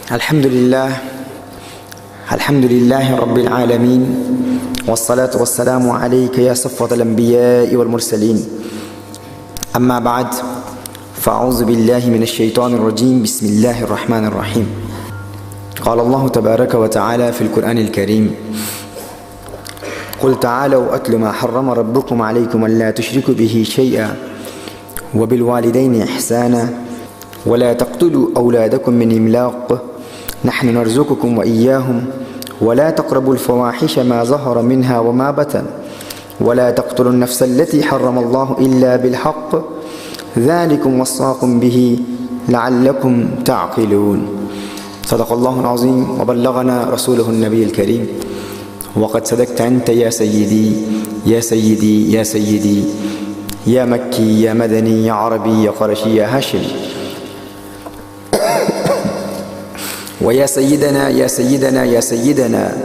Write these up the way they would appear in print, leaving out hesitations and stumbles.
الحمد لله رب العالمين والصلاة والسلام عليك يا صفوة الأنبياء والمرسلين. أما بعد فأعوذ بالله من الشيطان الرجيم. بسم الله الرحمن الرحيم. قال الله تبارك وتعالى في القرآن الكريم: قل تعالوا أتل ما حرم ربكم عليكم ألا تشركوا به شيئا وبالوالدين إحسانا ولا تقتلوا أولادكم من إملاق نحن نرزقكم وإياهم ولا تقربوا الفواحش ما ظهر منها وما بطن ولا تقتلوا النفس التي حرم الله إلا بالحق ذلكم وصاكم به لعلكم تعقلون. صدق الله العظيم وبلغنا رسوله النبي الكريم. وقد صدقت أنت يا سيدي يا سيدي يا سيدي يا مكي يا مدني يا عربي يا قرشي يا هاشمي. ويا سيدنا يا سيدنا يا سيدنا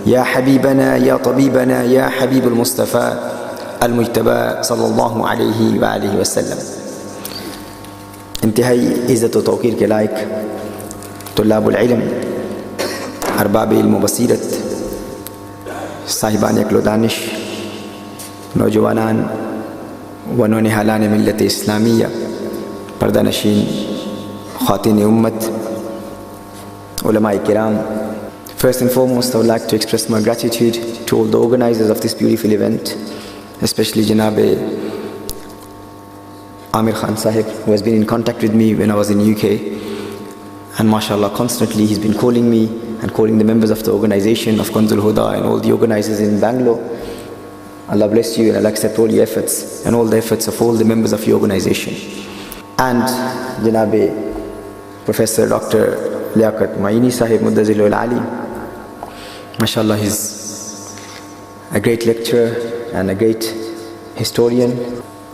يا حبيبنا يا طبيبنا يا حبيب المصطفى المجتبى صلی اللہ علیہ وآلہ وسلم. انتہائی عزت و توقیر کے لائق طلاب العلم، ارباب علم و بصیرت، صاحبان عقل و دانش، نوجوانان و نونہالان ملت اسلامیہ، پردہ نشین خواتین امت، ulama kiram. First and foremost, I would like to express my gratitude to all the organizers of this beautiful event, especially Janab Amir Khan Sahib, who has been in contact with me when I was in UK, and mashallah constantly he's been calling me and calling the members of the organization of Kanzul Huda and all the organizers in Bangalore. Allah bless you and Allah accept all your efforts and all the efforts of all the members of your organization. And Janab Professor Dr. Liaquat Maini Sahib Muddazilul Ali, mashallah, he's a great lecturer and a great historian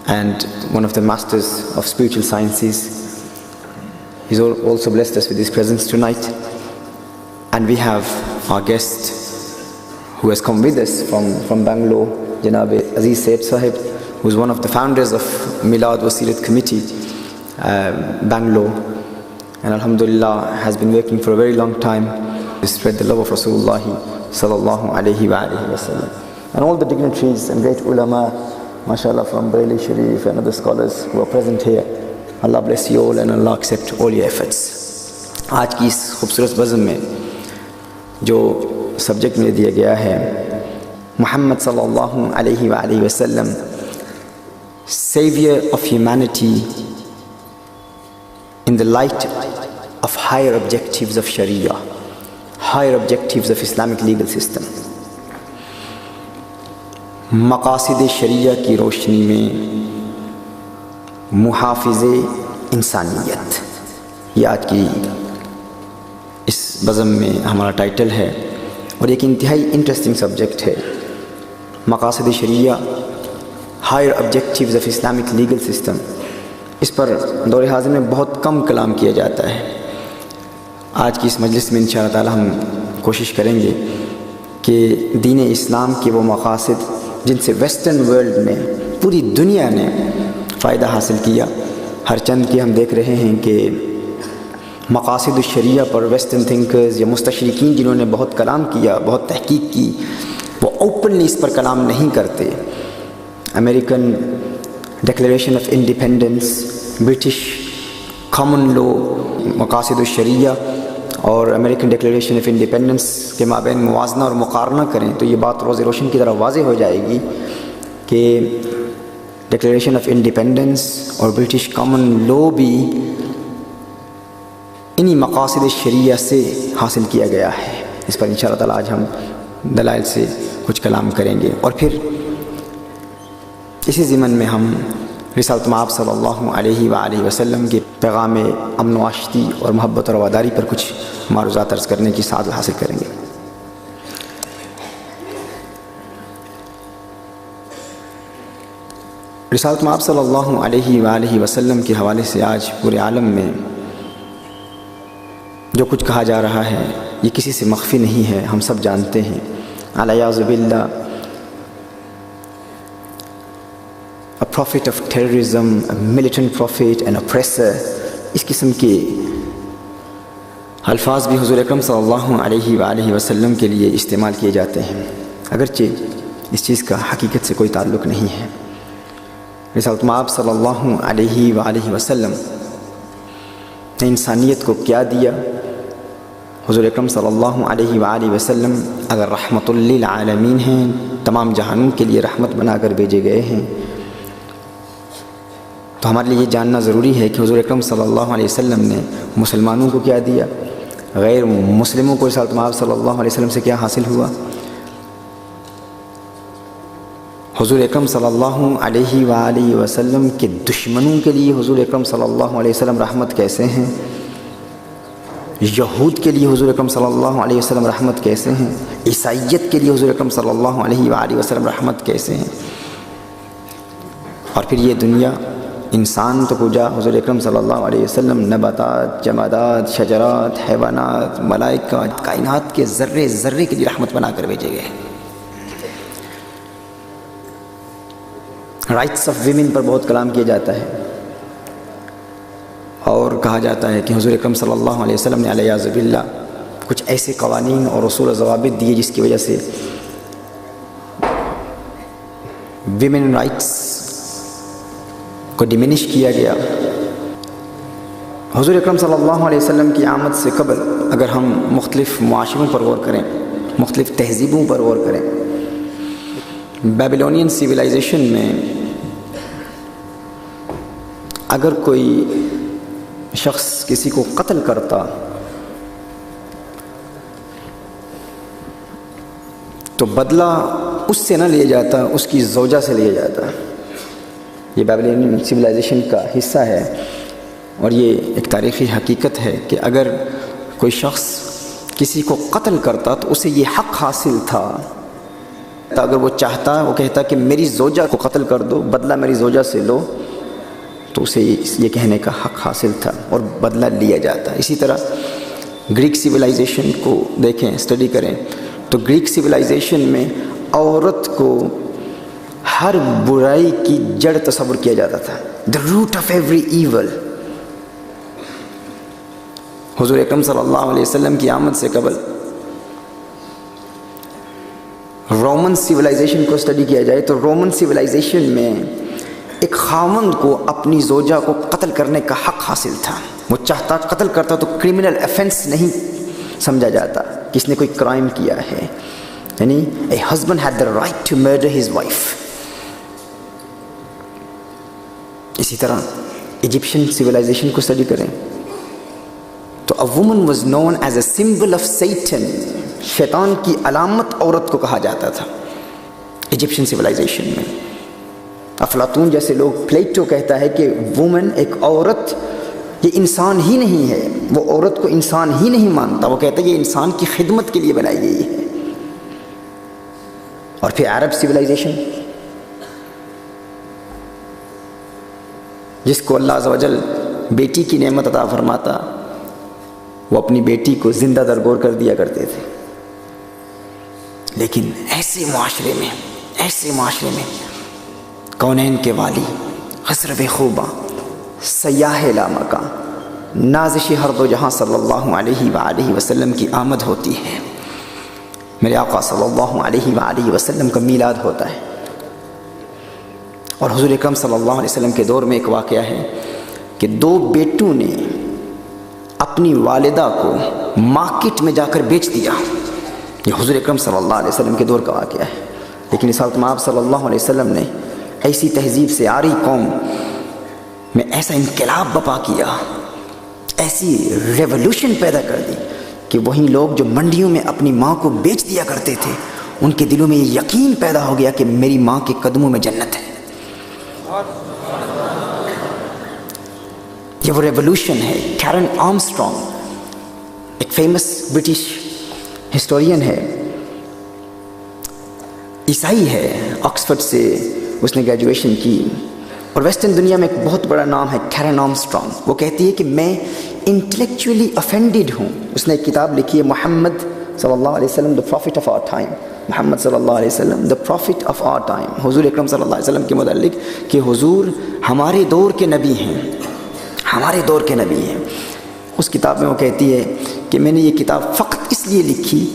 and one of the masters of spiritual sciences. He's also blessed us with his presence tonight. And we have our guest who has come with us from Bangalore, Janab Aziz Sayyid Sahib, who's one of the founders of Milad Wasilat Committee, Bangalore, and alhamdulillah has been working for a very long time to spread the love of Rasulullah sallallahu alayhi wa alihi wa sallam. And all the dignitaries and great ulama, mashallah, from Bareilly Sharif and other scholars who are present here, Allah bless you all and Allah accept all your efforts. آج کی اس خوبصورت بزم میں جو subject میں دیا گیا ہے محمد صلی اللہ علیہ وآلہ وسلم، Savior of humanity in the light of higher objectives of Sharia, higher objectives of Islamic legal system. مقاصد شریعہ کی روشنی میں محافظ انسانیت، یہ آج کی اس بزم میں ہمارا ٹائٹل ہے، اور ایک انتہائی انٹرسٹنگ سبجیکٹ ہے مقاصد شریعہ، higher objectives of Islamic legal system. اس پر دور حاضر میں بہت کم کلام کیا جاتا ہے. آج کی اس مجلس میں انشاءاللہ تعالی ہم کوشش کریں گے کہ دین اسلام کے وہ مقاصد جن سے ویسٹرن ورلڈ میں پوری دنیا نے فائدہ حاصل کیا، ہر چند کی ہم دیکھ رہے ہیں کہ مقاصد الشریعہ پر ویسٹرن تھنکرز یا مستشرقین جنہوں نے بہت کلام کیا، بہت تحقیق کی، وہ اوپنلی اس پر کلام نہیں کرتے. American declaration of independence, British common law, مقاصد الشریعہ اور امریکن ڈکلیریشن آف انڈیپینڈنس کے مابین موازنہ اور مقارنہ کریں تو یہ بات روز روشن کی طرح واضح ہو جائے گی کہ ڈکلیریشن آف انڈیپینڈنس اور برٹش کامن لو بھی انہی مقاصد شریعہ سے حاصل کیا گیا ہے. اس پر انشاءاللہ تعالی آج ہم دلائل سے کچھ کلام کریں گے، اور پھر اسی ضمن میں ہم رسالت مآب صلی اللہ علیہ وآلہ وسلم کے پیغام امن و آشتی اور محبت اور رواداری پر کچھ معروضات عرض کرنے کی سعادت حاصل کریں گے. رسالت مآب صلی اللہ علیہ وآلہ وسلم کے حوالے سے آج پورے عالم میں جو کچھ کہا جا رہا ہے یہ کسی سے مخفی نہیں ہے، ہم سب جانتے ہیں. الیاذ باللہ، a prophet of terrorism, a militant prophet, an oppressor، اس قسم کے الفاظ بھی حضور اکرم صلی اللہ علیہ وآلہ وسلم کے لیے استعمال کیے جاتے ہیں، اگرچہ اس چیز کا حقیقت سے کوئی تعلق نہیں ہے۔ رسالت مآب صلی اللہ علیہ وآلہ وسلم نے انسانیت کو کیا دیا؟ حضور اکرم صلی اللہ علیہ وآلہ وسلم اگر رحمت للعالمین ہیں، تمام جہانوں کے لیے رحمت بنا کر بھیجے گئے ہیں، تو ہمارے لیے یہ جاننا ضروری ہے کہ حضور اکرم صلی اللہ علیہ وسلم نے مسلمانوں کو کیا دیا، غیر مسلموں کو رسالت مآب صلی اللہ علیہ وسلم سے کیا حاصل ہوا۔ حضور اکرم صلی اللہ علیہ وآلہ وسلم کے دشمنوں کے لیے حضور اکرم صلی اللہ علیہ وسلم رحمت کیسے ہیں؟ یہود کے لیے حضور اکرم صلی اللہ علیہ وسلم رحمت کیسے ہیں؟ عیسائیت کے لیے حضور اکرم صلی اللہ علیہ وآلہ وسلم رحمت کیسے ہیں؟ اور پھر یہ دنیا، انسان تو پوجا حضور اکرم صلی اللہ علیہ وسلم، نباتات، جمادات، شجرات، حیوانات، ملائکہ، کائنات کے ذرے ذرے کے لیے رحمت بنا کر بھیجے گئے۔ رائٹس آف ویمن پر بہت کلام کیا جاتا ہے، اور کہا جاتا ہے کہ حضور اکرم صلی اللہ علیہ وسلم نے علیہ باللہ کچھ ایسے قوانین اور اصول و ضوابط دیے جس کی وجہ سے ویمن رائٹس کو ڈیمینش کیا گیا۔ حضور اکرم صلی اللہ علیہ وسلم کی آمد سے قبل اگر ہم مختلف معاشروں پر غور کریں، مختلف تہذیبوں پر غور کریں، بیبلونین سویلائزیشن میں اگر کوئی شخص کسی کو قتل کرتا تو بدلہ اس سے نہ لیا جاتا، اس کی زوجہ سے لیا جاتا۔ یہ بیبلونین سویلائزیشن کا حصہ ہے، اور یہ ایک تاریخی حقیقت ہے کہ اگر کوئی شخص کسی کو قتل کرتا تو اسے یہ حق حاصل تھا، اگر وہ چاہتا، وہ کہتا کہ میری زوجہ کو قتل کر دو، بدلہ میری زوجہ سے لو، تو اسے یہ کہنے کا حق حاصل تھا اور بدلہ لیا جاتا۔ اسی طرح گریک سویلائزیشن کو دیکھیں، اسٹڈی کریں، تو گریک سویلائزیشن میں عورت کو ہر برائی کی جڑ تصور کیا جاتا تھا، the root of every evil۔ حضور اکرم صلی اللہ علیہ وسلم کی آمد سے قبل رومن سویلائزیشن کو اسٹڈی کیا جائے تو رومن سویلائزیشن میں ایک خاوند کو اپنی زوجہ کو قتل کرنے کا حق حاصل تھا۔ وہ چاہتا قتل کرتا تو کرمنل افینس نہیں سمجھا جاتا کہ اس نے کوئی کرائم کیا ہے، یعنی a husband had the right to murder his wife۔ اسی طرح ایجپشن سویلائزیشن کو اسٹڈی کریں تو a woman was known as a symbol of Satan، شیطان کی علامت عورت کو کہا جاتا تھا ایجپشن سویلائزیشن میں۔ افلاطون جیسے لوگ، پلیٹو کہتا ہے کہ وومن، ایک عورت، یہ انسان ہی نہیں ہے، وہ عورت کو انسان ہی نہیں مانتا، وہ کہتا ہے یہ انسان کی خدمت کے لیے بنائی گئی ہے۔ اور پھر عرب سویلائزیشن، جس کو اللہ عز و جل بیٹی کی نعمت عطا فرماتا، وہ اپنی بیٹی کو زندہ درگور کر دیا کرتے تھے۔ لیکن ایسے معاشرے میں کونین کے والی، خسرو خوبہ، سیاح لامکاں، نازش ہر دو جہاں صلی اللہ علیہ وآلہ وسلم کی آمد ہوتی ہے، میرے آقا صلی اللہ علیہ وآلہ وسلم کا میلاد ہوتا ہے۔ اور حضور اکرم صلی اللہ علیہ وسلم کے دور میں ایک واقعہ ہے کہ دو بیٹوں نے اپنی والدہ کو مارکیٹ میں جا کر بیچ دیا۔ یہ حضور اکرم صلی اللہ علیہ وسلم کے دور کا واقعہ ہے، لیکن رسالت مآب صلی اللہ علیہ وسلم نے ایسی تہذیب سے آ رہی قوم میں ایسا انقلاب برپا کیا، ایسی ریولوشن پیدا کر دی کہ وہی لوگ جو منڈیوں میں اپنی ماں کو بیچ دیا کرتے تھے، ان کے دلوں میں یہ یقین پیدا ہو گیا کہ میری ماں کے قدموں میں جنت ہے۔ یہ وہ ریولوشن ہے۔ کیرن آرمسٹرانگ ایک فیمس برٹش ہسٹورین ہے، عیسائی ہے، آکسفورڈ سے اس نے گریجویشن کی، اور ویسٹرن دنیا میں ایک بہت بڑا نام ہے کیرن آرمسٹرانگ۔ وہ کہتی ہے کہ میں انٹلیکچولی افینڈیڈ ہوں۔ اس نے ایک کتاب لکھی ہے، محمد صلی اللہ علیہ وسلم دا پروفٹ آف آور ٹائم، محمد صلی اللہ علیہ وسلم دا پروفٹ آف آور ٹائم، حضور اکرم صلی اللہ علیہ وسلم کے متعلق کہ حضور ہمارے دور کے نبی ہیں، ہمارے دور کے نبی ہیں۔ اس کتاب میں وہ کہتی ہے کہ کہ میں نے یہ کتاب فقط اس لیے لکھی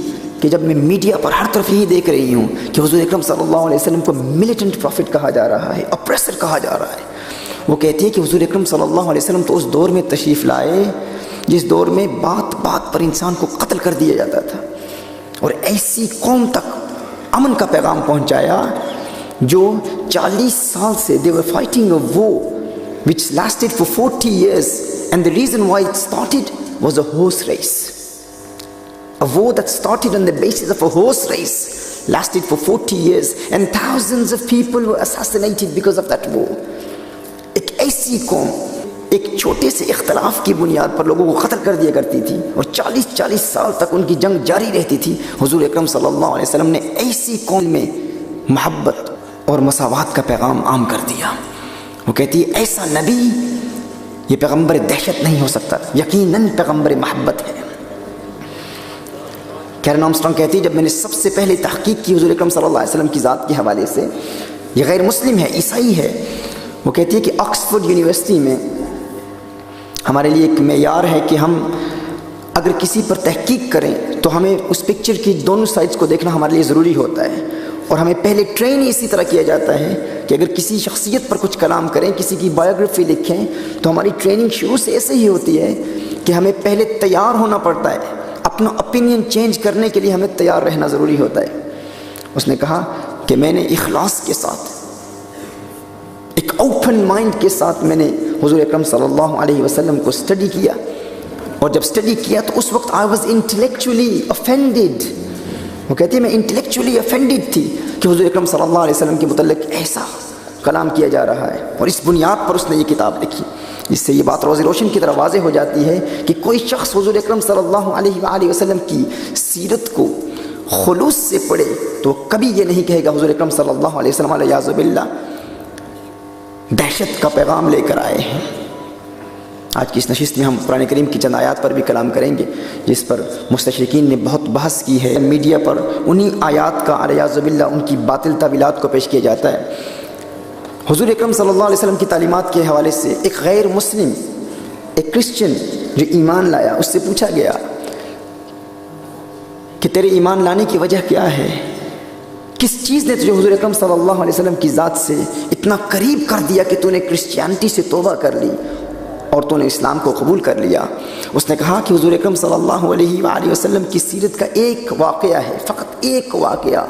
کہ جب میں میڈیا پر ہر طرف یہی دیکھ رہی ہوں کہ حضور اکرم صلی اللہ علیہ وسلم کو ملیٹنٹ پروفٹ کہا جا رہا ہے، اپریسر کہا جا رہا ہے، وہ کہتی ہے کہ حضور اکرم صلی اللہ علیہ وسلم تو اس دور میں تشریف لائے جس دور میں بات بات پر انسان کو قتل کر دیا جاتا تھا، اور ایسی قوم تک امن کا پیغام پہنچایا جو 40 سال سے they were fighting a war which lasted for 40 years, and the reason why it started was a horse race. A war that started on the basis of a horse race lasted for 40 years, and thousands of people were assassinated because of that war. ایک ایسی قوم ایک چھوٹے سے اختلاف کی بنیاد پر لوگوں کو قتل کر دیا کرتی تھی، اور 40 سال تک ان کی جنگ جاری رہتی تھی. حضور اکرم صلی اللہ علیہ وسلم نے ایسی قوم میں محبت اور مساوات کا پیغام عام کر دیا. وہ کہتی ہے ایسا نبی یہ پیغمبر دہشت نہیں ہو سکتا، یقیناً پیغمبر محبت ہے. کیرن آرمسٹرانگ کہتی ہے جب میں نے سب سے پہلے تحقیق کی حضور اکرم صلی اللہ علیہ وسلم کی ذات کے حوالے سے، یہ غیر مسلم ہے، عیسائی ہے. وہ کہتی ہے کہ آکسفورڈ یونیورسٹی میں ہمارے لیے ایک معیار ہے کہ ہم اگر کسی پر تحقیق کریں تو ہمیں اس پکچر کی دونوں سائڈز کو دیکھنا ہمارے لیے ضروری ہوتا ہے، اور ہمیں پہلے ٹرین اسی طرح کیا جاتا ہے کہ اگر کسی شخصیت پر کچھ کلام کریں، کسی کی بایوگرافی لکھیں، تو ہماری ٹریننگ شروع سے ایسے ہی ہوتی ہے کہ ہمیں پہلے تیار ہونا پڑتا ہے، اپنا اپینین چینج کرنے کے لیے ہمیں تیار رہنا ضروری ہوتا ہے. اس نے کہا کہ میں نے اخلاص کے ساتھ ایک اوپن مائنڈ کے ساتھ میں نے حضور اکرم صلی اللہ علیہ وسلم کو اسٹڈی کیا، اور جب اسٹڈی کیا تو اس وقت آئی واز انٹلیکچولی افینڈیڈ. وہ کہتی ہے میں انٹلیکچولی افینڈیڈ تھی کہ حضور اکرم صلی اللہ علیہ وسلم کے متعلق ایسا کلام کیا جا رہا ہے، اور اس بنیاد پر اس نے یہ کتاب لکھی. اس سے یہ بات روز روشن کی طرح واضح ہو جاتی ہے کہ کوئی شخص حضور اکرم صلی اللہ علیہ وآلہ وسلم کی سیرت کو خلوص سے پڑھے تو کبھی یہ نہیں کہے گا حضور اکرم صلی اللہ علیہ وسلم علیہ باللہ دہشت کا پیغام لے کر آئے ہیں. آج کی اس نشست میں ہم قرآن کریم کی چند آیات پر بھی کلام کریں گے جس پر مستشرقین نے بہت بحث کی ہے. میڈیا پر انہی آیات کا علیہ باللہ ان کی باطل تعویلات کو پیش کیا جاتا ہے. حضور اکرم صلی اللہ علیہ وسلم کی تعلیمات کے حوالے سے ایک غیر مسلم، ایک کرسچن جو ایمان لایا، اس سے پوچھا گیا کہ تیرے ایمان لانے کی وجہ کیا ہے؟ کس چیز نے تجھے حضور اکرم صلی اللہ علیہ وسلم کی ذات سے اتنا قریب کر دیا کہ تو نے کرسچینٹی سے توبہ کر لی اور تو نے اسلام کو قبول کر لیا؟ اس نے کہا کہ حضور اکرم صلی اللہ علیہ وآلہ وسلم کی سیرت کا ایک واقعہ ہے، فقط ایک واقعہ.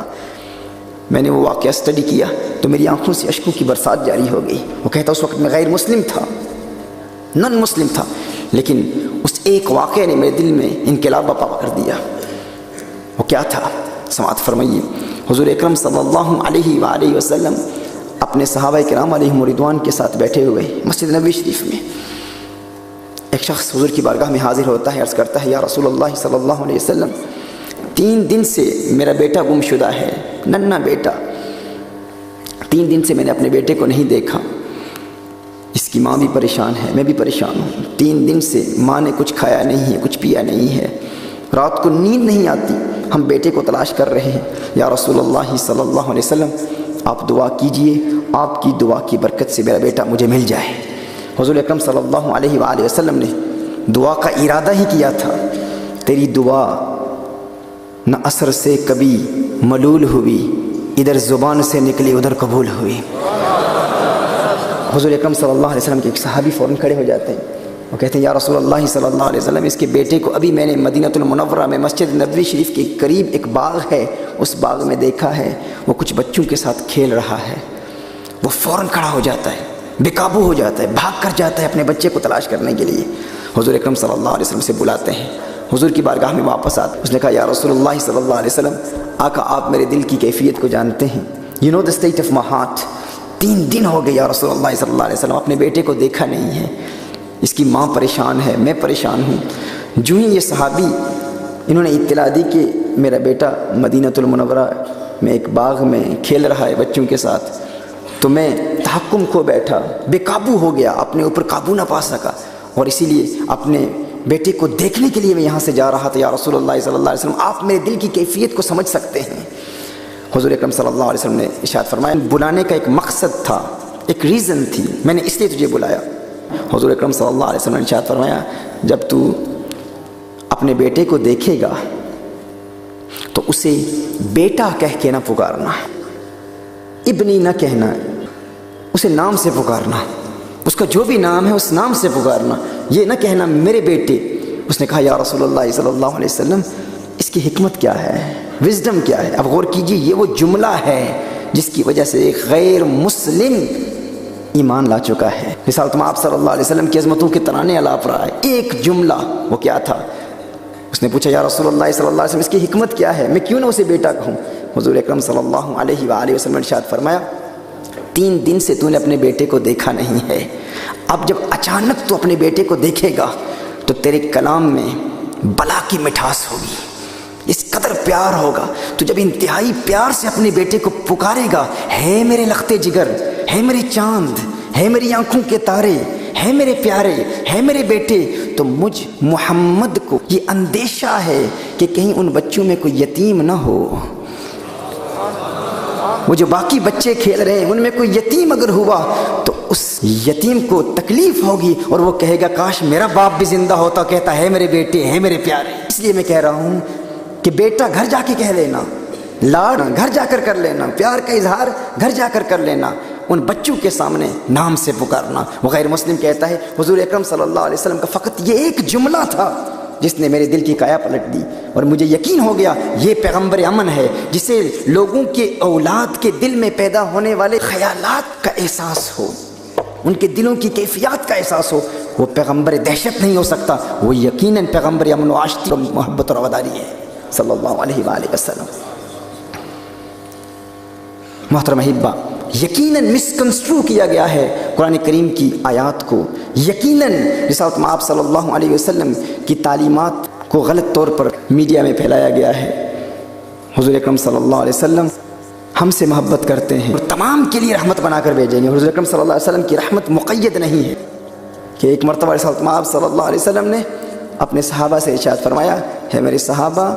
میں نے وہ واقعہ اسٹڈی کیا تو میری آنکھوں سے اشکوں کی برسات جاری ہو گئی. وہ کہتا اس وقت میں غیر مسلم تھا، نن مسلم تھا، لیکن اس ایک واقعے نے میرے دل میں انقلاب برپا کر دیا. وہ کیا تھا؟ سماعت فرمائیے. حضور اکرم صلی اللہ علیہ وآلہ وسلم اپنے صحابہ کرام علیہم رضوان کے ساتھ بیٹھے ہوئے مسجد نبوی شریف میں، ایک شخص حضور کی بارگاہ میں حاضر ہوتا ہے، عرض کرتا ہے یا رسول اللہ صلی اللہ علیہ وسلم 3 دن سے میرا بیٹا گم شدہ ہے، ننھا بیٹا. 3 دن سے میں نے اپنے بیٹے کو نہیں دیکھا. اس کی ماں بھی پریشان ہے، میں بھی پریشان ہوں. 3 دن سے ماں نے کچھ کھایا نہیں ہے، کچھ پیا نہیں ہے، رات کو نیند نہیں آتی. ہم بیٹے کو تلاش کر رہے ہیں. یا رسول اللہ صلی اللہ علیہ وسلم آپ دعا کیجئے، آپ کی دعا کی برکت سے میرا بیٹا مجھے مل جائے. حضور اکرم صلی اللہ علیہ وآلہ وسلم نے دعا کا ارادہ ہی کیا تھا. تیری دعا نہ اثر سے کبھی ملول ہوئی، ادھر زبان سے نکلی ادھر قبول ہوئی. حضور اکرم صلی اللہ علیہ وسلم کے ایک صحابی فوراً کھڑے ہو جاتے ہیں. وہ کہتے ہیں یا رسول اللہ صلی اللہ علیہ وسلم اس کے بیٹے کو ابھی میں نے مدینہ المنورہ میں مسجد نبوی شریف کے قریب ایک باغ ہے، اس باغ میں دیکھا ہے، وہ کچھ بچوں کے ساتھ کھیل رہا ہے. وہ فوراً کھڑا ہو جاتا ہے، بے قابو ہو جاتا ہے، بھاگ کر جاتا ہے اپنے بچے کو تلاش کرنے کے لیے. حضور اکرم صلی اللہ علیہ وسلم سے بلاتے ہیں، حضور کی بارگاہ میں واپس آتے. اس نے کہا یا رسول اللہ صلی اللہ علیہ وسلم آقا آپ میرے دل کی کیفیت کو جانتے ہیں، you know the state of my heart. 3 دن ہو گئے یا رسول اللہ صلی اللہ علیہ وسلم اپنے بیٹے کو دیکھا نہیں ہے، اس کی ماں پریشان ہے، میں پریشان ہوں. جو ہی یہ صحابی انہوں نے اطلاع دی کہ میرا بیٹا مدینہ المنورہ میں ایک باغ میں کھیل رہا ہے بچوں کے ساتھ، تو میں تحکم کھو بیٹھا، بے قابو ہو گیا، اپنے اوپر قابو نہ پا سکا، اور اسی لیے اپنے بیٹے کو دیکھنے کے لیے میں یہاں سے جا رہا تھا. یا رسول اللہ صلی اللہ علیہ وسلم آپ میرے دل کی کیفیت کو سمجھ سکتے ہیں. حضور اکرم صلی اللہ علیہ وسلم نے ارشاد فرمایا بلانے کا ایک مقصد تھا، ایک ریزن تھی، میں نے اس لیے تجھے بلایا. حضور اکرم صلی اللہ علیہ وسلم نے ارشاد فرمایا جب تو اپنے بیٹے کو دیکھے گا تو اسے بیٹا کہہ کے نہ پکارنا، ابنی نہ کہنا، اسے نام سے پکارنا، اس کا جو بھی نام ہے اس نام سے پکارنا، یہ نہ کہنا میرے بیٹے۔ اس نے کہا یا رسول اللہ صلی اللہ علیہ وسلم اس کی حکمت کیا ہے، وزڈم کیا ہے؟ اب غور کیجئے، یہ وہ جملہ ہے جس کی وجہ سے ایک غیر مسلم ایمان لا چکا ہے۔ مثال تم آپ صلی اللہ علیہ وسلم کی عظمتوں کے ترانے الاپ رہا ہے، ایک جملہ، وہ کیا تھا؟ اس نے پوچھا یا رسول اللہ صلی اللہ علیہ وسلم اس کی حکمت کیا ہے، میں کیوں نہ اسے بیٹا کہوں؟ حضور اکرم صلی اللہ علیہ وآلہ وسلم نے ارشاد فرمایا 3 دن سے تو نے اپنے بیٹے کو دیکھا نہیں ہے، اب جب اچانک تو اپنے بیٹے کو دیکھے گا تو تیرے کلام میں بلا کی مٹھاس ہوگی، اس قدر پیار ہوگا، تو جب انتہائی پیار سے اپنے بیٹے کو پکارے گا، ہے میرے لختے جگر، ہے میرے چاند، ہے میری آنکھوں کے تارے، ہے میرے پیارے، ہے میرے بیٹے، تو مجھ محمد کو یہ اندیشہ ہے کہ کہیں ان بچوں میں کوئی یتیم نہ ہو، وہ جو باقی بچے کھیل رہے ہیں ان میں کوئی یتیم اگر ہوا تو اس یتیم کو تکلیف ہوگی اور وہ کہے گا کاش میرا باپ بھی زندہ ہوتا، کہتا ہے میرے بیٹے، ہے میرے پیارے۔ اس لیے میں کہہ رہا ہوں کہ بیٹا گھر جا کے کہہ لینا، لاڈ گھر جا کر لینا، پیار کا اظہار گھر جا کر لینا، ان بچوں کے سامنے نام سے پکارنا۔ وہ غیر مسلم کہتا ہے حضور اکرم صلی اللہ علیہ وسلم کا فقط یہ ایک جملہ تھا جس نے میرے دل کی کایا پلٹ دی اور مجھے یقین ہو گیا یہ پیغمبر امن ہے، جسے لوگوں کے اولاد کے دل میں پیدا ہونے والے خیالات کا احساس ہو، ان کے دلوں کی کیفیات کا احساس ہو، وہ پیغمبر دہشت نہیں ہو سکتا، وہ یقیناً پیغمبر امن و آشتی اور محبت اور وفاداری ہے صلی اللہ علیہ وآلہ وسلم۔ محترم احبہ، یقیناً مسکنسٹرو کیا گیا ہے قرآن کریم کی آیات کو، یقیناً رسالت آپ صلی اللہ علیہ وسلم کی تعلیمات کو غلط طور پر میڈیا میں پھیلایا گیا ہے۔ حضور اکرم صلی اللہ علیہ وسلم ہم سے محبت کرتے ہیں اور تمام کے لیے رحمت بنا کر بھیجیں گے۔ حضور اکرم صلی اللہ علیہ وسلم کی رحمت مقید نہیں ہے کہ ایک مرتبہ رسالت آپ صلی اللہ علیہ وسلم نے اپنے صحابہ سے ارشاد فرمایا ہے میرے صحابہ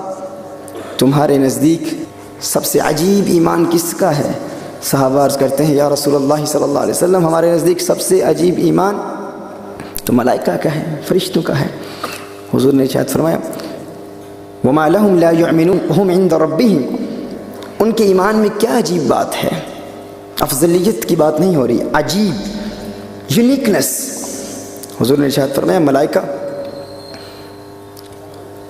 تمہارے نزدیک سب سے عجیب ایمان کس کا ہے؟ صحابہ عرض کرتے ہیں یا رسول اللہ صلی اللہ علیہ وسلم ہمارے نزدیک سب سے عجیب ایمان تو ملائکہ کا ہے، فرشتوں کا ہے۔ حضور نے ارشاد فرمایا وما لهم لا يؤمنون وهم عند ربهم، ان کے ایمان میں کیا عجیب بات ہے؟ افضلیت کی بات نہیں ہو رہی، عجیب، یونیکنس۔ حضور نے ارشاد فرمایا ملائکہ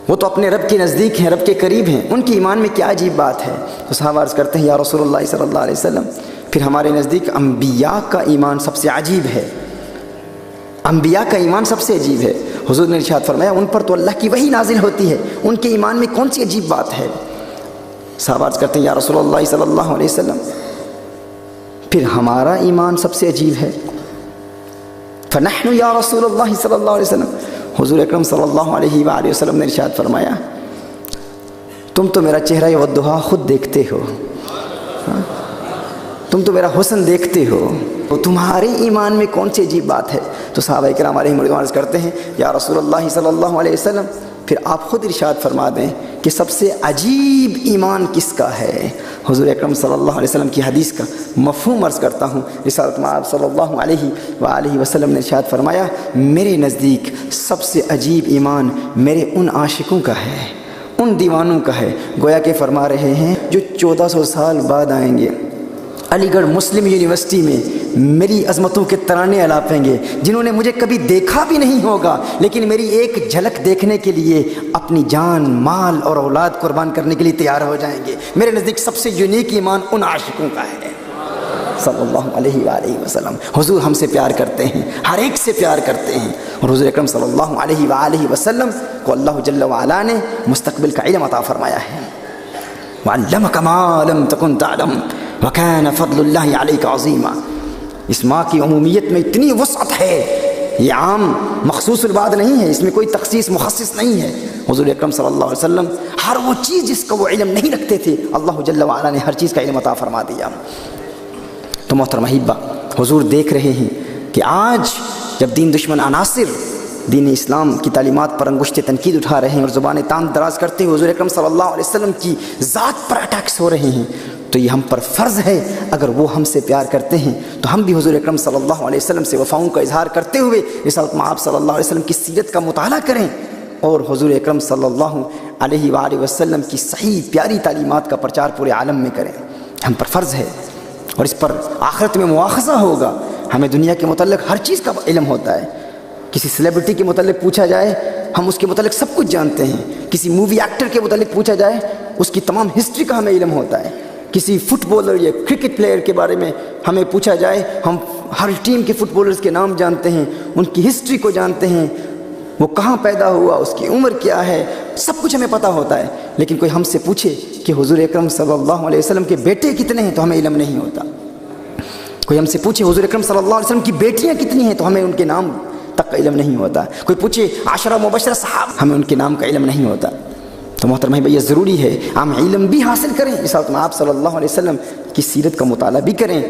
وہ تو اپنے رب کے نزدیک ہیں، رب کے قریب ہیں، ان کے ایمان میں کیا عجیب بات ہے؟ تو صحابہ عرض کرتے ہیں یا رسول اللہ صلی اللہ علیہ وسلم پھر ہمارے نزدیک انبیاء کا ایمان سب سے عجیب ہے، انبیاء کا ایمان سب سے عجیب ہے۔ حضور نے ارشاد فرمایا ان پر تو اللہ کی وحی نازل ہوتی ہے، ان کے ایمان میں کون سی عجیب بات ہے؟ صحابہ عرض کرتے ہیں یا رسول اللہ صلی اللہ علیہ وسلم پھر ہمارا ایمان سب سے عجیب ہے۔ فنحن یا رسول اللہ صلی اللہ علیہ وسلم، حضور اکرم صلی اللہ علیہ وآلہ وسلم نے ارشاد فرمایا تم تو میرا چہرہ والضحیٰ خود دیکھتے ہو، تم تو میرا حسن دیکھتے ہو، تو تمہارے ایمان میں کون سی عجیب بات ہے؟ تو صحابہ کرام علیہم رضوان عرض کرتے ہیں یا رسول اللہ صلی اللہ علیہ وسلم پھر آپ خود ارشاد فرما دیں کہ سب سے عجیب ایمان کس کا ہے؟ حضور اکرم صلی اللہ علیہ وسلم کی حدیث کا مفہوم عرض کرتا ہوں۔ رسالت مآب صلی اللہ علیہ وآلہ وسلم نے ارشاد فرمایا میرے نزدیک سب سے عجیب ایمان میرے ان عاشقوں کا ہے، ان دیوانوں کا ہے، گویا کہ فرما رہے ہیں جو 1400 سال بعد آئیں گے، علی گڑھ مسلم یونیورسٹی میں میری عظمتوں کے ترانے الاپیں گے، جنہوں نے مجھے کبھی دیکھا بھی نہیں ہوگا لیکن میری ایک جھلک دیکھنے کے لیے اپنی جان، مال اور اولاد قربان کرنے کے لیے تیار ہو جائیں گے۔ میرے نزدیک سب سے یونیک ایمان ان عاشقوں کا ہے صلی اللہ علیہ وآلہ وسلم۔ حضور ہم سے پیار کرتے ہیں، ہر ایک سے پیار کرتے ہیں، اور حضور اکرم صلی اللہ علیہ وآلہ وسلم کو اللہ جل وعلا نے مستقبل کا علم عطا فرمایا ہے۔ وعلمک ما لم تکن تعلم وکان فضل اللہ علیک عظیما۔ اس ماں کی عمومیت میں اتنی وسعت ہے، یہ عام مخصوص البعض نہیں ہے، اس میں کوئی تخصیص مخصص نہیں ہے۔ حضور اکرم صلی اللہ علیہ وسلم ہر وہ چیز جس کا وہ علم نہیں رکھتے تھے اللہ جل وعلا نے ہر چیز کا علم عطا فرما دیا۔ تو محترم احبہ حضور دیکھ رہے ہیں کہ آج جب دین دشمن عناصر دین اسلام کی تعلیمات پر انگشت تنقید اٹھا رہے ہیں اور زبانیں تان دراز کرتے ہوئے حضور اکرم صلی اللہ علیہ وسلم کی ذات پر اٹیکس ہو رہے ہیں، تو یہ ہم پر فرض ہے اگر وہ ہم سے پیار کرتے ہیں تو ہم بھی حضور اکرم صلی اللہ علیہ وسلم سے وفاؤں کا اظہار کرتے ہوئے رسالت مآب صلی اللہ علیہ وسلم کی سیرت کا مطالعہ کریں، اور حضور اکرم صلی اللہ علیہ وآلہ وسلم کی صحیح پیاری تعلیمات کا پرچار پورے عالم میں کریں. ہم پر فرض ہے اور اس پر آخرت میں مواخذہ ہوگا. ہمیں دنیا کے متعلق ہر چیز کا علم ہوتا ہے. کسی سیلیبریٹی کے متعلق پوچھا جائے ہم اس کے متعلق سب کچھ جانتے ہیں. کسی مووی ایکٹر کے متعلق پوچھا جائے اس کی تمام ہسٹری کا ہمیں علم ہوتا ہے. کسی فٹ بالر یا کرکٹ پلیئر کے بارے میں ہمیں پوچھا جائے ہم ہر ٹیم کے فٹ بالرز کے نام جانتے ہیں, ان کی ہسٹری کو جانتے ہیں, وہ کہاں پیدا ہوا, اس کی عمر کیا ہے, سب کچھ ہمیں پتہ ہوتا ہے. لیکن کوئی ہم سے پوچھے کہ حضور اکرم صلی اللہ علیہ وسلم کے بیٹے کتنے ہیں تو ہمیں علم نہیں ہوتا. کوئی ہم سے پوچھے حضور اکرم صلی اللہ علیہ وسلم کی بیٹیاں کتنی ہیں تو ہمیں ان کے نام تک کا علم نہیں ہوتا. کوئی پوچھے عشرہ مبشرہ صحابہ, ہمیں ان کے نام کا علم نہیں ہوتا. تو محترم بھائی ضروری ہے ہم علم بھی حاصل کریں, اس وقت میں آپ صلی اللہ علیہ وسلم کی سیرت کا مطالعہ بھی کریں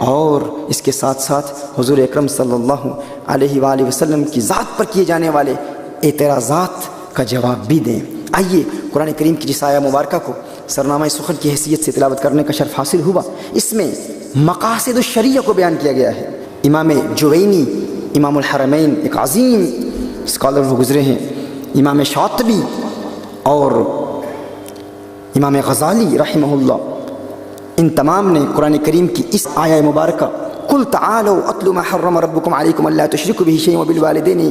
اور اس کے ساتھ ساتھ حضور اکرم صلی اللہ علیہ وآلہ وسلم کی ذات پر کیے جانے والے اعتراضات کا جواب بھی دیں. آئیے قرآن کریم کی جس آیہ مبارکہ کو سرنامہ سخن کی حیثیت سے تلاوت کرنے کا شرف حاصل ہوا, اس میں مقاصد الشریعہ کو بیان کیا گیا ہے. امام جوینی امام الحرمین ایک عظیم اسکالر وہ گزرے ہیں, امام شاطبی اور امام غزالی رحمہ اللہ, ان تمام نے قرآن کریم کی اس آیہ مبارکہ قل تعالوا اتل ما حرم ربکم علیکم الا تشرکوا به شیئا وبالوالدین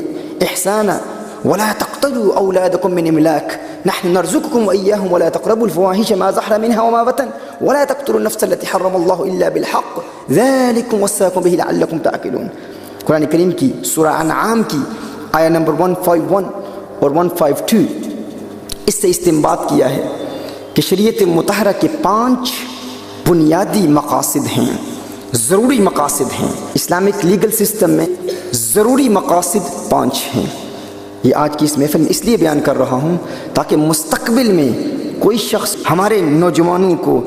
احسانا ولا تقتلوا اولادکم من املاک نحن نرزقكم واياهم ولا تقربوا الفواحش ما ظهر منها وما بطن ولا تقتلوا النفس التي حرم الله الا بالحق ذلكم وصاكم به لعلكم تعقلون. قرآن کریم کی سورہ انعام کی آیہ نمبر 151 اور 152 اس سے استنباط کیا ہے کہ شریعت مطہرہ کے 5 بنیادی مقاصد ہیں, ضروری مقاصد ہیں. اسلامک لیگل سسٹم میں ضروری مقاصد 5 ہیں. یہ آج کی اس محفل میں اس لیے بیان کر رہا ہوں تاکہ مستقبل میں کوئی شخص ہمارے نوجوانوں کو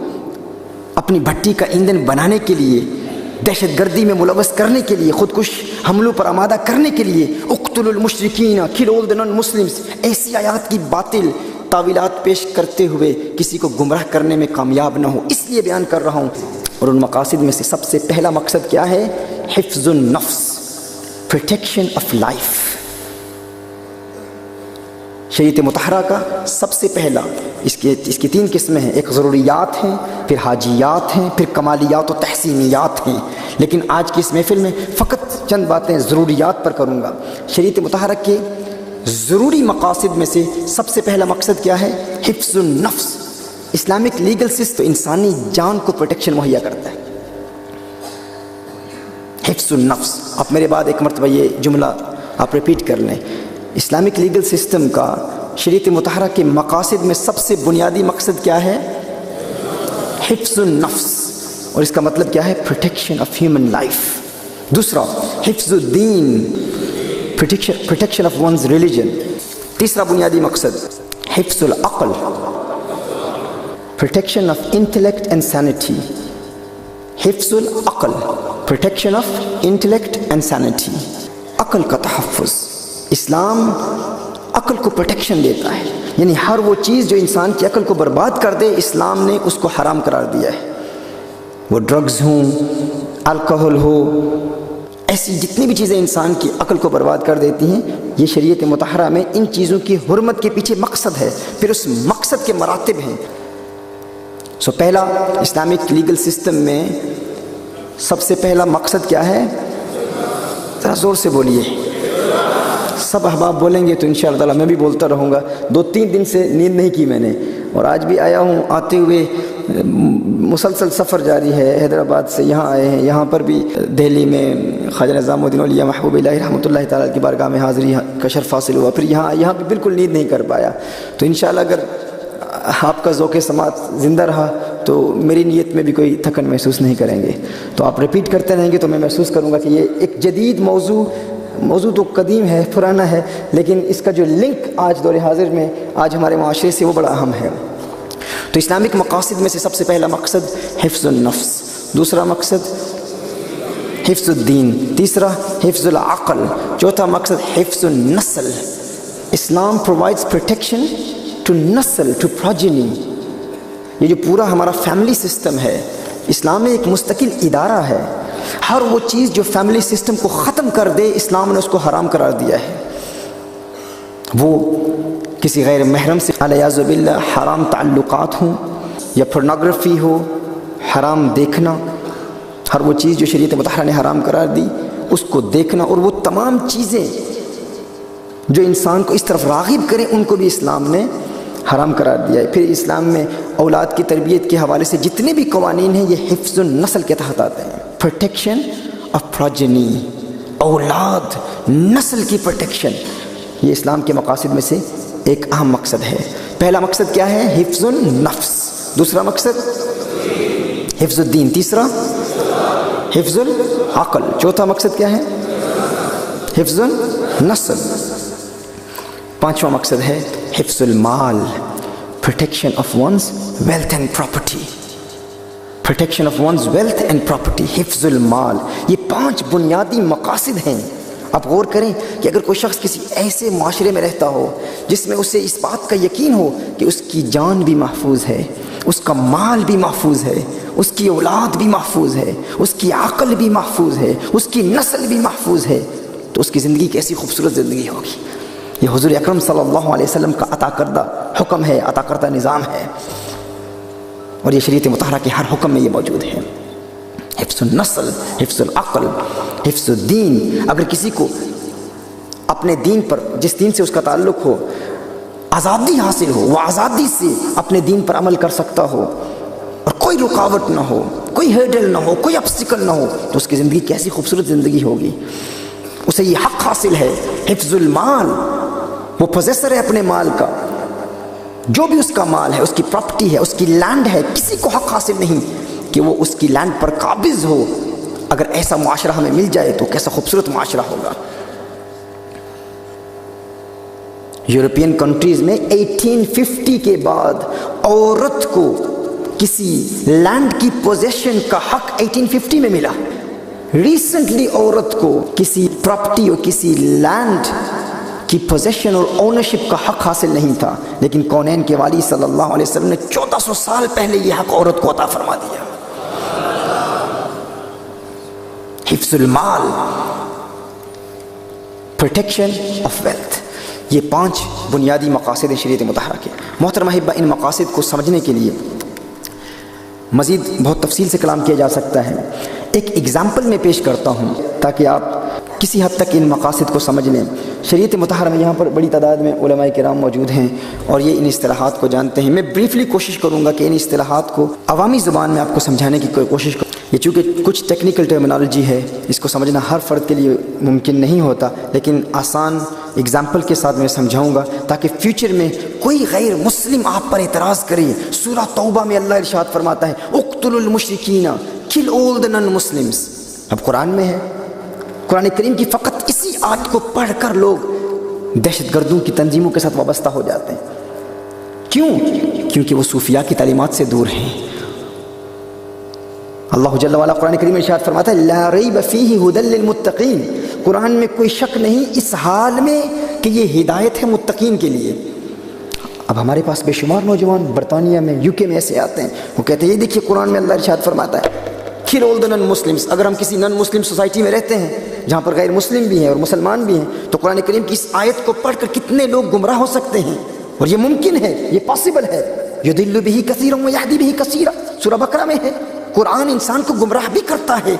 اپنی بھٹی کا ایندھن بنانے کے لیے, دہشت گردی میں ملوث کرنے کے لیے, خودکش حملوں پر آمادہ کرنے کے لیے اقتلوا المشرکین کل آل دی نان مسلمز ایسی آیات کی باطل تعویلات پیش کرتے ہوئے کسی کو گمراہ کرنے میں کامیاب نہ ہو, اس لیے بیان کر رہا ہوں. اور ان مقاصد میں سے سب سے پہلا مقصد کیا ہے؟ حفظ النفس, پروٹیکشن آف لائف. شریعت مطہرہ کا سب سے پہلا اس کی 3 قسمیں ہیں, ایک ضروریات ہیں, پھر حاجیات ہیں, پھر کمالیات و تحسینیات ہیں. لیکن آج کی اس محفل میں فقط چند باتیں ضروریات پر کروں گا. شریعت مطہرہ کے ضروری مقاصد میں سے سب سے پہلا مقصد کیا ہے؟ حفظ النفس. اسلامک لیگل سسٹم انسانی جان کو پروٹیکشن مہیا کرتا ہے. حفظ النفس. آپ میرے بعد ایک مرتبہ یہ جملہ آپ ریپیٹ کر لیں. اسلامک لیگل سسٹم کا شریعت مطہرہ کے مقاصد میں سب سے بنیادی مقصد کیا ہے؟ حفظ النفس. اور اس کا مطلب کیا ہے؟ Protection of human life. دوسرا حفظ الدین, protection of one's religion. تیسرا بنیادی مقصد حفظ العقل, protection of intellect and sanity. حفظ العقل, protection of intellect and sanity. عقل کا تحفظ. اسلام عقل کو پروٹیکشن دیتا ہے, یعنی ہر وہ چیز جو انسان کی عقل کو برباد کر دے اسلام نے اس کو حرام قرار دیا ہے. وہ ڈرگز ہوں, الکحل ہو, ایسی جتنی بھی چیزیں انسان کی عقل کو برباد کر دیتی ہیں, یہ شریعت مطہرہ میں ان چیزوں کی حرمت کے پیچھے مقصد ہے. پھر اس مقصد کے مراتب ہیں. پہلا اسلامک لیگل سسٹم میں سب سے پہلا مقصد کیا ہے؟ ذرا زور سے بولیے. سب احباب بولیں گے تو انشاءاللہ تعالی میں بھی بولتا رہوں گا. 2-3 دن سے نیند نہیں کی میں نے, اور آج بھی آیا ہوں. آتے ہوئے مسلسل سفر جاری ہے, حیدرآباد سے یہاں آئے ہیں. یہاں پر بھی دہلی میں خواجہ نظام الدین اولیاء محبوب الہی رحمۃ اللہ تعالیٰ کی بارگاہ میں حاضری کا شرف حاصل ہوا. پھر یہاں بھی بالکل نیند نہیں کر پایا. تو انشاءاللہ اگر آپ کا ذوق سماعت زندہ رہا تو میری نیت میں بھی کوئی تھکن محسوس نہیں کریں گے. تو آپ ریپیٹ کرتے رہیں گے تو میں محسوس کروں گا کہ یہ ایک جدید موضوع تو قدیم ہے, پرانا ہے, لیکن اس کا جو لنک آج دور حاضر میں آج ہمارے معاشرے سے وہ بڑا اہم ہے. تو اسلامک مقاصد میں سے سب سے پہلا مقصد حفظ النفس, دوسرا مقصد حفظ الدین, تیسرا حفظ العقل, چوتھا مقصد حفظ النسل. اسلام پرووائڈز پروٹیکشن ٹو نسل, ٹو پروجنی. یہ جو پورا ہمارا فیملی سسٹم ہے, اسلام میں ایک مستقل ادارہ ہے. ہر وہ چیز جو فیملی سسٹم کو ختم کر دے اسلام نے اس کو حرام قرار دیا ہے. وہ کسی غیر محرم سے علیہ باللہ حرام تعلقات ہوں یا پورنوگرافی ہو، حرام دیکھنا، ہر وہ چیز جو شریعت مطہرہ نے حرام قرار دی اس کو دیکھنا، اور وہ تمام چیزیں جو انسان کو اس طرف راغب کریں ان کو بھی اسلام نے حرام قرار دیا ہے۔ پھر اسلام میں اولاد کی تربیت کے حوالے سے جتنے بھی قوانین ہیں یہ حفظ النسل کے تحت آتے ہیں۔ پروٹیکشن آف پروجنی، اولاد نسل کی پروٹیکشن، یہ اسلام کے مقاصد میں سے ایک اہم مقصد ہے۔ پہلا مقصد کیا ہے؟ حفظ النفس، دوسرا مقصد حفظ الدین، تیسرا حفظ العقل، چوتھا مقصد کیا ہے؟ حفظ النسل، پانچواں مقصد ہے حفظ المال، protection of one's wealth and property، protection of one's wealth and property، حفظ المال۔ یہ 5 بنیادی مقاصد ہیں۔ آپ غور کریں کہ اگر کوئی شخص کسی ایسے معاشرے میں رہتا ہو جس میں اسے اس بات کا یقین ہو کہ اس کی جان بھی محفوظ ہے، اس کا مال بھی محفوظ ہے، اس کی اولاد بھی محفوظ ہے، اس کی عقل بھی محفوظ ہے، اس کی نسل بھی محفوظ ہے، تو اس کی زندگی کیسی خوبصورت زندگی ہوگی۔ یہ حضور اکرم صلی اللہ علیہ وسلم کا عطا کردہ حکم ہے، عطا کردہ نظام ہے، اور یہ شریعت مطہرہ کے ہر حکم میں یہ موجود ہے۔ حفظ النسل، حفظ العقل، حفظ الدین۔ اگر کسی کو اپنے دین پر، جس دین سے اس کا تعلق ہو، آزادی حاصل ہو، وہ آزادی سے اپنے دین پر عمل کر سکتا ہو اور کوئی رکاوٹ نہ ہو، کوئی ہرڈل نہ ہو، کوئی obstacle نہ ہو، تو اس کی زندگی کیسی خوبصورت زندگی ہوگی۔ اسے یہ حق حاصل ہے حفظ المال، وہ پوزیسر ہے اپنے مال کا، جو بھی اس کا مال ہے، اس کی پراپرٹی ہے، اس کی لینڈ ہے، کسی کو حق حاصل نہیں کہ وہ اس کی لینڈ پر قابض ہو۔ اگر ایسا معاشرہ ہمیں مل جائے تو کیسا خوبصورت معاشرہ ہوگا۔ یورپین کنٹریز میں 1850 کے بعد عورت کو کسی لینڈ کی پوزیشن کا حق 1850 میں ملا۔ ریسنٹلی عورت کو کسی پراپرٹی اور کسی لینڈ کی پوزیشن اور اونرشپ کا حق حاصل نہیں تھا، لیکن کونین کے والی صلی اللہ علیہ وسلم نے 1400 سال پہلے یہ حق عورت کو عطا فرما دیا۔ حفظ المال، پروٹیکشن آف ویلتھ، یہ 5 بنیادی مقاصد ہیں شریعت مطہرہ کے۔ محترم احبہ، ان مقاصد کو سمجھنے کے لیے مزید بہت تفصیل سے کلام کیا جا سکتا ہے۔ ایک ایگزامپل میں پیش کرتا ہوں تاکہ آپ کسی حد تک ان مقاصد کو سمجھ لیں۔ شریعت مطہرہ میں یہاں پر بڑی تعداد میں علماء کرام موجود ہیں اور یہ ان اصطلاحات کو جانتے ہیں۔ میں بریفلی کوشش کروں گا کہ ان اصطلاحات کو عوامی زبان میں آپ کو سمجھانے کی کوشش کروں۔ یہ چونکہ کچھ ٹیکنیکل ٹرمینالوجی ہے، اس کو سمجھنا ہر فرد کے لیے ممکن نہیں ہوتا، لیکن آسان اگزامپل کے ساتھ میں سمجھاؤں گا تاکہ فیوچر میں کوئی غیر مسلم آپ پر اعتراض کرے۔ سورہ توبہ میں اللہ ارشاد فرماتا ہے اقتلوا المشرکین کل آل دی نان مسلمز۔ اب قرآن میں ہے، قرآن کریم کی فقط اسی آیت کو پڑھ کر لوگ دہشت گردوں کی تنظیموں کے ساتھ وابستہ ہو جاتے ہیں۔ کیوں؟ کیونکہ وہ صوفیاء کی تعلیمات سے دور ہیں۔ اللہ جل وعلا قرآن کریم میں ارشاد فرماتا ہے لا ریب فیہ ھدی للمتقین، قرآن میں کوئی شک نہیں اس حال میں کہ یہ ہدایت ہے متقین کے لیے۔ اب ہمارے پاس بے شمار نوجوان برطانیہ میں، یو کے میں ایسے آتے ہیں، وہ کہتے ہیں یہ دیکھیے قرآن میں اللہ ارشاد فرماتا ہے کل آل دی نان مسلمز۔ اگر ہم کسی نان مسلم سوسائٹی میں رہتے ہیں جہاں پر غیر مسلم بھی ہیں اور مسلمان بھی ہیں، تو قرآن کریم کی اس آیت کو پڑھ کر کتنے لوگ گمراہ ہو سکتے ہیں، اور یہ ممکن ہے، یہ پاسبل ہے۔ یضل بہ کثیرا ویہدی بہ کثیرا، سورہ بقرہ میں ہے۔ قرآن انسان کو گمراہ بھی کرتا ہے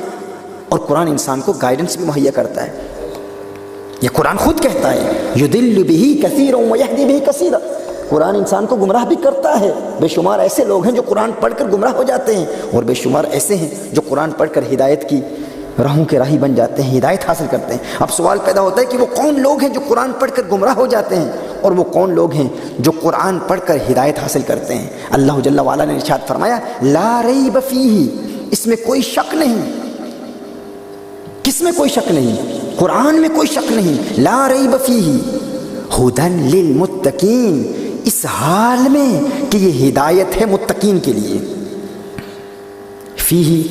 اور قرآن انسان کو گائیڈنس بھی مہیا کرتا ہے۔ یہ قرآن خود کہتا ہے یضل بہ کثیرا ویہدی بہ کثیرا، قرآن انسان کو گمراہ بھی کرتا ہے۔ بے شمار ایسے لوگ ہیں جو قرآن پڑھ کر گمراہ ہو جاتے ہیں، اور بے شمار ایسے ہیں جو قرآن پڑھ کر ہدایت کی راہوں کے راہی بن جاتے ہیں، ہدایت حاصل کرتے ہیں۔ اب سوال پیدا ہوتا ہے کہ وہ کون لوگ ہیں جو قرآن پڑھ کر گمراہ ہو جاتے ہیں، اور وہ کون لوگ ہیں جو قرآن پڑھ کر ہدایت حاصل کرتے ہیں؟ اللہ جل وعلا نے ارشاد فرمایا لا ریب فیہ، اس میں کوئی شک نہیں۔ کس میں کوئی شک نہیں؟ قرآن میں کوئی شک نہیں۔ لا ریب فیہ ھدی للمتقین، اس حال میں کہ یہ ہدایت ہے متقین کے لیے۔ فیہ،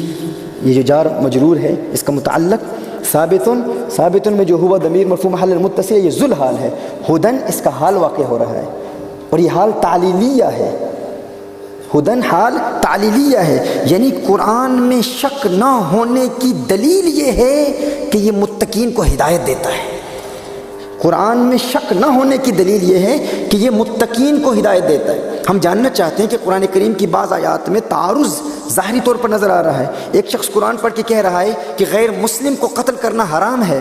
یہ جو جار مجرور ہے اس کا متعلق ثابتن میں جو ہوا ضمیر مرفوع محل المتصل، یہ ذل حال ہے۔ ھدن اس کا حال واقع ہو رہا ہے، اور یہ حال تعلیلیہ ہے۔ ھدن حال تعلیلیہ ہے، یعنی قرآن میں شک نہ ہونے کی دلیل یہ ہے کہ یہ متقین کو ہدایت دیتا ہے۔ قرآن میں شک نہ ہونے کی دلیل یہ ہے کہ یہ متقین کو ہدایت دیتا ہے۔ ہم جاننا چاہتے ہیں کہ قرآن کریم کی بعض آیات میں تعارض ظاہری طور پر نظر آ رہا ہے۔ ایک شخص قرآن پڑھ کے کہہ رہا ہے کہ غیر مسلم کو قتل کرنا حرام ہے،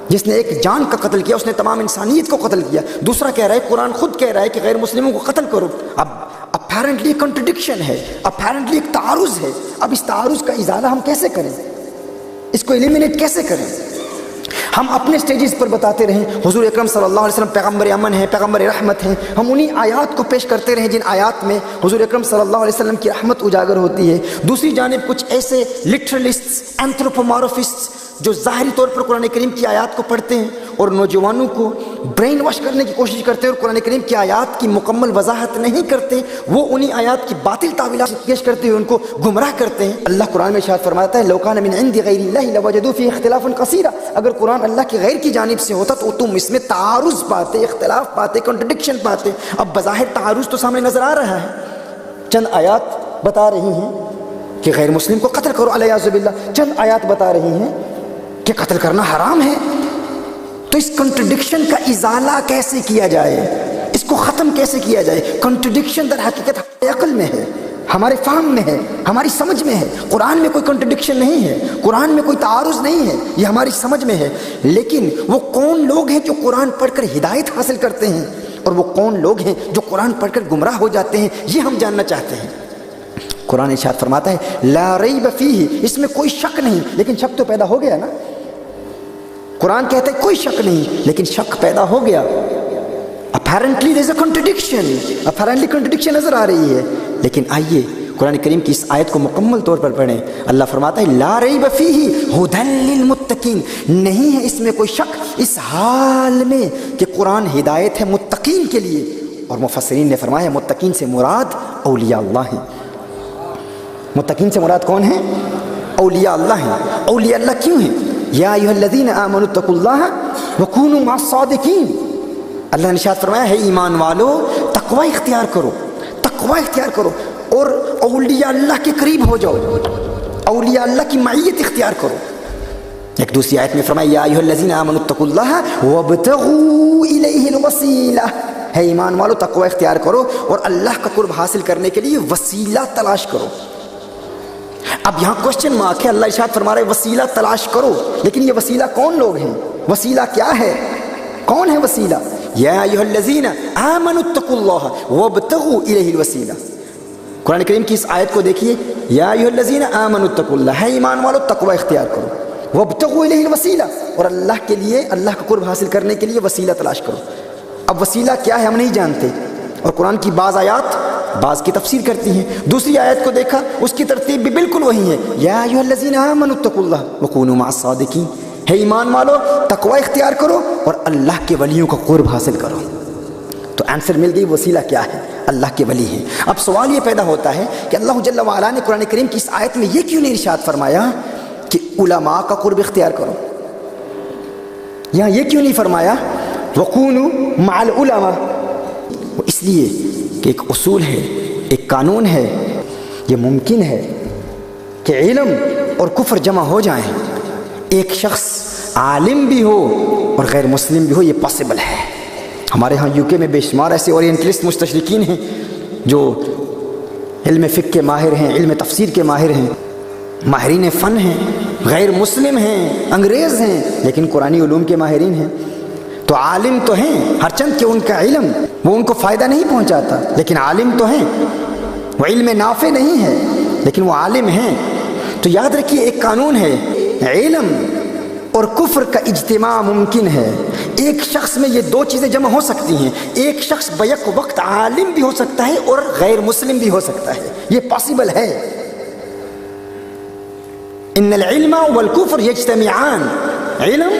جس نے ایک جان کا قتل کیا اس نے تمام انسانیت کو قتل کیا۔ دوسرا کہہ رہا ہے، قرآن خود کہہ رہا ہے کہ غیر مسلموں کو قتل کرو۔ اب اپیرنٹلی ایک کنٹرڈکشن ہے، اپیرنٹلی ایک تعارض ہے۔ اب اس تعارض کا ازالہ ہم کیسے کریں، اس کو ایلیمینیٹ کیسے کریں؟ ہم اپنے سٹیجز پر بتاتے رہیں حضور اکرم صلی اللہ علیہ وسلم پیغمبر امن ہیں، پیغمبر رحمت ہیں، ہم انہی آیات کو پیش کرتے رہیں جن آیات میں حضور اکرم صلی اللہ علیہ وسلم کی رحمت اجاگر ہوتی ہے۔ دوسری جانب کچھ ایسے لٹرلسٹس، اینتھروپومارفسٹس جو ظاہری طور پر قرآن کریم کی آیات کو پڑھتے ہیں اور نوجوانوں کو برین واش کرنے کی کوشش کرتے ہیں اور قرآن کریم کی آیات کی مکمل وضاحت نہیں کرتے، وہ انہی آیات کی باطل تعویلات پیش کرتے ہوئے ان کو گمراہ کرتے ہیں۔ اللہ قرآن میں ارشاد فرماتا ہے لو کان من عند غیر اللہ لوجدوا فیہ اختلافا کثیرا، اگر قرآن اللہ کے غیر کی جانب سے ہوتا تو تم اس میں تعارض پاتے، اختلاف پاتے، کنٹرڈکشن پاتے۔ اب بظاہر تعارض تو سامنے نظر آ رہا ہے، چند آیات بتا رہی ہیں کہ غیر مسلم کو قتل کرو علیہ باللہ، چند آیات بتا رہی ہیں کہ قتل کرنا حرام ہے۔ تو اس کنٹرڈکشن کا ازالہ کیسے کیا جائے، اس کو ختم کیسے کیا جائے؟ کنٹرڈکشن در حقیقت ہماری عقل میں ہے، ہمارے فہم میں ہے، ہماری سمجھ میں ہے۔ قرآن میں کوئی کنٹرڈکشن نہیں ہے، قرآن میں کوئی تعارض نہیں ہے، یہ ہماری سمجھ میں ہے۔ لیکن وہ کون لوگ ہیں جو قرآن پڑھ کر ہدایت حاصل کرتے ہیں، اور وہ کون لوگ ہیں جو قرآن پڑھ کر گمراہ ہو جاتے ہیں، یہ ہم جاننا چاہتے ہیں۔ قرآن ارشاد فرماتا ہے لا ریب فیہ، اس میں کوئی شک نہیں، لیکن شک تو پیدا ہو گیا نا۔ قرآن کہتا ہے کوئی شک نہیں، لیکن شک پیدا ہو گیا۔ Apparently there is a contradiction، apparently contradiction نظر آ رہی ہے۔ لیکن آئیے قرآن کریم کی اس آیت کو مکمل طور پر پڑھیں۔ اللہ فرماتا ہے لا ریب فیہ ھدی للمتقین، نہیں ہے اس میں کوئی شک اس حال میں کہ قرآن ہدایت ہے متقین کے لیے۔ اور مفسرین نے فرمایا متقین سے مراد اولیاء اللہ ہیں۔ متقین سے مراد کون ہیں؟ اولیاء اللہ ہیں۔ اولیاء اللہ کیوں ہیں؟ یا ایھا الذین آمنوا اتقوا اللہ وکونوا مع الصادقین، اللہ نے ارشاد فرمایا ہے ایمان والو تقوی اختیار کرو، تقوی اختیار کرو اور اولیاء اللہ کے قریب ہو جاؤ، اولیاء اللہ کی معیت اختیار کرو۔ ایک دوسری آیت میں فرمایا یا ایھا الذین آمنوا اتقوا اللہ وابتغوا الیہ الوسیلہ، ہے ایمان والو تقوی اختیار کرو اور اللہ کا قرب حاصل کرنے کے لیے وسیلہ تلاش کرو۔ اب یہاں کوشچن مارک ہے، اللہ ارشاد فرما رہے وسیلہ تلاش کرو، لیکن یہ وسیلہ کون لوگ ہیں؟ وسیلہ کیا ہے؟ کون ہے وسیلہ؟ یا ایھا الذین آمنوا اتقوا اللہ وابتغوا الیہ الوسیلہ۔ قرآن کریم کی اس آیت کو دیکھیے، یا ایھا الذین آمنوا اتقوا اللہ، ہے ایمان والو تقوی اختیار کرو، وابتغوا الیہ الوسیلہ، اور اللہ کے لیے، اللہ کا قرب حاصل کرنے کے لیے وسیلہ تلاش کرو۔ اب وسیلہ کیا ہے ہم نہیں جانتے، اور قرآن کی بعض آیات بعض کی تفسیر کرتی ہیں۔ دوسری آیت کو دیکھا، اس کی ترتیب بھی بالکل وہی ہے، یا ایھا الذین آمنوا اتقوا اللہ وکونوا مع الصادقین، ہے ایمان والو تقوی اختیار کرو اور اللہ کے ولیوں کا قرب حاصل کرو۔ تو آنسر مل گئی، وسیلہ کیا ہے؟ اللہ کے ولی ہیں۔ اب سوال یہ پیدا ہوتا ہے کہ اللہ جل وعلا نے قرآن کریم کی اس آیت میں یہ کیوں نہیں ارشاد فرمایا کہ علماء کا قرب اختیار کرو؟ یہاں یہ کیوں نہیں فرمایا وکونوا مع العلماء؟ اس لیے کہ ایک اصول ہے، ایک قانون ہے، یہ ممکن ہے کہ علم اور کفر جمع ہو جائیں، ایک شخص عالم بھی ہو اور غیر مسلم بھی ہو، یہ پاسبل ہے۔ ہمارے ہاں یو کے میں بے شمار ایسے اورینٹلسٹ مستشرقین ہیں جو علم فقہ کے ماہر ہیں، علم تفسیر کے ماہر ہیں، ماہرین فن ہیں، غیر مسلم ہیں، انگریز ہیں، لیکن قرآنی علوم کے ماہرین ہیں۔ تو عالم تو ہیں، ہر چند کہ ان کا علم وہ ان کو فائدہ نہیں پہنچاتا، لیکن عالم تو ہیں، وہ علم نافع نہیں ہے لیکن وہ عالم ہیں۔ تو یاد رکھیے ایک قانون ہے، علم اور کفر کا اجتماع ممکن ہے۔ ایک شخص میں یہ دو چیزیں جمع ہو سکتی ہیں، ایک شخص بیک وقت عالم بھی ہو سکتا ہے اور غیر مسلم بھی ہو سکتا ہے، یہ پاسبل ہے۔ ان العلم والکفر یجتمعان، علم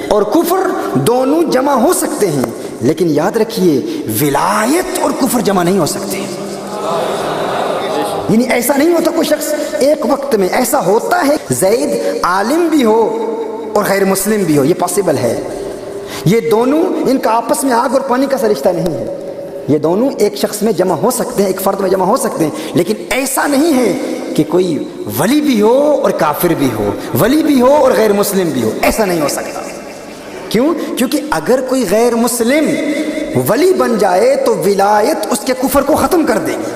اور کفر دونوں جمع ہو سکتے ہیں، لیکن یاد رکھیے ولایت اور کفر جمع نہیں ہو سکتے۔ یعنی ایسا نہیں ہوتا کوئی شخص ایک وقت میں، ایسا ہوتا ہے زید عالم بھی ہو اور غیر مسلم بھی ہو، یہ پاسبل ہے۔ یہ دونوں، ان کا آپس میں آگ اور پانی کا رشتہ نہیں ہے، یہ دونوں ایک شخص میں جمع ہو سکتے ہیں، ایک فرد میں جمع ہو سکتے ہیں، لیکن ایسا نہیں ہے کہ کوئی ولی بھی ہو اور کافر بھی ہو، ولی بھی ہو اور غیر مسلم بھی ہو، ایسا نہیں ہو سکتا۔ کیوں؟ کیونکہ اگر کوئی غیر مسلم ولی بن جائے تو ولایت اس کے کفر کو ختم کر دے گی.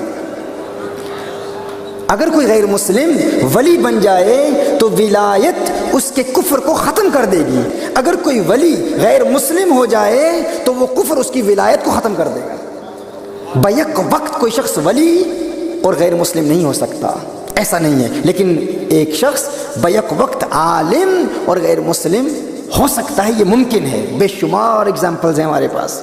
اگر کوئی غیر مسلم ولی بن جائے تو ولایت اس کے کفر کو ختم کر دے گی. اگر کوئی ولی غیر مسلم ہو جائے تو وہ کفر اس کی ولایت کو ختم کر دے گا. بیک وقت کوئی شخص ولی اور غیر مسلم نہیں ہو سکتا، ایسا نہیں ہے، لیکن ایک شخص بیک وقت عالم اور غیر مسلم ہو سکتا ہے، یہ ممکن ہے. بے شمار اگزامپلز ہیں ہمارے پاس.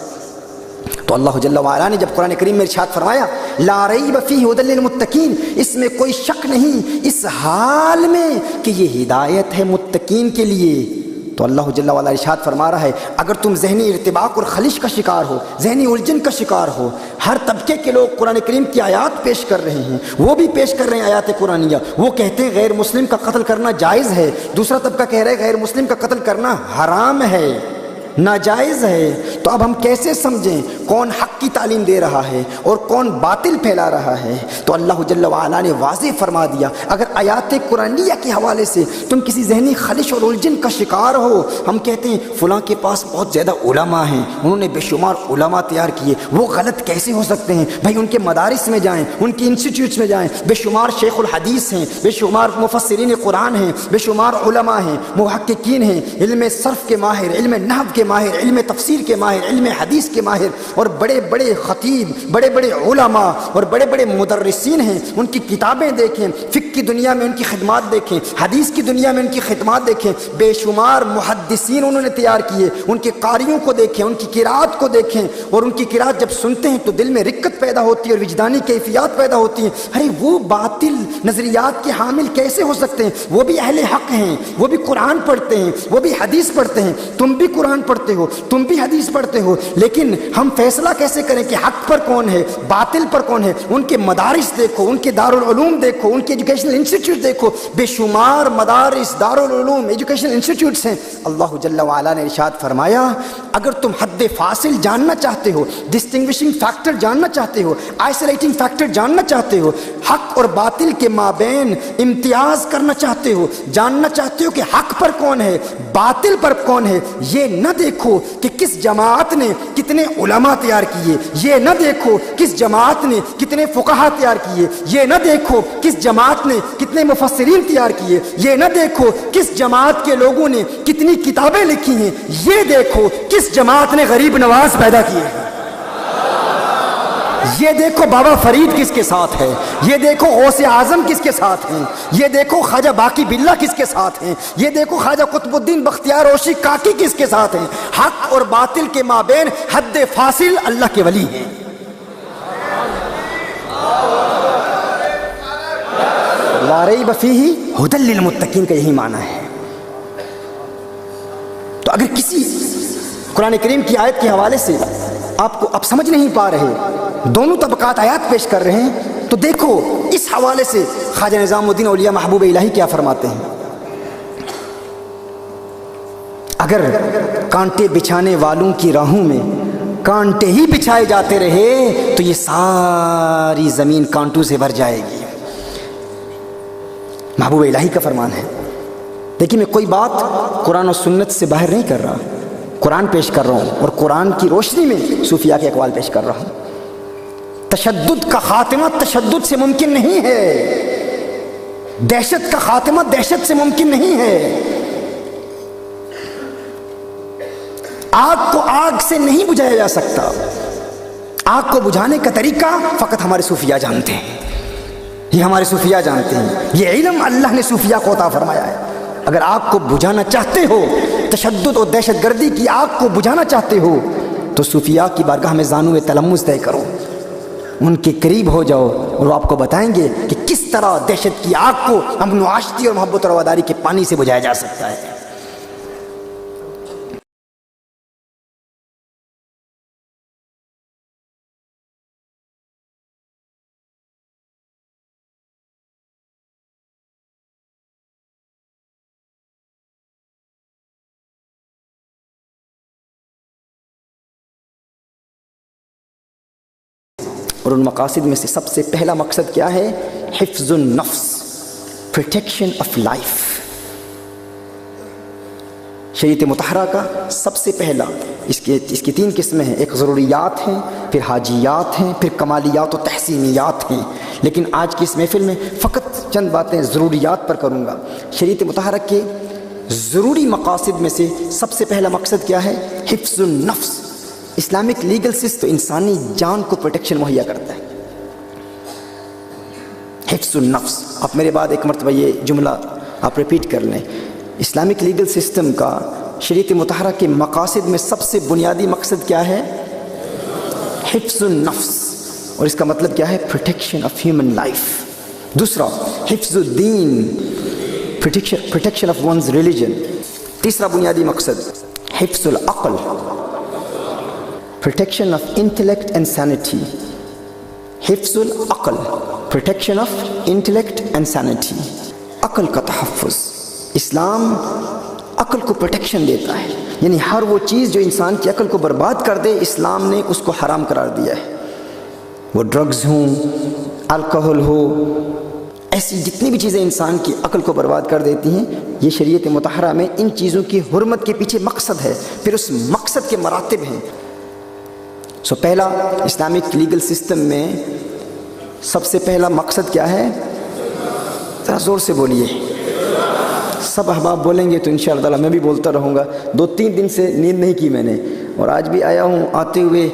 تو اللہ جل وعلا نے جب قرآن کریم میں ارشاد فرمایا لا ریب فیہ ھدی للمتقین، اس میں کوئی شک نہیں اس حال میں کہ یہ ہدایت ہے متقین کے لیے، تو اللہ جل وعلا ارشاد فرما رہا ہے اگر تم ذہنی ارتباک اور خلش کا شکار ہو، ذہنی الجھن کا شکار ہو، ہر طبقے کے لوگ قرآن کریم کی آیات پیش کر رہے ہیں، وہ بھی پیش کر رہے ہیں آیات قرآنیہ، وہ کہتے ہیں غیر مسلم کا قتل کرنا جائز ہے، دوسرا طبقہ کہہ رہا ہے غیر مسلم کا قتل کرنا حرام ہے، ناجائز ہے. تو اب ہم کیسے سمجھیں کون حق کی تعلیم دے رہا ہے اور کون باطل پھیلا رہا ہے؟ تو اللہ جل وعلا نے واضح فرما دیا اگر آیات قرآنیہ کے حوالے سے تم کسی ذہنی خلش اور الجھن کا شکار ہو، ہم کہتے ہیں فلاں کے پاس بہت زیادہ علماء ہیں، انہوں نے بے شمار علماء تیار کیے، وہ غلط کیسے ہو سکتے ہیں؟ بھائی ان کے مدارس میں جائیں، ان کی انسٹیٹیوٹس میں جائیں، بے شمار شیخ الحدیث ہیں، بے شمار مفسرین قرآن ہیں، بے شمار علماء ہیں، محققین ہیں، علم صرف کے ماہر، علم نحو کے ماہر، علم تفسیر کے ماہر، علم حدیث کے ماہر، اور بڑے بڑے خطیب، بڑے بڑے علماء اور بڑے بڑے مدرسین ہیں. ان کی کتابیں دیکھیں، فقہ کی دنیا میں ان کی خدمات دیکھیں، حدیث کی دنیا میں ان کی خدمات دیکھیں، بے شمار محدثین انہوں نے تیار کیے، ان کے قاریوں کو دیکھیں، ان کی قرات کو دیکھیں، اور ان کی قرات جب سنتے ہیں تو دل میں رقت پیدا ہوتی ہے اور وجدانی کیفیات پیدا ہوتی ہیں. ارے وہ باطل نظریات کے حامل کیسے ہو سکتے ہیں؟ وہ بھی اہل حق ہیں، وہ بھی قرآن پڑھتے ہیں، وہ بھی حدیث پڑھتے ہیں، تم بھی قرآن پڑھتے ہو، تم بھی حدیث پڑھتے ہو، لیکن ہم فیصلہ کیسے کریں کہ حق پر کون ہے، باطل پر کون ہے؟ ان کے مدارس دیکھو، ان کے دارالعلوم دیکھو، ان کے ایجوکیشنل انسٹیٹیوٹ دیکھو، بے شمار مدارس، دارالعلوم، ایجوکیشنل انسٹیٹیوٹس ہیں. اللہ جل وعلا نے ارشاد فرمایا اگر تم حد فاصل جاننا چاہتے ہو، ڈسٹنگوشنگ فیکٹر جاننا چاہتے ہو، آئسولیٹنگ فیکٹر جاننا چاہتے ہو، حق اور باطل کے مابین امتیاز کرنا چاہتے ہو، جاننا چاہتے ہو کہ حق پر کون ہے، باطل پر کون ہے، یہ نہ دیکھو کہ کس جماعت نے کتنے علماء تیار کیے، یہ نہ دیکھو کس جماعت نے کتنے فقہا تیار کیے، یہ نہ دیکھو کس جماعت نے کتنے مفسرین تیار کیے، یہ نہ دیکھو کس جماعت کے لوگوں نے کتنی کتابیں لکھی ہیں، یہ دیکھو کس جماعت نے غریب نواز پیدا کیے ہیں. یہ دیکھو بابا فرید کس کے ساتھ ہے، یہ دیکھو غوث اعظم کس کے ساتھ ہیں، یہ دیکھو خواجہ باقی باللہ کس کے ساتھ ہیں، یہ دیکھو خواجہ قطب الدین بختیار اوشی کاکی کس کے ساتھ ہیں. حق اور باطل کے مابین حد فاصل اللہ کے ولی ہیں. لا ریب فیہ ھدی للمتقین کا یہی معنی ہے. تو اگر کسی قرآن کریم کی آیت کے حوالے سے آپ کو اب سمجھ نہیں پا رہے، دونوں طبقات آیات پیش کر رہے ہیں، تو دیکھو اس حوالے سے خواجہ نظام الدین اولیاء محبوب الہی کیا فرماتے ہیں. اگر کانٹے بچھانے والوں کی راہوں میں کانٹے ہی بچھائے جاتے رہے تو یہ ساری زمین کانٹوں سے بھر جائے گی. محبوب الہی کا فرمان ہے. دیکھیے میں کوئی بات قرآن و سنت سے باہر نہیں کر رہا، قرآن پیش کر رہا ہوں اور قرآن کی روشنی میں صوفیہ کے اقوال پیش کر رہا ہوں. تشدد کا خاتمہ تشدد سے ممکن نہیں ہے، دہشت کا خاتمہ دہشت سے ممکن نہیں ہے. آگ کو آگ سے نہیں بجھایا جا سکتا. آگ کو بجھانے کا طریقہ فقط ہمارے صوفیہ جانتے ہیں، یہ ہمارے صوفیہ جانتے ہیں. یہ علم اللہ نے صوفیہ کو عطا فرمایا ہے. اگر آگ کو بجھانا چاہتے ہو، تشدد اور دہشت گردی کی آگ کو بجھانا چاہتے ہو، تو صوفیہ کی بارگاہ میں زانو تلمس طے کرو، ان کے قریب ہو جاؤ اور وہ آپ کو بتائیں گے کہ کس طرح دہشت کی آگ کو امن و عاشقی اور محبت اور رواداری کے پانی سے بجھایا جا سکتا ہے. اور ان مقاصد میں سے سب سے پہلا مقصد کیا ہے؟ حفظ النفس، پروٹیکشن آف لائف. شریعت مطہرہ کا سب سے پہلا اس کی 3 قسمیں ہیں، ایک ضروریات ہیں، پھر حاجیات ہیں، پھر کمالیات و تحسینیات ہیں، لیکن آج کی اس محفل میں فقط چند باتیں ضروریات پر کروں گا۔ شریعت مطہرہ کے ضروری مقاصد میں سے سب سے پہلا مقصد کیا ہے؟ حفظ النفس۔ اسلامک لیگل سسٹم انسانی جان کو پروٹیکشن مہیا کرتا ہے، حفظ النفس۔ آپ میرے بعد ایک مرتبہ یہ جملہ آپ ریپیٹ کر لیں، اسلامک لیگل سسٹم کا شریعت مطہرہ کے مقاصد میں سب سے بنیادی مقصد کیا ہے؟ حفظ النفس، اور اس کا مطلب کیا ہے؟ Protection of human life. دوسرا حفظ الدین، پروٹیکشن آف ونز ریلیجن۔ تیسرا بنیادی مقصد حفظ العقل، protection of intellect and sanity. حفظ العقل، protection of intellect and sanity, عقل کا تحفظ۔ اسلام عقل کو پروٹیکشن دیتا ہے، یعنی ہر وہ چیز جو انسان کی عقل کو برباد کر دے اسلام نے اس کو حرام قرار دیا ہے، وہ ڈرگز ہوں، الکوہل ہو، ایسی جتنی بھی چیزیں انسان کی عقل کو برباد کر دیتی ہیں، یہ شریعت مطہرہ میں ان چیزوں کی حرمت کے پیچھے مقصد ہے، پھر اس مقصد کے مراتب ہیں۔ پہلا اسلامک لیگل سسٹم میں سب سے پہلا مقصد کیا ہے؟ ذرا زور سے بولیے، سب احباب بولیں گے تو انشاءاللہ تعالیٰ میں بھی بولتا رہوں گا۔ 2-3 دن سے نیند نہیں کی میں نے، اور آج بھی آیا ہوں، آتے ہوئے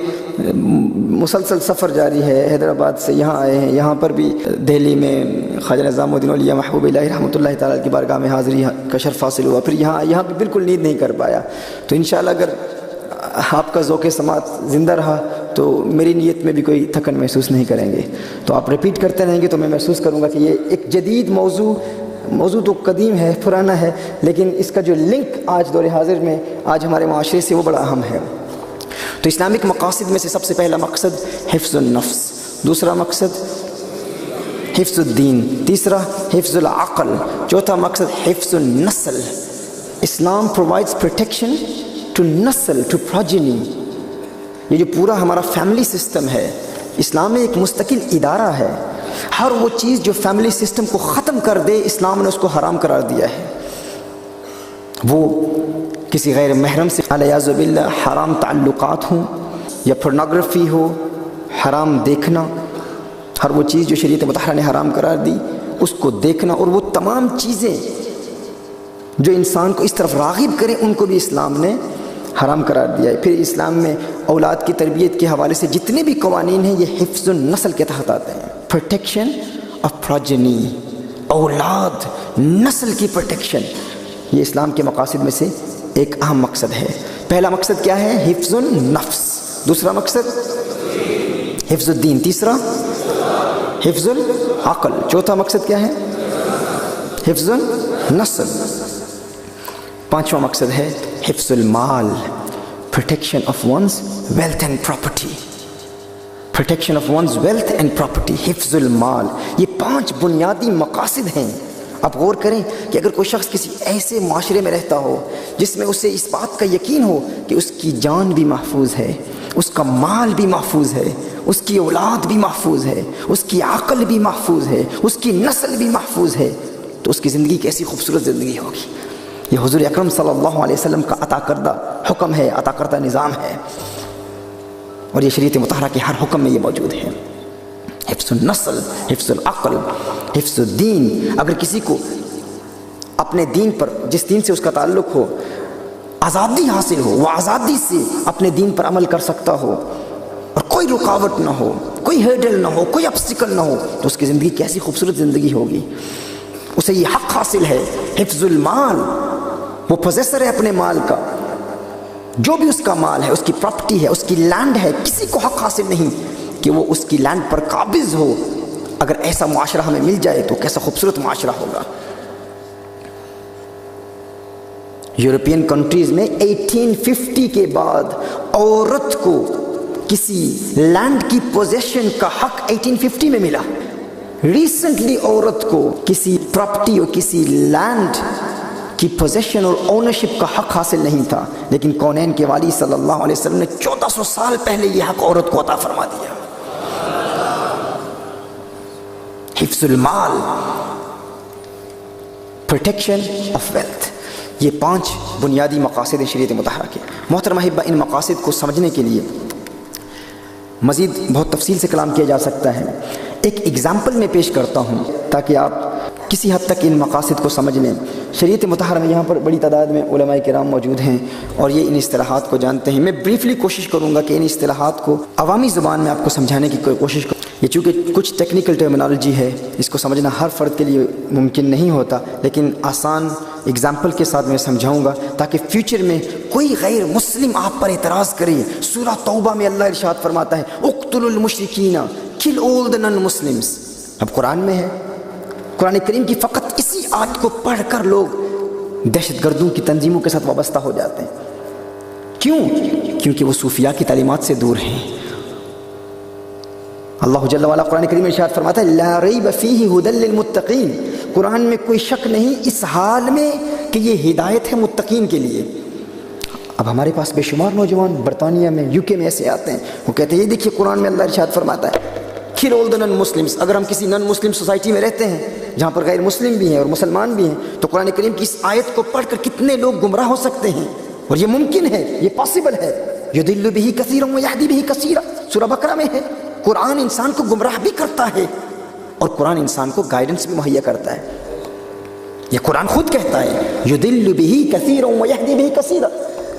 مسلسل سفر جاری ہے، حیدرآباد سے یہاں آئے ہیں، یہاں پر بھی دہلی میں خواجہ نظام الدین اولیاء محبوب الہی رحمۃ اللہ تعالیٰ کی بارگاہ میں حاضری کا شرف حاصل ہوا، پھر یہاں بھی بالکل نیند نہیں کر پایا۔ تو انشاءاللہ اگر آپ کا ذوق سماعت زندہ رہا تو میری نیت میں بھی کوئی تھکن محسوس نہیں کریں گے۔ تو آپ ریپیٹ کرتے رہیں گے تو میں محسوس کروں گا کہ یہ ایک جدید موضوع تو قدیم ہے، پرانا ہے، لیکن اس کا جو لنک آج دور حاضر میں آج ہمارے معاشرے سے وہ بڑا اہم ہے۔ تو اسلامک مقاصد میں سے سب سے پہلا مقصد حفظ النفس، دوسرا مقصد حفظ الدین، تیسرا حفظ العقل، چوتھا مقصد حفظ النسل۔ اسلام پرووائڈز پروٹیکشن ٹو نسل، ٹو پروجنی۔ یہ جو پورا ہمارا فیملی سسٹم ہے، اسلام میں ایک مستقل ادارہ ہے، ہر وہ چیز جو فیملی سسٹم کو ختم کر دے اسلام نے اس کو حرام قرار دیا ہے۔ وہ کسی غیر محرم سے علیاذ باللہ حرام تعلقات ہوں یا پورنوگرافی ہو، حرام دیکھنا، ہر وہ چیز جو شریعت مطہرہ نے حرام قرار دی اس کو دیکھنا، اور وہ تمام چیزیں جو انسان کو اس طرف راغب کریں ان کو بھی اسلام نے حرام قرار دیا ہے۔ پھر اسلام میں اولاد کی تربیت کے حوالے سے جتنے بھی قوانین ہیں یہ حفظ النسل کے تحت آتے ہیں، پروٹیکشن آف پروجنی، اولاد نسل کی پروٹیکشن، یہ اسلام کے مقاصد میں سے ایک اہم مقصد ہے۔ پہلا مقصد کیا ہے؟ حفظ النفس، دوسرا مقصد حفظ الدین، تیسرا حفظ العقل، چوتھا مقصد کیا ہے؟ حفظ النسل، پانچواں مقصد ہے حفظ المال، protection of one's wealth and property, protection of one's wealth and property, حفظ المال۔ یہ 5 بنیادی مقاصد ہیں۔ آپ غور کریں کہ اگر کوئی شخص کسی ایسے معاشرے میں رہتا ہو جس میں اسے اس بات کا یقین ہو کہ اس کی جان بھی محفوظ ہے، اس کا مال بھی محفوظ ہے، اس کی اولاد بھی محفوظ ہے، اس کی عقل بھی محفوظ ہے، اس کی نسل بھی محفوظ ہے، تو اس کی زندگی کیسی خوبصورت زندگی ہوگی۔ یہ حضور اکرم صلی اللہ علیہ وسلم کا عطا کردہ حکم ہے، عطا کردہ نظام ہے، اور یہ شریعت مطہرہ کے ہر حکم میں یہ موجود ہے۔ حفظ النسل، حفظ العقل، حفظ الدین۔ اگر کسی کو اپنے دین پر، جس دین سے اس کا تعلق ہو، آزادی حاصل ہو، وہ آزادی سے اپنے دین پر عمل کر سکتا ہو اور کوئی رکاوٹ نہ ہو، کوئی ہرڈل نہ ہو، کوئی obstacle نہ ہو، تو اس کی زندگی کیسی خوبصورت زندگی ہوگی۔ اسے یہ حق حاصل ہے حفظ المال، وہ پوزیسر ہے اپنے مال کا، جو بھی اس کا مال ہے، اس کی پراپرٹی ہے، اس کی لینڈ ہے، کسی کو حق حاصل نہیں کہ وہ اس کی لینڈ پر قابض ہو۔ اگر ایسا معاشرہ ہمیں مل جائے تو کیسا خوبصورت معاشرہ ہوگا۔ یورپین کنٹریز میں 1850 کے بعد عورت کو کسی لینڈ کی پوزیشن کا حق 1850 میں ملا۔ ریسنٹلی عورت کو کسی پراپرٹی اور کسی لینڈ کی پوزیشن اور اونرشپ کا حق حاصل نہیں تھا، لیکن کونین کے والی صلی اللہ علیہ وسلم نے 1400 سال پہلے یہ حق عورت کو عطا فرما دیا۔ حفظ المال، پروٹیکشن آف ویلتھ۔ یہ 5 بنیادی مقاصد ہیں شریعت مطہرہ کے۔ محترم احبہ، ان مقاصد کو سمجھنے کے لیے مزید بہت تفصیل سے کلام کیا جا سکتا ہے۔ ایک ایگزامپل میں پیش کرتا ہوں تاکہ آپ کسی حد تک ان مقاصد کو سمجھ لیں۔ شریعت مطہرہ میں یہاں پر بڑی تعداد میں علماء کرام موجود ہیں اور یہ ان اصطلاحات کو جانتے ہیں۔ میں بریفلی کوشش کروں گا کہ ان اصطلاحات کو عوامی زبان میں آپ کو سمجھانے کی کوشش کروں۔ یہ چونکہ کچھ ٹیکنیکل ٹرمینالوجی ہے، اس کو سمجھنا ہر فرد کے لیے ممکن نہیں ہوتا، لیکن آسان اگزامپل کے ساتھ میں سمجھاؤں گا تاکہ فیوچر میں کوئی غیر مسلم آپ پر اعتراض کرے۔ سورہ توبہ میں اللہ ارشاد فرماتا ہے اقتلوا المشرکین kill all the non-Muslims۔ اب قرآن میں ہے، قرآن کریم کی فقط اسی آیت کو پڑھ کر لوگ دہشت گردوں کی تنظیموں کے ساتھ وابستہ ہو جاتے ہیں۔ کیوں؟ کیونکہ وہ صوفیاء کی تعلیمات سے دور ہیں۔ اللہ جل وعلا قرآن کریم میں ارشاد فرماتا ہے لا ریب فیہ ھدی للمتقین، قرآن میں کوئی شک نہیں اس حال میں کہ یہ ہدایت ہے متقین کے لیے۔ اب ہمارے پاس بے شمار نوجوان برطانیہ میں، یو کے میں ایسے آتے ہیں، وہ کہتے ہیں یہ دیکھیے قرآن میں اللہ ارشاد فرماتا ہے kill all the non-Muslims۔ اگر ہم کسی نان مسلم سوسائٹی میں رہتے ہیں جہاں پر غیر مسلم بھی ہیں اور مسلمان بھی ہیں، تو قرآن کریم کی اس آیت کو پڑھ کر کتنے لوگ گمراہ ہو سکتے ہیں، اور یہ ممکن ہے، یہ پاسبل ہے۔ یضل بہ کثیرا ویہدی بہ کثیرا، سورہ بقرہ میں ہے۔ قرآن انسان کو گمراہ بھی کرتا ہے اور قرآن انسان کو گائیڈنس بھی مہیا کرتا ہے۔ یہ قرآن خود کہتا ہے یضل بہ کثیرا ویہدی بہ کثیرا،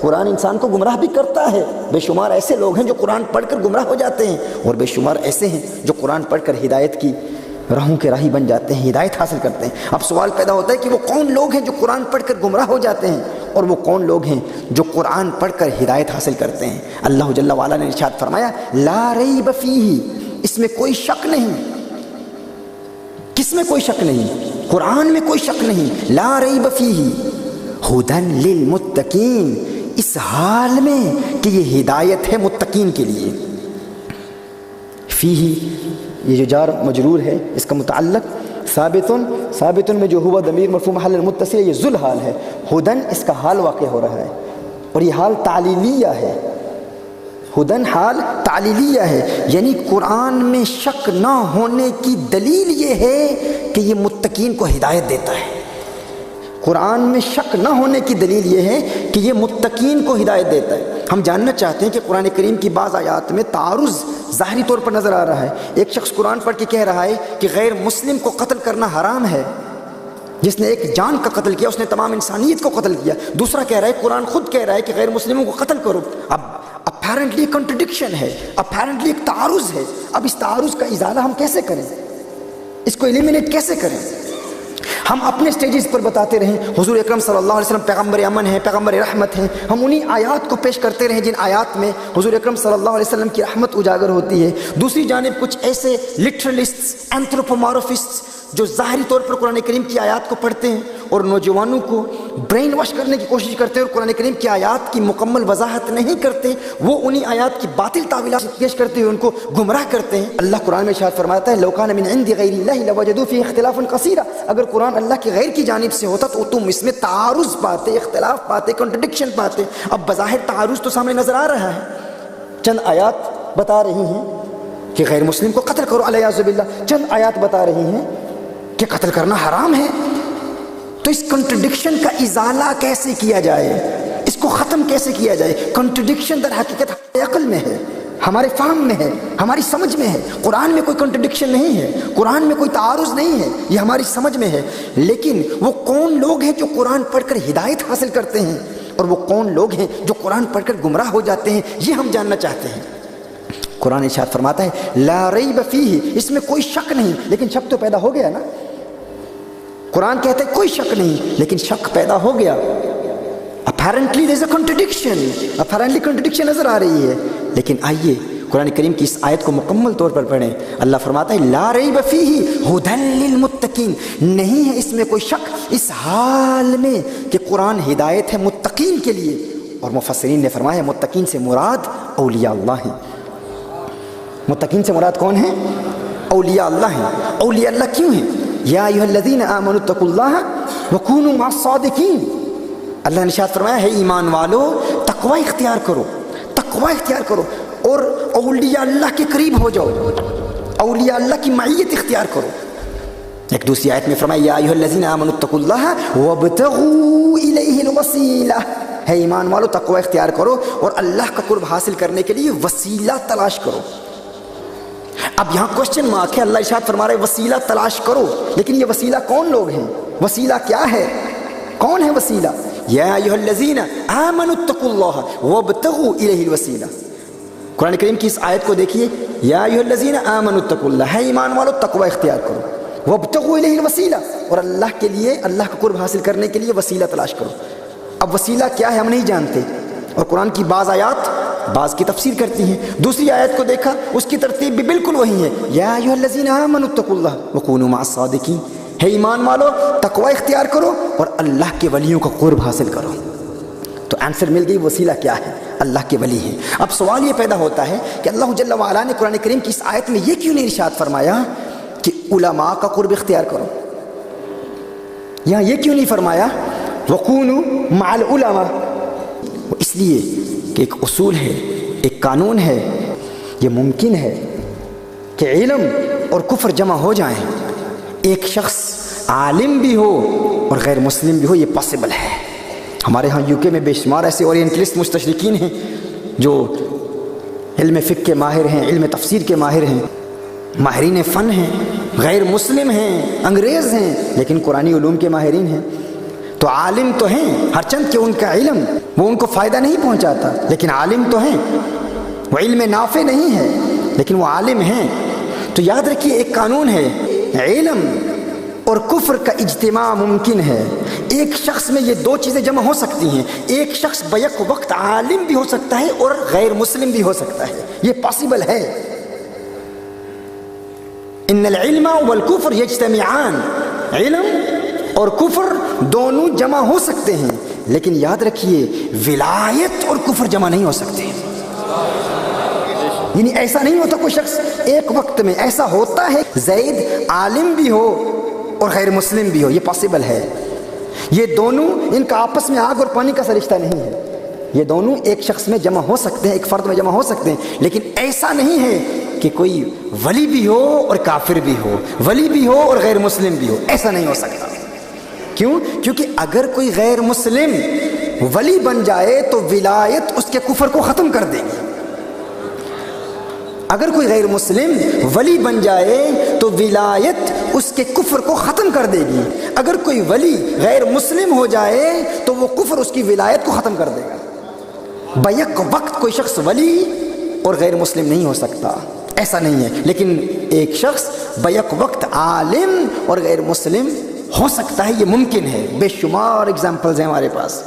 قرآن انسان کو گمراہ بھی کرتا ہے۔ بے شمار ایسے لوگ ہیں جو قرآن پڑھ کر گمراہ ہو جاتے ہیں، اور بے شمار ایسے ہیں جو قرآن پڑھ کر ہدایت کی راہوں کے راہی بن جاتے ہیں، ہدایت حاصل کرتے ہیں۔ اب سوال پیدا ہوتا ہے کہ وہ کون لوگ ہیں جو قرآن پڑھ کر گمراہ ہو جاتے ہیں، اور وہ کون لوگ ہیں جو قرآن پڑھ کر ہدایت حاصل کرتے ہیں؟ اللہ جل وعلا نے ارشاد فرمایا لا ریب فیہ، اس میں کوئی شک نہیں۔ کس میں کوئی شک نہیں؟ قرآن میں کوئی شک نہیں۔ لا ریب فیہ ھدی للمتقین، اس حال میں کہ یہ ہدایت ہے متقین کے لیے۔ فیہ یہ جو جار مجرور ہے اس کا متعلق ثابتن میں جو ہوا ضمیر مرفوع محل متصل، یہ ذل حال ہے۔ ھدن اس کا حال واقع ہو رہا ہے، اور یہ حال تعلیلیہ ہے۔ ھدن حال تعلیلیہ ہے، یعنی قرآن میں شک نہ ہونے کی دلیل یہ ہے کہ یہ متقین کو ہدایت دیتا ہے۔ قرآن میں شک نہ ہونے کی دلیل یہ ہے کہ یہ متقین کو ہدایت دیتا ہے۔ ہم جاننا چاہتے ہیں کہ قرآن کریم کی بعض آیات میں تعارض ظاہری طور پر نظر آ رہا ہے۔ ایک شخص قرآن پڑھ کے کہہ رہا ہے کہ غیر مسلم کو قتل کرنا حرام ہے، جس نے ایک جان کا قتل کیا اس نے تمام انسانیت کو قتل کیا۔ دوسرا کہہ رہا ہے قرآن خود کہہ رہا ہے کہ غیر مسلموں کو قتل کرو۔ اب اپیرنٹلی ایک کنٹرڈکشن ہے، اپیرنٹلی ایک تعارض ہے۔ اب اس تعارض کا ازالہ ہم کیسے کریں؟ اس کو ایلیمینیٹ کیسے کریں؟ ہم اپنے سٹیجز پر بتاتے رہیں حضور اکرم صلی اللہ علیہ وسلم پیغمبر امن ہیں، پیغمبر رحمت ہیں، ہم انہی آیات کو پیش کرتے رہیں جن آیات میں حضور اکرم صلی اللہ علیہ وسلم کی رحمت اجاگر ہوتی ہے۔ دوسری جانب کچھ ایسے لٹرلسٹس، اینتھروپومارفسٹس جو ظاہری طور پر قرآن کریم کی آیات کو پڑھتے ہیں اور نوجوانوں کو برین واش کرنے کی کوشش کرتے ہیں اور قرآن کریم کی آیات کی مکمل وضاحت نہیں کرتے، وہ انہی آیات کی باطل تعویلات پیش کرتے ہوئے ان کو گمراہ کرتے ہیں۔ اللہ قرآن میں ارشاد فرماتا ہے لو کان من عند غیر اللہ لوجدوا فیہ اختلافا کثیرا، اگر قرآن اللہ کے غیر کی جانب سے ہوتا تو تم اس میں تعارض پاتے، اختلاف پاتے، کنٹرڈکشن پاتے۔ اب بظاہر تعارض تو سامنے نظر آ رہا ہے، چند آیات بتا رہی ہیں کہ غیر مسلم کو قتل کرو علیہ باللہ، چند آیات بتا رہی ہیں کہ قتل کرنا حرام ہے۔ تو اس کنٹرڈکشن کا ازالہ کیسے کیا جائے، اس کو ختم کیسے کیا جائے؟ کنٹرڈکشن در حقیقت عقل میں ہے، ہمارے فہم میں ہے، ہماری سمجھ میں ہے۔ قرآن میں کوئی کنٹرڈکشن نہیں ہے، قرآن میں کوئی تعارض نہیں ہے، یہ ہماری سمجھ میں ہے۔ لیکن وہ کون لوگ ہیں جو قرآن پڑھ کر ہدایت حاصل کرتے ہیں، اور وہ کون لوگ ہیں جو قرآن پڑھ کر گمراہ ہو جاتے ہیں، یہ ہم جاننا چاہتے ہیں۔ قرآن ارشاد فرماتا ہے لا ریب فیہ، اس میں کوئی شک نہیں، لیکن شک تو پیدا ہو گیا نا۔ قرآن کہتا ہے کوئی شک نہیں، لیکن شک پیدا ہو گیا۔ Apparently there is a contradiction، apparently contradiction نظر آ رہی ہے۔ لیکن آئیے قرآن کریم کی اس آیت کو مکمل طور پر پڑھیں۔ اللہ فرماتا ہے لا ریب فیہ ھدی للمتقین، نہیں ہے اس میں کوئی شک اس حال میں کہ قرآن ہدایت ہے متقین کے لیے۔ اور مفسرین نے فرمایا متقین سے مراد اولیاء اللہ ہیں۔ متقین سے مراد کون ہیں؟ اولیاء اللہ ہیں۔ اولیاء اللہ کیوں ہیں؟ یا ایھا الذین آمنوا اتقوا اللہ وکونوا مع الصادقین، اللہ نے ارشاد فرمایا ہے ایمان والو تقوی اختیار کرو، تقوی اختیار کرو اور اولیاء اللہ کے قریب ہو جاؤ، اولیاء اللہ کی معیت اختیار کرو۔ ایک دوسری آیت میں فرمایا یا ایھا الذین آمنوا اتقوا اللہ وابتغوا الیہ الوسیلہ، ہے ایمان والو تقوی اختیار کرو اور اللہ کا قرب حاصل کرنے کے لیے وسیلہ تلاش کرو۔ اب یہاں کوشچن مارک ہے، اللہ ارشاد فرما رہے وسیلہ تلاش کرو، لیکن یہ وسیلہ کون لوگ ہیں؟ وسیلہ کیا ہے؟ کون ہے وسیلہ؟ یا ایھا الذین آمنوا اتقوا اللہ وابتغوا الیہ الوسیلہ۔ قرآن کریم کی اس آیت کو دیکھیے، یا ایھا الذین آمنوا اتقوا اللہ، ہے ایمان والو تقوی اختیار کرو، وابتغوا الیہ الوسیلہ، اور اللہ کے لیے اللہ کا قرب حاصل کرنے کے لیے وسیلہ تلاش کرو۔ اب وسیلہ کیا ہے ہم نہیں جانتے، اور قرآن کی بعض آیات بعض کی تفسیر کرتی ہیں، دوسری آیت کو دیکھا اس کی ترتیب بھی بالکل وہی ہے، یا ایھا الذین آمنوا اتقوا اللہ وکونوا مع الصادقین، ہے ایمان والو تقوی اختیار کرو اور اللہ کے ولیوں کا قرب حاصل کرو۔ تو آنسر مل گئی، وسیلہ کیا ہے؟ اللہ کے ولی ہیں۔ اب سوال یہ پیدا ہوتا ہے کہ اللہ جل وعلا نے قرآن کریم کی اس آیت میں یہ کیوں نہیں ارشاد فرمایا کہ علماء کا قرب اختیار کرو؟ یہاں یہ کیوں نہیں فرمایا وَقُونُوا مَعَ الْعُلَمَاء؟ اس لیے کہ ایک اصول ہے، ایک قانون ہے، یہ ممکن ہے کہ علم اور کفر جمع ہو جائیں، ایک شخص عالم بھی ہو اور غیر مسلم بھی ہو، یہ پاسبل ہے۔ ہمارے ہاں یو کے میں بے شمار ایسے اورینٹلسٹ مستشرقین ہیں جو علم فقہ کے ماہر ہیں، علم تفسیر کے ماہر ہیں، ماہرین فن ہیں، غیر مسلم ہیں، انگریز ہیں، لیکن قرآنی علوم کے ماہرین ہیں۔ تو عالم تو ہیں، ہرچند کہ ان کا علم وہ ان کو فائدہ نہیں پہنچاتا، لیکن عالم تو ہیں، وہ علم نافع نہیں ہے لیکن وہ عالم ہیں۔ تو یاد رکھیے ایک قانون ہے، علم اور کفر کا اجتماع ممکن ہے، ایک شخص میں یہ دو چیزیں جمع ہو سکتی ہیں، ایک شخص بیک وقت عالم بھی ہو سکتا ہے اور غیر مسلم بھی ہو سکتا ہے، یہ پاسبل ہے۔ ان العلم والکفر یجتمعان، علم اور کفر دونوں جمع ہو سکتے ہیں، لیکن یاد رکھیے ولایت اور کفر جمع نہیں ہو سکتے۔ یعنی ایسا نہیں ہوتا کوئی شخص ایک وقت میں، ایسا ہوتا ہے زید عالم بھی ہو اور غیر مسلم بھی ہو، یہ پاسبل ہے۔ یہ دونوں ان کا آپس میں آگ اور پانی کا رشتہ نہیں ہے، یہ دونوں ایک شخص میں جمع ہو سکتے ہیں، ایک فرد میں جمع ہو سکتے ہیں، لیکن ایسا نہیں ہے کہ کوئی ولی بھی ہو اور کافر بھی ہو، ولی بھی ہو اور غیر مسلم بھی ہو، ایسا نہیں ہو سکتا۔ کیوں؟ کیونکہ اگر کوئی غیر مسلم ولی بن جائے تو ولایت اس کے کفر کو ختم کر دے گی۔ اگر کوئی غیر مسلم ولی بن جائے تو ولایت اس کے کفر کو ختم کر دے گی، اگر کوئی ولی غیر مسلم ہو جائے تو وہ کفر اس کی ولایت کو ختم کر دے گا۔ بیک وقت کوئی شخص ولی اور غیر مسلم نہیں ہو سکتا، ایسا نہیں ہے، لیکن ایک شخص بیک وقت عالم اور غیر مسلم ہو سکتا ہے، یہ ممکن ہے۔ بے شمار اگزامپلز ہیں ہمارے پاس۔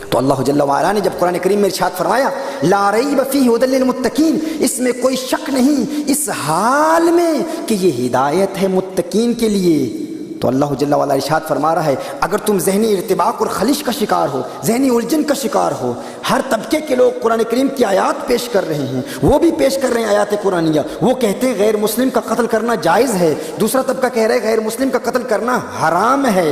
تو اللہ جل وعلا نے جب قرآن کریم میں ارشاد فرمایا لا ریب فیہ ھدی للمتقین، اس میں کوئی شک نہیں اس حال میں کہ یہ ہدایت ہے متقین کے لیے، تو اللہ جل وعلا ارشاد فرما رہا ہے اگر تم ذہنی ارتباک اور خلش کا شکار ہو، ذہنی الجھن کا شکار ہو، ہر طبقے کے لوگ قرآن کریم کی آیات پیش کر رہے ہیں، وہ بھی پیش کر رہے ہیں آیات قرآنیہ، وہ کہتے ہیں غیر مسلم کا قتل کرنا جائز ہے، دوسرا طبقہ کہہ رہا ہے غیر مسلم کا قتل کرنا حرام ہے،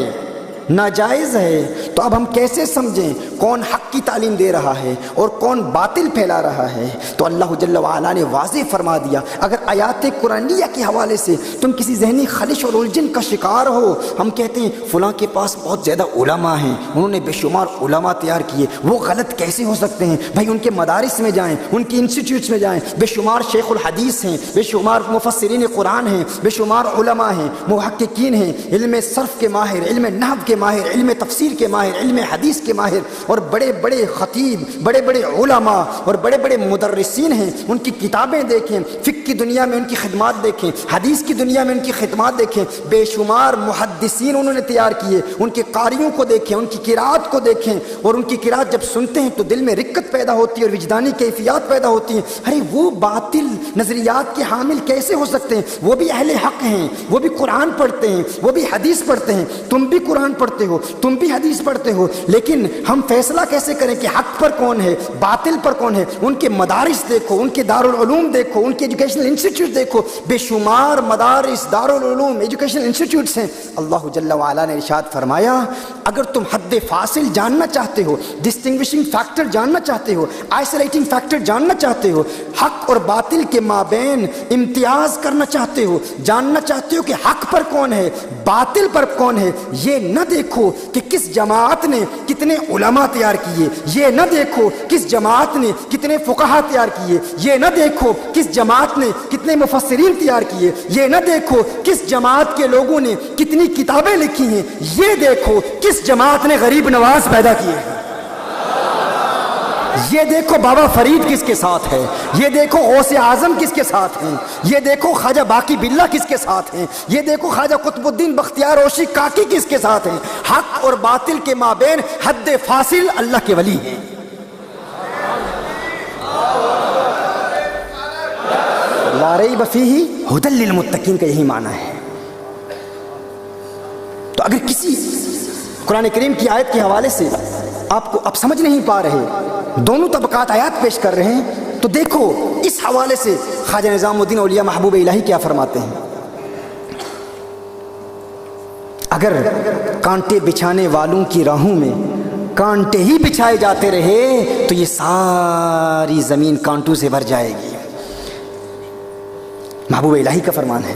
ناجائز ہے، تو اب ہم کیسے سمجھیں کون حق کی تعلیم دے رہا ہے اور کون باطل پھیلا رہا ہے؟ تو اللہ جل وعلا نے واضح فرما دیا اگر آیات قرآنیہ کے حوالے سے تم کسی ذہنی خلش اور الجھن کا شکار ہو، ہم کہتے ہیں فلاں کے پاس بہت زیادہ علماء ہیں، انہوں نے بے شمار علماء تیار کیے، وہ غلط کیسے ہو سکتے ہیں؟ بھائی ان کے مدارس میں جائیں، ان کی انسٹیٹیوٹس میں جائیں، بے شمار شیخ الحدیث ہیں، بے شمار مفسرین قرآن ہیں، بے شمار علماء ہیں، محققین ہیں، علم صرف کے ماہر، علم نحو کے ماہر، علم تفسیر کے ماہر، علم حدیث کے ماہر، اور بڑے بڑے خطیب، بڑے بڑے علماء اور بڑے بڑے مدرسین ہیں، ان کی کتابیں دیکھیں، فقہ کی دنیا میں ان کی خدمات دیکھیں، حدیث کی دنیا میں ان کی خدمات دیکھیں، بے شمار محدثین انہوں نے تیار کیے، ان کے قاریوں کو دیکھیں، ان کی قرات کو دیکھیں، اور ان کی قرات جب سنتے ہیں تو دل میں رقت پیدا ہوتی ہے اور وجدانی کیفیات پیدا ہوتی ہیں، ارے وہ باطل نظریات کے حامل کیسے ہو سکتے ہیں؟ وہ بھی اہل حق ہیں، وہ بھی قرآن پڑھتے ہیں، وہ بھی حدیث پڑھتے ہیں، تم بھی قرآن پڑھتے ہو، تم بھی حدیث پڑھتے ہو، لیکن ہم فیصلہ کیسے کریں کہ حق پر کون ہے باطل پر کون ہے؟ ان کے مدارس دیکھو، ان کے دارالعلوم دیکھو، ان کے ایجوکیشنل انسٹیٹیوٹ دیکھو، بے شمار مدارس، دارالعلوم، ایجوکیشنل انسٹیٹیوٹس ہیں۔ اللہ جل وعلا نے ارشاد فرمایا اگر تم حد فاصل جاننا چاہتے ہو، ڈسٹنگوشنگ فیکٹر جاننا چاہتے ہو، آئسولیٹنگ فیکٹر جاننا چاہتے ہو، حق اور باطل کے مابین امتیاز کرنا چاہتے ہو، جاننا چاہتے ہو کہ حق پر کون ہے باطل پر کون ہے، یہ نہ دیکھو کہ کس جماعت نے کتنے علماء تیار کیے، یہ نہ دیکھو کس جماعت نے کتنے فقہا تیار کیے، یہ نہ دیکھو کس جماعت نے کتنے مفسرین تیار کیے، یہ نہ دیکھو کس جماعت کے لوگوں نے کتنی کتابیں لکھی ہیں، یہ دیکھو کس جماعت نے غریب نواز پیدا کیے ہیں۔ یہ دیکھو بابا فرید کس کے ساتھ ہے، یہ دیکھو غوث اعظم کس کے ساتھ ہیں، یہ دیکھو خواجہ باقی باللہ کس کے ساتھ ہیں، یہ دیکھو خواجہ قطب الدین بختیار اوشی کاکی کس کے ساتھ ہیں۔ حق اور باطل کے مابین حد فاصل اللہ کے ولی ہیں۔ لا ریب فیہ ھدی للمتقین کا یہی معنی ہے۔ تو اگر کسی قرآن کریم کی آیت کے حوالے سے آپ کو اب سمجھ نہیں پا رہے، دونوں طبقات آیات پیش کر رہے ہیں، تو دیکھو اس حوالے سے خواجہ نظام الدین اولیاء محبوب الہی کیا فرماتے ہیں۔ اگر کانٹے بچھانے والوں کی راہوں میں کانٹے ہی بچھائے جاتے رہے تو یہ ساری زمین کانٹوں سے بھر جائے گی، محبوب الہی کا فرمان ہے۔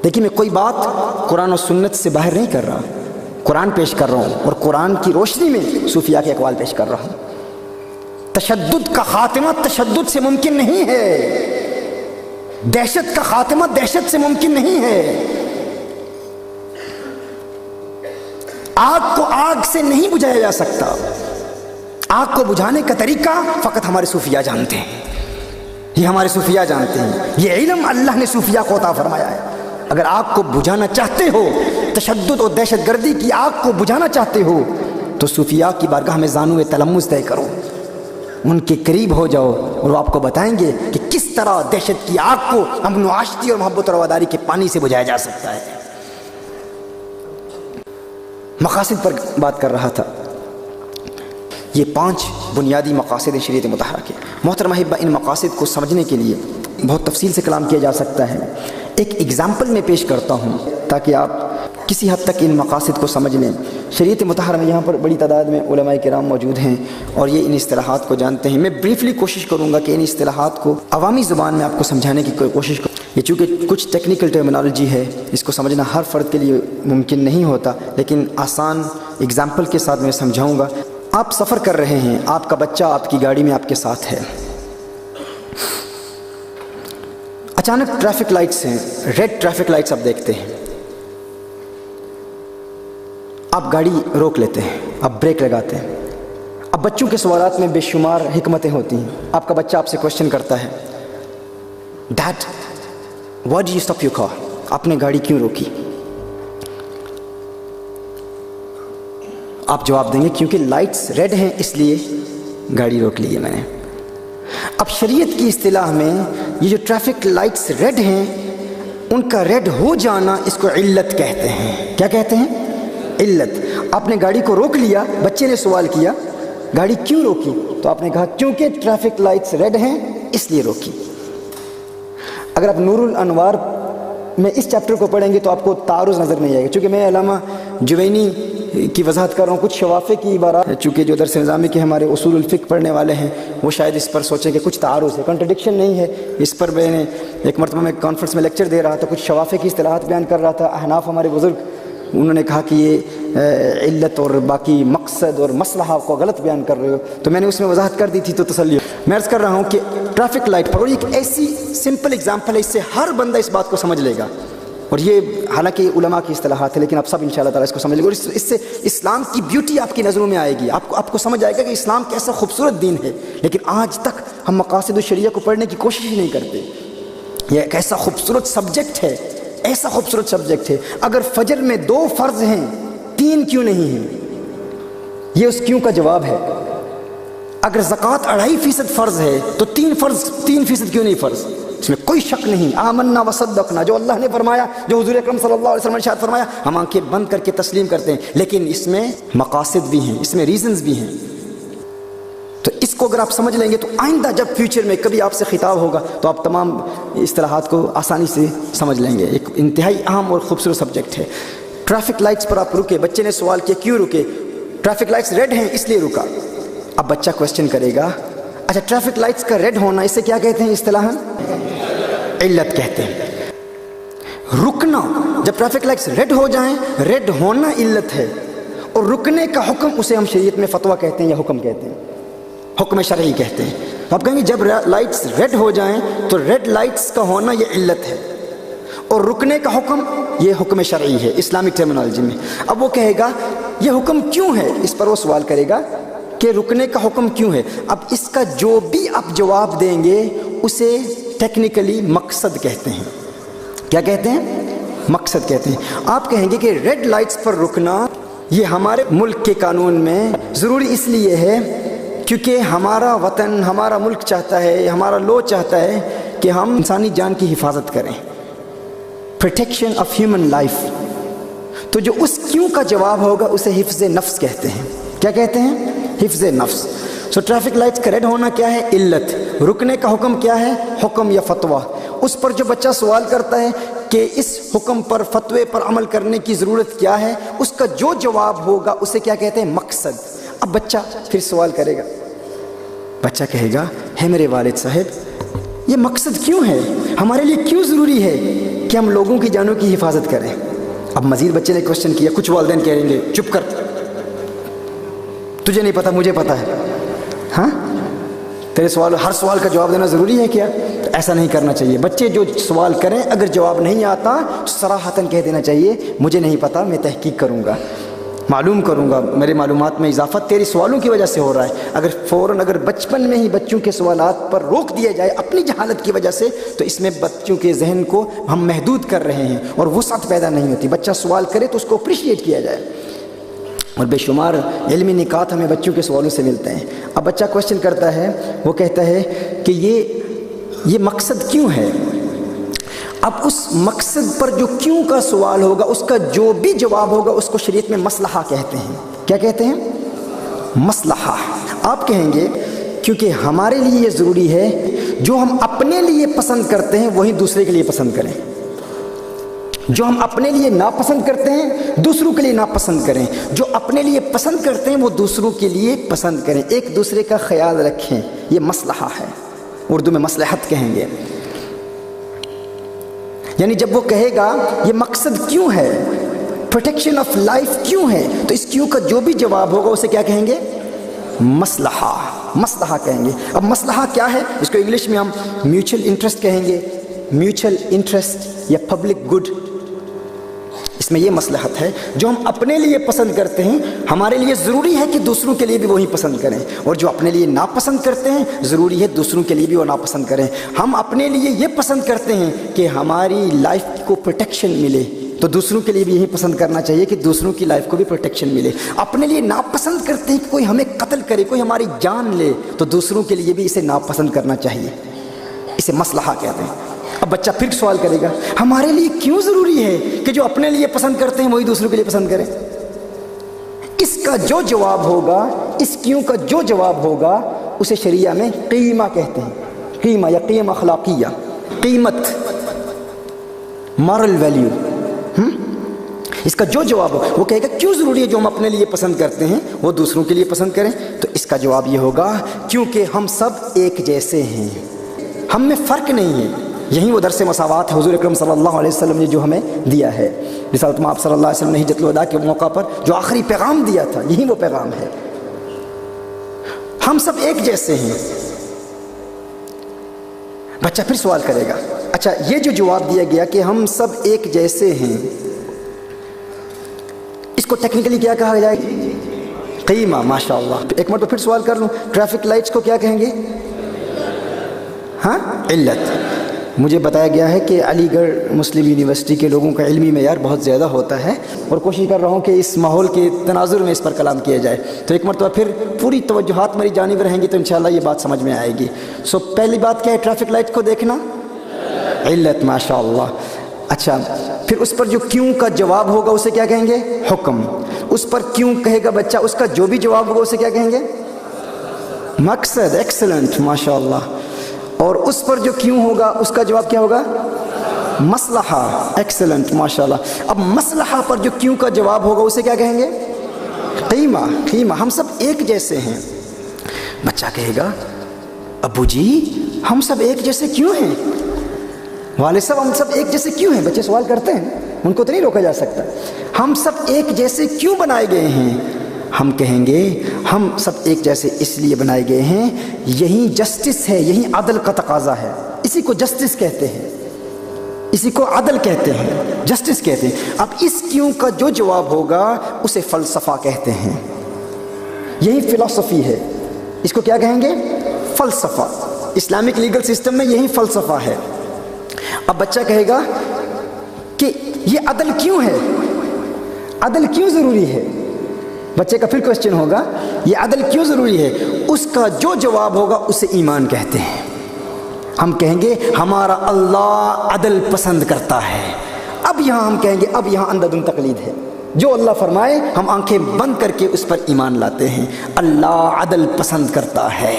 دیکھیے میں کوئی بات قرآن و سنت سے باہر نہیں کر رہا، قرآن پیش کر رہا ہوں اور قرآن کی روشنی میں صوفیاء کے اقوال پیش کر رہا ہوں۔ تشدد کا خاتمہ تشدد سے ممکن نہیں ہے، دہشت کا خاتمہ دہشت سے ممکن نہیں ہے، آگ کو آگ سے نہیں بجھایا جا سکتا، آگ کو بجھانے کا طریقہ فقط ہمارے صوفیاء جانتے ہیں، یہ ہمارے صوفیاء جانتے ہیں، یہ علم اللہ نے صوفیاء کو عطا فرمایا ہے۔ اگر آگ کو بجھانا چاہتے ہو، تشدد اور دہشت گردی کی آگ کو بجھانا چاہتے ہو، تو صوفیاء کی بارگاہ میں زانو تلمس طے کرو، ان کے قریب ہو جاؤ اور وہ آپ کو بتائیں گے کہ کس طرح دہشت کی آگ کو امن و عاشقی اور محبت اور رواداری کے پانی سے بجھایا جا سکتا ہے۔ مقاصد پر بات کر رہا تھا، یہ 5 بنیادی مقاصد ہیں شریعت مطہرہ کے۔ محترم احبہ، ان مقاصد کو سمجھنے کے لیے بہت تفصیل سے کلام کیا جا سکتا ہے۔ ایک ایگزامپل میں پیش کرتا ہوں تاکہ آپ کسی حد تک ان مقاصد کو سمجھ لیں۔ شریعت مطہرہ میں یہاں پر بڑی تعداد میں علماء کرام موجود ہیں اور یہ ان اصطلاحات کو جانتے ہیں۔ میں بریفلی کوشش کروں گا کہ ان اصطلاحات کو عوامی زبان میں آپ کو سمجھانے کی کوشش کروں۔ یہ چونکہ کچھ ٹیکنیکل ٹرمینالوجی ہے، اس کو سمجھنا ہر فرد کے لیے ممکن نہیں ہوتا، لیکن آسان ایگزامپل کے ساتھ میں سمجھاؤں گا۔ آپ سفر کر رہے ہیں، آپ کا بچہ آپ کی گاڑی میں آپ کے ساتھ ہے، اچانک ٹریفک لائٹس ہیں، ریڈ ٹریفک لائٹس آپ دیکھتے ہیں، آپ گاڑی روک لیتے ہیں، آپ بریک لگاتے ہیں۔ اب بچوں کے سوالات میں بے شمار حکمتیں ہوتی ہیں۔ آپ کا بچہ آپ سے کوشچن کرتا ہے، did why did you stop your car؟ آپ نے گاڑی کیوں روکی؟ آپ جواب دیں گے کیونکہ لائٹس ریڈ ہیں اس لیے گاڑی روک لی ہے میں نے۔ اب شریعت کی اصطلاح میں یہ جو ٹریفک لائٹس ریڈ ہیں، ان کا ریڈ ہو جانا اس کو علت کہتے ہیں۔ کیا کہتے ہیں؟ علت۔ آپ نے گاڑی کو روک لیا، بچے نے سوال کیا گاڑی کیوں روکی؟ تو آپ نے کہا کیونکہ ٹریفک لائٹس ریڈ ہیں اس لیے روکی۔ اگر آپ نور الانوار میں اس چیپٹر کو پڑھیں گے تو آپ کو تعارض نظر نہیں آئے گا، چونکہ میں علامہ جوینی کی وضاحت کر رہا ہوں، کچھ شوافے کی عبارات، چونکہ جو درس نظامی کے ہمارے اصول الفقہ پڑھنے والے ہیں وہ شاید اس پر سوچیں کہ کچھ تعارض ہے، کنٹرڈکشن نہیں ہے۔ اس پر میں نے ایک مرتبہ میں کانفرنس میں لیکچر دے رہا تھا، کچھ شوافے کی اصطلاحات بیان کر رہا تھا۔ احناف ہمارے بزرگ انہوں نے کہا کہ یہ علت اور باقی مقصد اور مصلحہ کو غلط بیان کر رہے ہو، تو میں نے اس میں وضاحت کر دی تھی، تو تسلی میں عرض کر رہا ہوں کہ ٹریفک لائٹ پر، اور ایک ایسی سمپل اگزامپل ہے، اس سے ہر بندہ اس بات کو سمجھ لے گا، اور یہ حالانکہ علماء کی اصطلاحات ہے لیکن آپ سب انشاءاللہ تعالیٰ اس کو سمجھ لیں گے، اور اس سے اسلام کی بیوٹی آپ کی نظروں میں آئے گی، آپ کو سمجھ آئے گا کہ اسلام کیسا خوبصورت دین ہے۔ لیکن آج تک ہم مقاصد الشریعہ کو پڑھنے کی کوشش ہی نہیں کرتے۔ یہ ایک ایسا خوبصورت سبجیکٹ ہے، ایسا خوبصورت سبجیکٹ ہے۔ اگر فجر میں 2 فرض ہیں 3 کیوں نہیں ہیں؟ یہ اس کیوں کا جواب ہے۔ اگر زکوٰۃ 2.5% فرض ہے تو 3% کیوں نہیں فرض؟ اس میں کوئی شک نہیں. آمنا وصدقنا، جو اللہ نے فرمایا، جو حضور اکرم صلی اللہ علیہ وسلم نے ارشاد فرمایا، ہم آنکھیں بند کر کے تسلیم کرتے ہیں. لیکن اس میں مقاصد بھی ہیں، اس میں ریزنز بھی ہیں. تو اس کو اگر آپ سمجھ لیں گے تو آئندہ جب فیوچر میں کبھی آپ سے خطاب ہوگا تو آپ تمام اصطلاحات کو آسانی سے سمجھ لیں گے. ایک انتہائی اہم اور خوبصورت سبجیکٹ ہے. ٹریفک لائٹس پر آپ رکے، بچے نے سوال کیا کیوں رکے؟ ٹریفک لائٹس ریڈ ہیں اس لیے رکا. اب بچہ کوشچن کرے گا، اچھا ٹریفک لائٹس کا ریڈ ہونا اسے کیا کہتے ہیں اصطلاحاً؟ علت کہتے ہیں. رکنا، جب ٹریفک لائٹس ریڈ ہو جائیں، ریڈ ہونا علت ہے، اور رکنے کا حکم اسے ہم شریعت میں فتویٰ کہتے ہیں یا حکم کہتے ہیں، حکم شرعی کہتے ہیں. آپ کہیں گے جب لائٹس ریڈ ہو جائیں تو ریڈ لائٹس کا ہونا یہ علت ہے، اور رکنے کا حکم یہ حکم شرعی ہے اسلامک ٹرمینالوجی میں. اب وہ کہے گا یہ حکم کیوں ہے، اس پر وہ سوال کرے گا کہ رکنے کا حکم کیوں ہے. اب اس کا جو بھی آپ جواب دیں گے اسے ٹیکنیکلی مقصد کہتے ہیں. کیا کہتے ہیں؟ مقصد کہتے ہیں. آپ کہیں گے کہ ریڈ لائٹس پر رکنا یہ ہمارے ملک کے قانون میں ضروری اس لیے ہے کیونکہ ہمارا وطن، ہمارا ملک چاہتا ہے، ہمارا لو چاہتا ہے کہ ہم انسانی جان کی حفاظت کریں، پروٹیکشن آف ہیومن لائف. تو جو اس کیوں کا جواب ہوگا اسے حفظ نفس کہتے ہیں. کیا کہتے ہیں؟ حفظ نفس. سو ٹریفک لائٹس کا ریڈ ہونا کیا ہے؟ علت. رکنے کا حکم کیا ہے؟ حکم یا فتویٰ. اس پر جو بچہ سوال کرتا ہے کہ اس حکم پر، فتوے پر عمل کرنے کی ضرورت کیا ہے، اس کا جو جواب ہوگا اسے کیا کہتے ہیں؟ مقصد. اب بچہ پھر سوال کرے گا، بچہ کہے گا ہے میرے والد صاحب یہ مقصد کیوں ہے، ہمارے لیے کیوں ضروری ہے کہ ہم لوگوں کی جانوں کی حفاظت کریں. اب مزید بچے نے کوشچن کیا. کچھ والدین کہیں گے چپ کر، تجھے نہیں پتا مجھے پتا ہے. ہاں تیرے سوال، ہر سوال کا جواب دینا ضروری ہے کیا؟ ایسا نہیں کرنا چاہیے. بچے جو سوال کریں اگر جواب نہیں آتا صراحتاً کہہ دینا چاہیے مجھے نہیں پتا، میں تحقیق کروں گا، معلوم کروں گا، میرے معلومات میں اضافہ تیری سوالوں کی وجہ سے ہو رہا ہے. اگر بچپن میں ہی بچوں کے سوالات پر روک دیا جائے اپنی جہالت کی وجہ سے تو اس میں بچوں کے ذہن کو ہم محدود کر رہے ہیں اور وسعت پیدا نہیں ہوتی. بچہ سوال کرے تو اس کو اپریشیٹ کیا جائے. اور بے شمار علمی نکات ہمیں بچوں کے سوالوں سے ملتے ہیں. اب بچہ کوشچن کرتا ہے، وہ کہتا ہے کہ یہ مقصد کیوں ہے. اب اس مقصد پر جو کیوں کا سوال ہوگا اس کا جو بھی جواب ہوگا اس کو شریعت میں مصلحہ کہتے ہیں. کیا کہتے ہیں؟ مصلحہ. آپ کہیں گے کیونکہ ہمارے لیے یہ ضروری ہے جو ہم اپنے لیے پسند کرتے ہیں وہی دوسرے کے لیے پسند کریں، جو ہم اپنے لیے ناپسند کرتے ہیں دوسروں کے لیے ناپسند کریں، جو اپنے لیے پسند کرتے ہیں وہ دوسروں کے لیے پسند کریں، ایک دوسرے کا خیال رکھیں. یہ مصلحہ ہے، اردو میں مصلحت کہیں گے. یعنی جب وہ کہے گا یہ مقصد کیوں ہے، پروٹیکشن آف لائف کیوں ہے، تو اس کیوں کا جو بھی جواب ہوگا اسے کیا کہیں گے؟ مصلحہ. مصلحہ کہیں گے. اب مصلحہ کیا ہے؟ اس کو انگلش میں ہم میوچل انٹرسٹ کہیں گے. میوچل انٹرسٹ یا پبلک گڈ، اس میں یہ مصلحت ہے جو ہم اپنے لیے پسند کرتے ہیں ہمارے لیے ضروری ہے کہ دوسروں کے لیے بھی وہی پسند کریں، اور جو اپنے لیے ناپسند کرتے ہیں ضروری ہے دوسروں کے لیے بھی وہ ناپسند کریں. ہم اپنے لیے یہ پسند کرتے ہیں کہ ہماری لائف کو پروٹیکشن ملے تو دوسروں کے لیے بھی یہی پسند کرنا چاہیے کہ دوسروں کی لائف کو بھی پروٹیکشن ملے. اپنے لیے ناپسند کرتے ہیں کہ کوئی ہمیں قتل کرے، کوئی ہماری جان لے، تو دوسروں کے لیے بھی اسے ناپسند کرنا چاہیے. اسے مصلحہ کہتے ہیں. اب بچہ پھر سوال کرے گا ہمارے لیے کیوں ضروری ہے کہ جو اپنے لیے پسند کرتے ہیں وہی دوسروں کے لیے پسند کریں. اس کا جو جواب ہوگا، اس کیوں کا جو جواب ہوگا اسے شریعہ میں قیمہ کہتے ہیں. قیمہ یا قیم اخلاقیہ، قیمت، مورل ویلیو. اس کا جو جواب ہو وہ کہے گا کیوں ضروری ہے جو ہم اپنے لیے پسند کرتے ہیں وہ دوسروں کے لیے پسند کریں. تو اس کا جواب یہ ہوگا کیونکہ ہم سب ایک جیسے ہیں، ہم میں فرق نہیں ہے. یہی وہ درس مساوات ہے حضور اکرم صلی اللہ علیہ وسلم نے جو ہمیں دیا ہے. رسالت مآب صلی اللہ علیہ وسلم نے حجۃ الوداع کے موقع پر جو آخری پیغام دیا تھا یہی وہ پیغام ہے. ہم سب ایک جیسے ہیں. بچہ پھر سوال کرے گا اچھا یہ جو جواب دیا گیا کہ ہم سب ایک جیسے ہیں اس کو ٹیکنیکلی کیا کہا جائے گا؟ قیمہ. ماشاء اللہ. ایک مرتبہ پھر سوال کر لوں، ٹریفک لائٹس کو کیا کہیں گے؟ ہاں علت. مجھے بتایا گیا ہے کہ علی گڑھ مسلم یونیورسٹی کے لوگوں کا علمی معیار بہت زیادہ ہوتا ہے اور کوشش کر رہا ہوں کہ اس ماحول کے تناظر میں اس پر کلام کیا جائے. تو ایک مرتبہ پھر پوری توجہات میری جانب رہیں گی تو انشاءاللہ یہ بات سمجھ میں آئے گی. سو پہلی بات کیا ہے؟ ٹریفک لائٹ کو دیکھنا علت، ماشاء اللہ. اچھا پھر اس پر جو کیوں کا جواب ہوگا اسے کیا کہیں گے؟ حکم. اس پر کیوں کہے گا بچہ، اس کا جو بھی جواب ہوگا اسے کیا کہیں گے؟ مقصد. ایکسلنٹ، ماشاء اللہ. اور اس پر جو کیوں ہوگا اس کا جواب کیا ہوگا؟ مصلحہ. ایکسلنٹ، ماشاء اللہ. اب مصلحہ پر جو کیوں کا جواب ہوگا اسے کیا کہیں گے؟ قیمہ. قیمہ. ہم سب ایک جیسے ہیں. بچہ کہے گا ابو جی ہم سب ایک جیسے کیوں ہیں؟ والد صاحب ہم سب ایک جیسے کیوں ہیں؟ بچے سوال کرتے ہیں، ان کو تو نہیں روکا جا سکتا. ہم سب ایک جیسے کیوں بنائے گئے ہیں؟ ہم کہیں گے ہم سب ایک جیسے اس لیے بنائے گئے ہیں، یہی جسٹس ہے، یہی عدل کا تقاضا ہے. اسی کو جسٹس کہتے ہیں، اسی کو عدل کہتے ہیں، جسٹس کہتے ہیں. اب اس کیوں کا جو جواب ہوگا اسے فلسفہ کہتے ہیں. یہی فلسفی ہے. اس کو کیا کہیں گے؟ فلسفہ. اسلامک لیگل سسٹم میں یہی فلسفہ ہے. اب بچہ کہے گا کہ یہ عدل کیوں ہے، عدل کیوں ضروری ہے؟ بچے کا پھر کوشچن ہوگا یہ عدل کیوں ضروری ہے؟ اس کا جو جواب ہوگا اسے ایمان کہتے ہیں. ہم کہیں گے ہمارا اللہ عدل پسند کرتا ہے. اب یہاں ہم کہیں گے اب یہاں اندھادھند تقلید ہے. جو اللہ فرمائے ہم آنکھیں بند کر کے اس پر ایمان لاتے ہیں. اللہ عدل پسند کرتا ہے.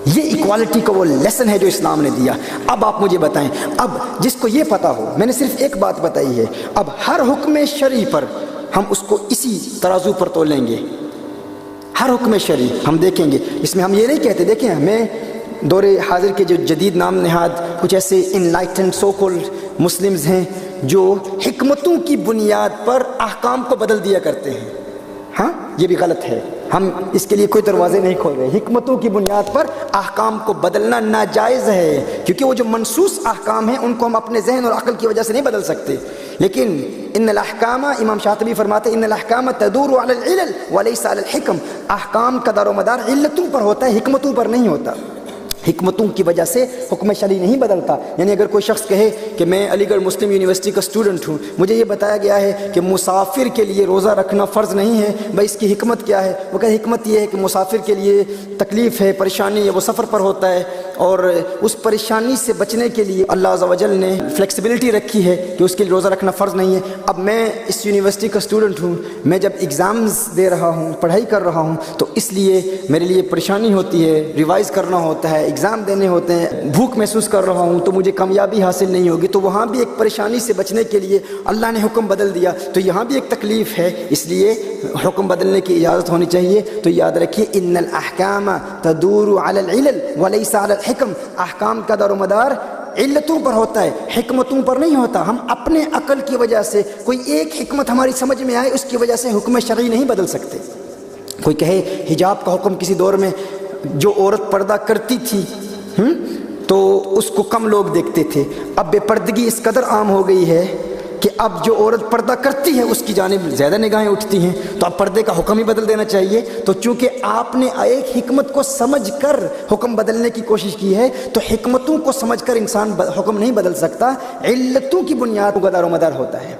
یہ ایکوالٹی کا وہ لیسن ہے جو اسلام نے دیا. اب آپ مجھے بتائیں، اب جس کو یہ پتا ہو، میں نے صرف ایک بات بتائی ہے، اب ہر حکم شرعی پر ہم اس کو اسی ترازو پر تولیں گے. ہر حکم شرعی ہم دیکھیں گے. اس میں ہم یہ نہیں کہتے، دیکھیں ہمیں دور حاضر کے جو جدید نام نہاد کچھ ایسے انلائٹنڈ سو کالڈ مسلمز ہیں جو حکمتوں کی بنیاد پر احکام کو بدل دیا کرتے ہیں. ہاں یہ بھی غلط ہے. ہم اس کے لیے کوئی دروازے نہیں کھول رہے. حکمتوں کی بنیاد پر احکام کو بدلنا ناجائز ہے، کیونکہ وہ جو منصوص احکام ہیں ان کو ہم اپنے ذہن اور عقل کی وجہ سے نہیں بدل سکتے. لیکن ان الاحکام، امام شاطبی فرماتے ہیں ان الاحکام تدور علی العلل وليس علی الحکم. احکام کا دار و مدار علتوں پر ہوتا ہے، حکمتوں پر نہیں ہوتا. حکمتوں کی وجہ سے حکم شرعی نہیں بدلتا. یعنی اگر کوئی شخص کہے کہ میں علی گڑھ مسلم یونیورسٹی کا اسٹوڈنٹ ہوں، مجھے یہ بتایا گیا ہے کہ مسافر کے لیے روزہ رکھنا فرض نہیں ہے، بھائی اس کی حکمت کیا ہے؟ وہ کہے حکمت یہ ہے کہ مسافر کے لیے تکلیف ہے، پریشانی ہے، وہ سفر پر ہوتا ہے، اور اس پریشانی سے بچنے کے لیے اللہ عز و جل نے فلیکسیبلٹی رکھی ہے کہ اس کے لیے روزہ رکھنا فرض نہیں ہے. اب میں اس یونیورسٹی کا اسٹوڈنٹ ہوں، میں جب ایگزامز دے رہا ہوں، پڑھائی کر رہا ہوں، تو اس لیے میرے لیے پریشانی ہوتی ہے، ریوائز کرنا ہوتا ہے، ایگزام دینے ہوتے ہیں، بھوک محسوس کر رہا ہوں تو مجھے کامیابی حاصل نہیں ہوگی. تو وہاں بھی ایک پریشانی سے بچنے کے لیے اللہ نے حکم بدل دیا، تو یہاں بھی ایک تکلیف ہے، اس لیے حکم بدلنے کی اجازت ہونی چاہیے. تو یاد رکھیے ان الاحکام تدور علی العلل وليس علی الحکم. احکام کا دار و مدار علتوں پر ہوتا ہے، حکمتوں پر نہیں ہوتا. ہم اپنے عقل کی وجہ سے کوئی ایک حکمت ہماری سمجھ میں آئے اس کی وجہ سے حکم شرعی نہیں بدل سکتے. کوئی کہے حجاب کا حکم کسی دور میں جو عورت پردہ کرتی تھی تو اس کو کم لوگ دیکھتے تھے، اب بے پردگی اس قدر عام ہو گئی ہے کہ اب جو عورت پردہ کرتی ہے اس کی جانب زیادہ نگاہیں اٹھتی ہیں، تو اب پردے کا حکم ہی بدل دینا چاہیے. تو چونکہ آپ نے ایک حکمت کو سمجھ کر حکم بدلنے کی کوشش کی ہے، تو حکمتوں کو سمجھ کر انسان حکم نہیں بدل سکتا، علتوں کی بنیاد کا دار و مدار ہوتا ہے.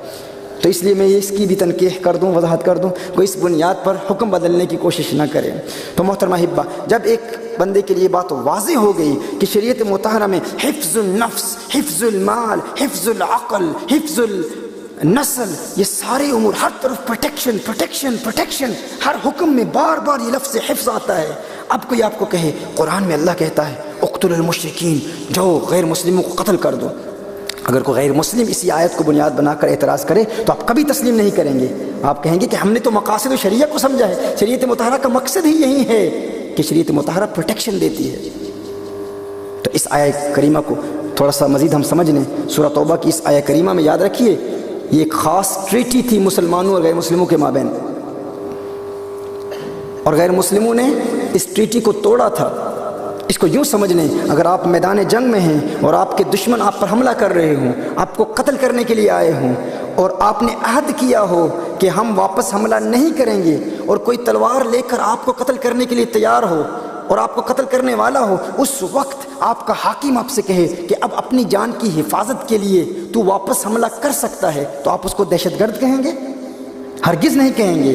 تو اس لیے میں اس کی بھی تنقیح کر دوں، وضاحت کر دوں، کوئی اس بنیاد پر حکم بدلنے کی کوشش نہ کرے. تو محترمہ احبہ، جب ایک بندے کے لیے بات واضح ہو گئی کہ شریعت مطہرہ میں حفظ النفس، حفظ المال، حفظ العقل، حفظ النسل، یہ سارے امور، ہر طرف پروٹیکشن پروٹیکشن پروٹیکشن، ہر حکم میں بار بار یہ لفظ حفظ آتا ہے. اب کوئی آپ کو کہے قرآن میں اللہ کہتا ہے اقتلوا المشرکین، جاؤ غیر مسلموں کو قتل کر دو. اگر کوئی غیر مسلم اسی آیت کو بنیاد بنا کر اعتراض کرے تو آپ کبھی تسلیم نہیں کریں گے. آپ کہیں گے کہ ہم نے تو مقاصد و شریعہ کو سمجھا ہے، شریعت مطہرہ کا مقصد ہی یہی ہے کہ شریعت مطہرہ پروٹیکشن دیتی ہے. تو اس آیہ کریمہ کو تھوڑا سا مزید ہم سمجھ لیں. سورہ توبہ کی اس آیہ کریمہ میں یاد رکھیے یہ ایک خاص ٹریٹی تھی مسلمانوں اور غیر مسلموں کے مابین، اور غیر مسلموں نے اس ٹریٹی کو توڑا تھا. اس کو یوں سمجھ لیں، اگر آپ میدان جنگ میں ہیں اور آپ کے دشمن آپ پر حملہ کر رہے ہوں، آپ کو قتل کرنے کے لیے آئے ہوں، اور آپ نے عہد کیا ہو کہ ہم واپس حملہ نہیں کریں گے، اور کوئی تلوار لے کر آپ کو قتل کرنے کے لیے تیار ہو اور آپ کو قتل کرنے والا ہو، اس وقت آپ کا حاکم آپ سے کہے کہ اب اپنی جان کی حفاظت کے لیے تو واپس حملہ کر سکتا ہے، تو آپ اس کو دہشت گرد کہیں گے؟ ہرگز نہیں کہیں گے.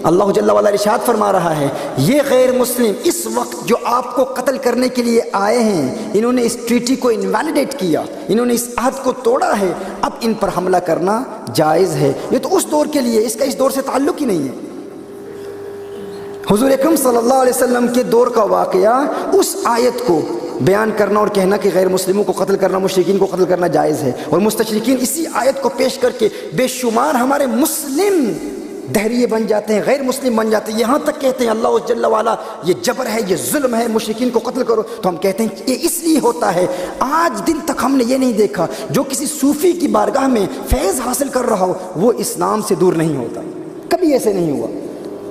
اللہ جل وعلا ارشاد فرما رہا ہے یہ غیر مسلم اس وقت جو آپ کو قتل کرنے کے لیے آئے ہیں، انہوں نے اس ٹریٹی کو انویلیڈیٹ کیا، انہوں نے اس عہد کو توڑا ہے، اب ان پر حملہ کرنا جائز ہے۔ یہ تو اس دور کے لیے، اس کا اس دور سے تعلق ہی نہیں ہے۔ حضور اکرم صلی اللہ علیہ وسلم کے دور کا واقعہ، اس آیت کو بیان کرنا اور کہنا کہ غیر مسلموں کو قتل کرنا، مشرکین کو قتل کرنا جائز ہے، اور مستشرکین اسی آیت کو پیش کر کے بے شمار ہمارے مسلم دہریے بن جاتے ہیں، غیر مسلم بن جاتے ہیں، یہاں تک کہتے ہیں اللہ جل وعلا یہ جبر ہے، یہ ظلم ہے، مشرکین کو قتل کرو، تو ہم کہتے ہیں یہ اس لیے ہوتا ہے۔ آج دن تک ہم نے یہ نہیں دیکھا جو کسی صوفی کی بارگاہ میں فیض حاصل کر رہا ہو وہ اسلام سے دور نہیں ہوتا، کبھی ایسے نہیں ہوا،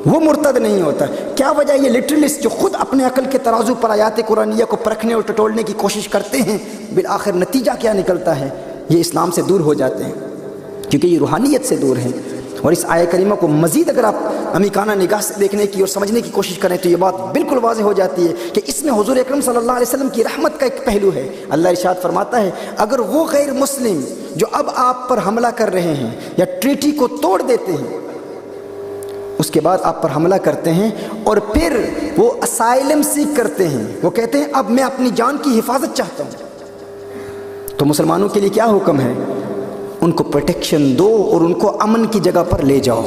وہ مرتد نہیں ہوتا۔ کیا وجہ؟ یہ لٹرلسٹ جو خود اپنے عقل کے ترازو پر آیات قرآنیہ کو پرکھنے اور ٹٹولنے کی کوشش کرتے ہیں، بالآخر نتیجہ کیا نکلتا ہے؟ یہ اسلام سے دور ہو جاتے ہیں، کیونکہ یہ روحانیت سے دور ہیں۔ اور اس آیہ کریمہ کو مزید اگر آپ عمیقانہ نگاہ سے دیکھنے کی اور سمجھنے کی کوشش کریں تو یہ بات بالکل واضح ہو جاتی ہے کہ اس میں حضور اکرم صلی اللہ علیہ وسلم کی رحمت کا ایک پہلو ہے۔ اللہ ارشاد فرماتا ہے اگر وہ غیر مسلم جو اب آپ پر حملہ کر رہے ہیں یا ٹریٹی کو توڑ دیتے ہیں، اس کے بعد آپ پر حملہ کرتے ہیں اور پھر وہ اسائلم سیک کرتے ہیں، وہ کہتے ہیں اب میں اپنی جان کی حفاظت چاہتا ہوں، تو مسلمانوں کے لیے کیا حکم ہے؟ ان کو پروٹیکشن دو اور ان کو امن کی جگہ پر لے جاؤ،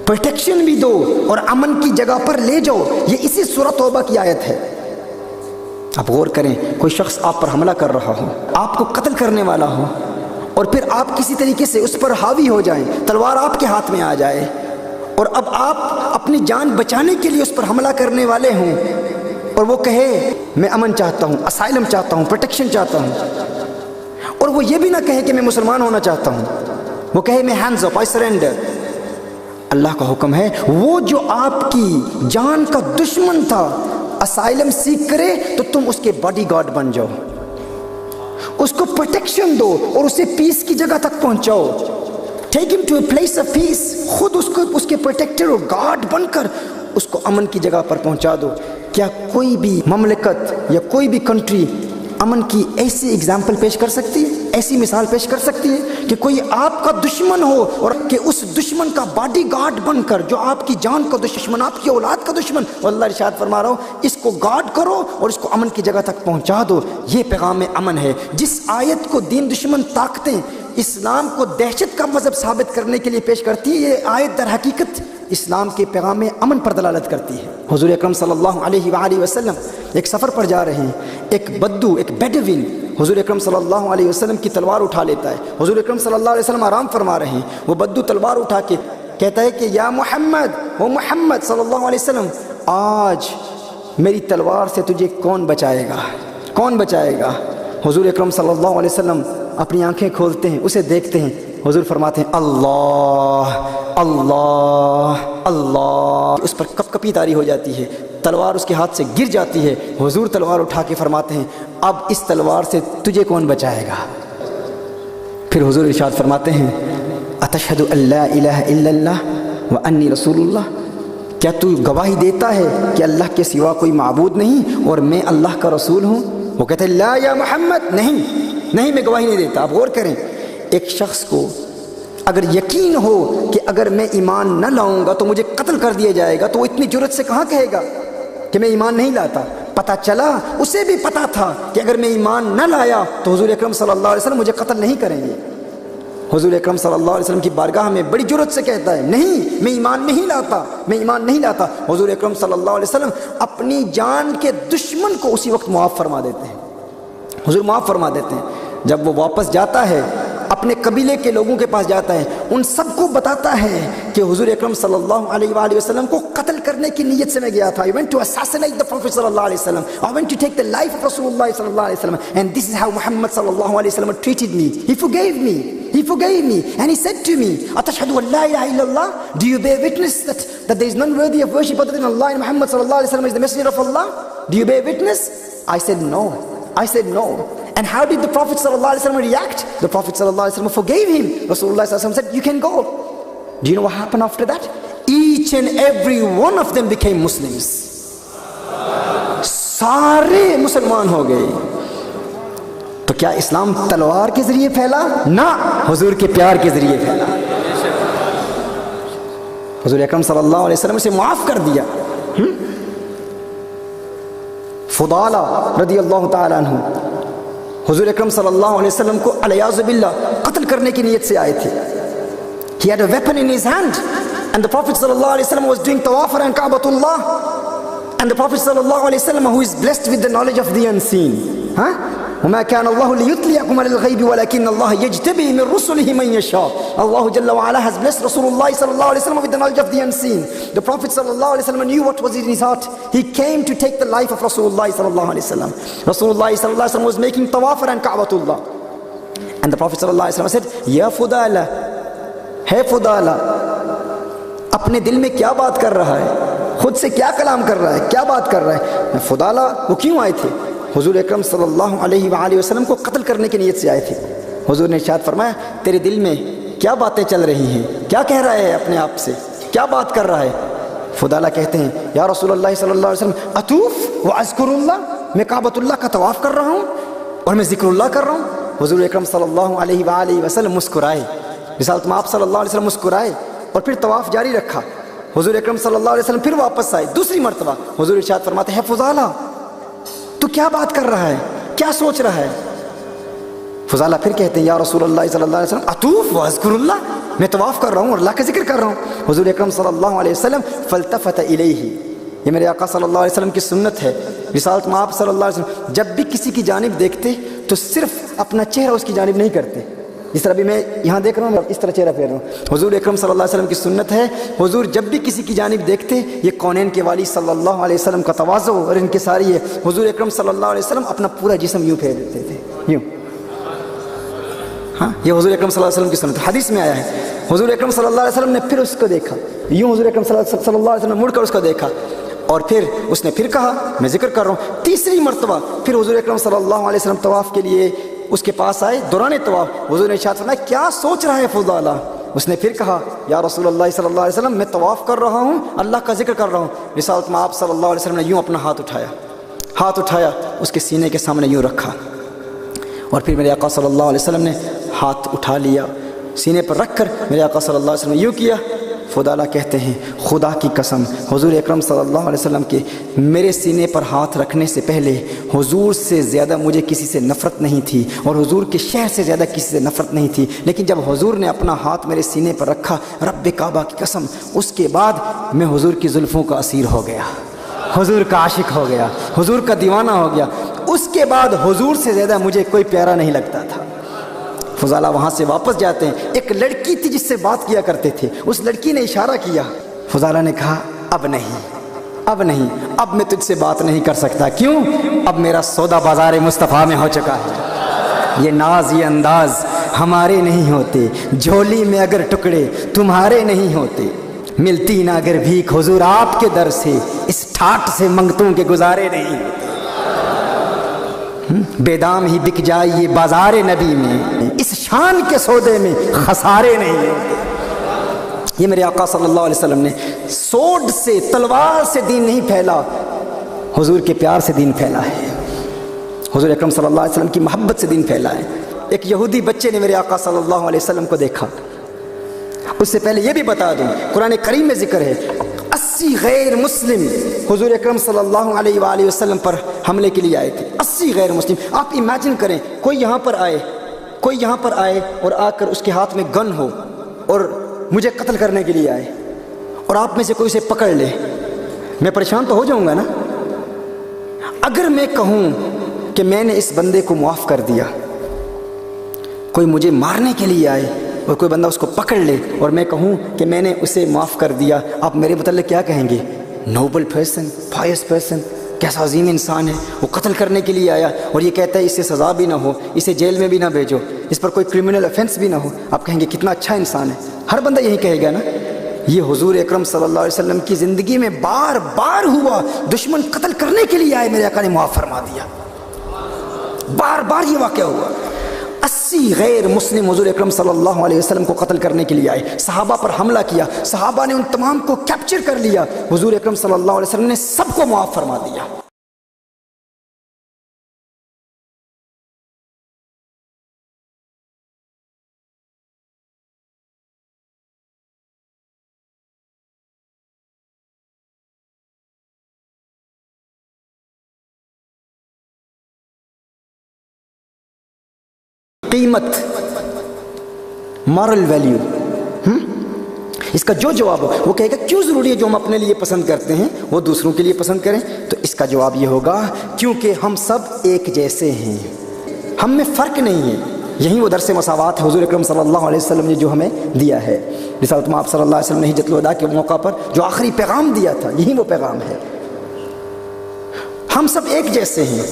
پروٹیکشن بھی دو اور امن کی جگہ پر لے جاؤ۔ یہ اسی سورہ توبہ کی آیت ہے۔ آپ غور کریں، کوئی شخص آپ پر حملہ کر رہا ہو، آپ کو قتل کرنے والا ہو، اور پھر آپ کسی طریقے سے اس پر حاوی ہو جائیں، تلوار آپ کے ہاتھ میں آ جائے، اور اب آپ اپنی جان بچانے کے لیے اس پر حملہ کرنے والے ہوں، اور وہ کہے میں امن چاہتا ہوں، اسائلم چاہتا ہوں، پروٹیکشن چاہتا ہوں، اور وہ یہ بھی نہ کہے کہ میں مسلمان ہونا چاہتا ہوں، وہ کہے میں ہینڈز اپ، آئی سرینڈر۔ اللہ کا حکم ہے وہ جو آپ کی جان کا دشمن تھا اسائلم سیکھ کرے تو تم اس کے باڈی گارڈ بن جاؤ، اس کو پروٹیکشن دو اور اسے پیس کی جگہ تک پہنچاؤ۔ Take him to a place of peace, خود اس کو اس کے پروٹیکٹر اور گارڈ بن کر اس کو امن کی جگہ پر پہنچا دو۔ کیا کوئی بھی مملکت یا کوئی بھی کنٹری امن کی ایسی اگزامپل پیش کر سکتی ہے، ایسی مثال پیش کر سکتی ہے کہ کوئی آپ کا دشمن ہو اور کہ اس دشمن کا باڈی گارڈ بن کر، جو آپ کی جان کا دشمن، آپ کی اولاد کا دشمن، اللہ ارشاد فرما رہا ہو اس کو گارڈ کرو اور اس کو امن کی جگہ تک پہنچا دو۔ یہ پیغام امن ہے۔ جس آیت کو دین دشمن طاقتیں اسلام کو دہشت کا مذہب ثابت کرنے کے لیے پیش کرتی ہے، یہ آیت در حقیقت اسلام کے پیغام امن پر دلالت کرتی ہے۔ حضور اکرم صلی اللہ علیہ وآلہ وسلم ایک سفر پر جا رہے ہیں، ایک بدو، ایک بیڈوین حضور اکرم صلی اللہ علیہ وسلم کی تلوار اٹھا لیتا ہے۔ حضور اکرم صلی اللہ علیہ وسلم آرام فرما رہے ہیں، وہ بدو تلوار اٹھا کے کہتا ہے کہ یا محمد، وہ محمد صلی اللہ علیہ وسلم، آج میری تلوار سے تجھے کون بچائے گا، کون بچائے گا؟ حضور اکرم صلی اللہ علیہ وسلم اپنی آنکھیں کھولتے ہیں، اسے دیکھتے ہیں، حضور فرماتے ہیں اللہ اللہ اللہ، اس پر کپ کپی طاری ہو جاتی ہے، تلوار اس کے ہاتھ سے گر جاتی ہے۔ حضور تلوار اٹھا کے فرماتے ہیں اب اس تلوار سے تجھے کون بچائے گا؟ پھر حضور ارشاد فرماتے ہیں اتشہد ان لا الہ الا اللہ وانی رسول اللہ، کیا تو گواہی دیتا ہے کہ اللہ کے سوا کوئی معبود نہیں اور میں اللہ کا رسول ہوں؟ وہ کہتے ہیں لا یا محمد، نہیں میں گواہی نہیں دیتا۔ آپ غور کریں، ایک شخص کو اگر یقین ہو کہ اگر میں ایمان نہ لاؤں گا تو مجھے قتل کر دیا جائے گا، تو وہ اتنی جرأت سے کہاں کہے گا کہ میں ایمان نہیں لاتا؟ پتہ چلا، اسے بھی پتہ تھا کہ اگر میں ایمان نہ لایا تو حضور اکرم صلی اللہ علیہ وسلم مجھے قتل نہیں کریں گے۔ حضور اکرم صلی اللہ علیہ وسلم کی بارگاہ میں بڑی جرأت سے کہتا ہے نہیں میں ایمان نہیں لاتا، میں ایمان نہیں لاتا۔ حضور اکرم صلی اللہ علیہ وسلم اپنی جان کے دشمن کو اسی وقت معاف فرما دیتے ہیں، حضور معاف فرما دیتے ہیں۔ جب وہ واپس جاتا ہے اپنے قبیلے کے لوگوں کے پاس جاتا ہے، ان سب کو بتاتا ہے کہ حضور اکرم صلی اللہ علیہ وآلہ وسلم کو قتل کرنے کی نیت سے میں گیا تھا۔ I went to assassinate the Prophet صلی اللہ علیہ وسلم. I went to take the life of Rasulullah صلی اللہ علیہ وسلم. And this is how Muhammad صلی اللہ علیہ وسلم treated me. He forgave me. He forgave me. And he said to me, أَتَشْهَدُ أَنْ لَا إِلَهَ إِلَّا اللَّهِ? Do you bear witness that there is none worthy of worship other than Allah and Muhammad صلی اللہ علیہ وسلم is the messenger of Allah? Do you bear witness? I said no. I said no. And how did the Prophet ﷺ react? The Prophet ﷺ forgave him. Rasulullah ﷺ said, you can go. Do you know what happened after that? Each and every one of them became Muslims. سارے مسلمان ہو گئے۔ تو کیا اسلام تلوار کے ذریعے پھیلا؟ نہ، حضور کے پیار کے ذریعے پھیلا۔ حضور اکرم صلی اللہ علیہ وسلم اسے معاف کر دیا. فضالہ رضی اللہ تعالیٰ عنہ حضور اکرم صلی اللہ علیہ وسلم کو علیاذ باللہ قتل کرنے کی نیت سے آئے تھے. He had a weapon in his hand and the Prophet صلی اللہ علیہ وسلم was doing tawaf around Ka'batullah, and the Prophet صلی اللہ علیہ وسلم who is blessed with the knowledge of the unseen, وما كان الله ليطلعكم على الغيب ولكن الله يجتبي من رسله من يشاء. Allah Jalla wa Ala has blessed Rasulullah sallallahu alaihi wasallam with the knowledge of the unseen. The Prophet sallallahu alaihi wasallam knew what was in his heart. He came to take the life of Rasulullah sallallahu alaihi wasallam. Rasulullah sallallahu alaihi wasallam was making tawaf around Ka'batullah, and the Prophet sallallahu alaihi wasallam said, Ya Fudala, hey Fudala, اپنے دل میں کیا بات کر رہا ہے, خود سے کیا کلام کر رہا ہے, کیا بات کر رہا ہے. فضالہ وہ کیوں آئے تھے؟ حضور اکرم صلی اللہ علیہ وآلہ وسلم کو قتل کرنے کی نیت سے آئے تھے. حضور نے ارشاد فرمایا, تیرے دل میں کیا باتیں چل رہی ہیں, کیا کہہ رہا ہے اپنے آپ سے, کیا بات کر رہا ہے؟ فضالہ کہتے ہیں, یا رسول اللہ صلی اللہ علیہ وسلم, اطوف و اذکر اللہ, میں کعبۃ اللہ کا طواف کر رہا ہوں اور میں ذکر اللہ کر رہا ہوں. حضور اکرم صلی اللہ علیہ وآلہ وسلم مسکرائے, رسالت میں آپ صلی اللہ علیہ وسلم مسکرائے اور پھر طواف جاری رکھا. حضور اکرم صلی اللہ علیہ وسلم پھر واپس آئے دوسری مرتبہ. حضور ارشاد فرماتے ہیں, فضالہ تو کیا بات کر رہا ہے, کیا سوچ رہا ہے؟ فضالہ پھر کہتے ہیں, یا رسول اللہ صلی اللہ علیہ وسلم, اطوف و اذکر اللہ, میں طواف کر رہا ہوں اور اللہ کا ذکر کر رہا ہوں. حضور اکرم صلی اللہ علیہ وسلم فالتفت الیہ, یہ میرے آقا صلی اللہ علیہ وسلم کی سنت ہے. رسالت میں آپ صلی اللہ علیہ وسلم جب بھی کسی کی جانب دیکھتے تو صرف اپنا چہرہ اس کی جانب نہیں کرتے, جس طرح بھی میں یہاں دیکھ رہا ہوں اس طرح چہرہ پھیر رہا ہوں. حضور اکرم صلی اللہ علیہ وسلم کی سنت ہے, حضور جب بھی کسی کی جانب دیکھتے, یہ کونین کے والی صلی اللہ علیہ وسلم کا تواضع اور ان کے ساری ہے, حضور اکرم صلی اللہ علیہ وسلم اپنا پورا جسم یوں پھیر دیتے تھے, یوں. ہاں, یہ حضور اکرم صلی اللہ علیہ وسلم کی سنت حدیث میں آیا ہے. حضور اکرم صلی اللہ علیہ وسلم نے پھر اس کو دیکھا, یوں حضور اکرم صلی اللہ علیہ وسلم مڑ کر اس کو دیکھا اور پھر اس نے پھر کہا, میں ذکر کر رہا ہوں. تیسری مرتبہ پھر حضور اکرم صلی اللہ علیہ وسلم طواف کے لیے اس کے پاس آئے دوران طواف. حضور نے ارشاد فرمایا, کیا سوچ رہا ہے فضالہ؟ اس نے پھر کہا, یا رسول اللہ صلی اللہ علیہ وسلم, میں طواف کر رہا ہوں, اللہ کا ذکر کر رہا ہوں. رسالت میں آپ صلی اللہ علیہ وسلم نے یوں اپنا ہاتھ اٹھایا, اس کے سینے کے سامنے یوں رکھا, اور پھر میرے آقا صلی اللہ علیہ وسلم نے ہاتھ اٹھا لیا, سینے پر رکھ کر میرے آقا صلی اللہ علیہ وسلم نے یوں کیا. فضالہ کہتے ہیں, خدا کی قسم, حضور اکرم صلی اللہ علیہ وسلم کے میرے سینے پر ہاتھ رکھنے سے پہلے حضور سے زیادہ مجھے کسی سے نفرت نہیں تھی اور حضور کے شہر سے زیادہ کسی سے نفرت نہیں تھی, لیکن جب حضور نے اپنا ہاتھ میرے سینے پر رکھا, رب کعبہ کی قسم, اس کے بعد میں حضور کی زلفوں کا اسیر ہو گیا, حضور کا عاشق ہو گیا, حضور کا دیوانہ ہو گیا. اس کے بعد حضور سے زیادہ مجھے کوئی پیارا نہیں لگتا تھا. فضالہ وہاں سے واپس جاتے ہیں, ایک لڑکی تھی جس سے بات کیا کرتے تھے, اس لڑکی نے اشارہ کیا. فضالہ نے کہا, اب نہیں, اب میں تجھ سے بات نہیں کر سکتا. کیوں؟ اب میرا سودا بازار مصطفیٰ میں ہو چکا ہے. یہ ناز یہ انداز ہمارے نہیں ہوتے, جھولی میں اگر ٹکڑے تمہارے نہیں ہوتے, ملتی نہ اگر بھیک حضور آپ کے در سے, اس ٹھاٹ سے منگتوں کے گزارے نہیں ہوتے. بے دام ہی بک جائے یہ بازار نبی میں, اس شان کے سودے میں خسارے نہیں ہوتے. یہ میرے آقا صلی اللہ علیہ وسلم نے سوڈ سے, تلوار سے دین نہیں پھیلا, حضور کے پیار سے دین پھیلا ہے, حضور اکرم صلی اللہ علیہ وسلم کی محبت سے دین پھیلا ہے. ایک یہودی بچے نے میرے آقا صلی اللہ علیہ وسلم کو دیکھا. اس سے پہلے یہ بھی بتا دوں, قرآن کریم میں ذکر ہے 80 غیر مسلم حضور اکرم صلی اللہ علیہ وآلہ وسلم پر حملے کے لیے آئے تھے. 80 غیر مسلم. آپ امیجن کریں, کوئی یہاں پر آئے اور آ کر اس کے ہاتھ میں گن ہو اور مجھے قتل کرنے کے لیے آئے, اور آپ میں سے کوئی اسے پکڑ لے, میں پریشان تو ہو جاؤں گا نا. اگر میں کہوں کہ میں نے اس بندے کو معاف کر دیا, کوئی مجھے مارنے کے لیے آئے اور کوئی بندہ اس کو پکڑ لے اور میں کہوں کہ میں نے اسے معاف کر دیا, آپ میرے متعلق کیا کہیں گے؟ نوبل پرسن, پائس پرسن, کیسا عظیم انسان ہے, وہ قتل کرنے کے لیے آیا اور یہ کہتا ہے اس سے سزا بھی نہ ہو, اسے جیل میں بھی نہ بھیجو, اس پر کوئی کرمنل افینس بھی نہ ہو. آپ کہیں گے کتنا اچھا انسان ہے. ہر بندہ یہی کہے گا نا. یہ حضور اکرم صلی اللہ علیہ وسلم کی زندگی میں بار بار ہوا, دشمن قتل کرنے کے لیے آئے, میرے آقا نے معاف فرما دیا. بار بار یہ واقعہ ہوا. 80 غیر مسلم حضور اکرم صلی اللہ علیہ وسلم کو قتل کرنے کے لیے آئے, صحابہ پر حملہ کیا, صحابہ نے ان تمام کو کیپچر کر لیا, حضور اکرم صلی اللہ علیہ وسلم نے سب کو معاف فرما دیا. قیمت، مورل ویلیو، اس کا جو جواب ہو وہ کہے گا کیوں ضروری ہے جو ہم اپنے لیے پسند کرتے ہیں وہ دوسروں کے لیے پسند کریں؟ تو اس کا جواب یہ ہوگا کیونکہ ہم سب ایک جیسے ہیں، ہم میں فرق نہیں ہے۔ یہی وہ درس مساوات ہے حضور اکرم صلی اللہ علیہ وسلم نے جو ہمیں دیا ہے۔ رسالت مآب صلی اللہ علیہ وسلم نے حجۃ الوداع کے موقع پر جو آخری پیغام دیا تھا یہی وہ پیغام ہے، ہم سب ایک جیسے ہیں۔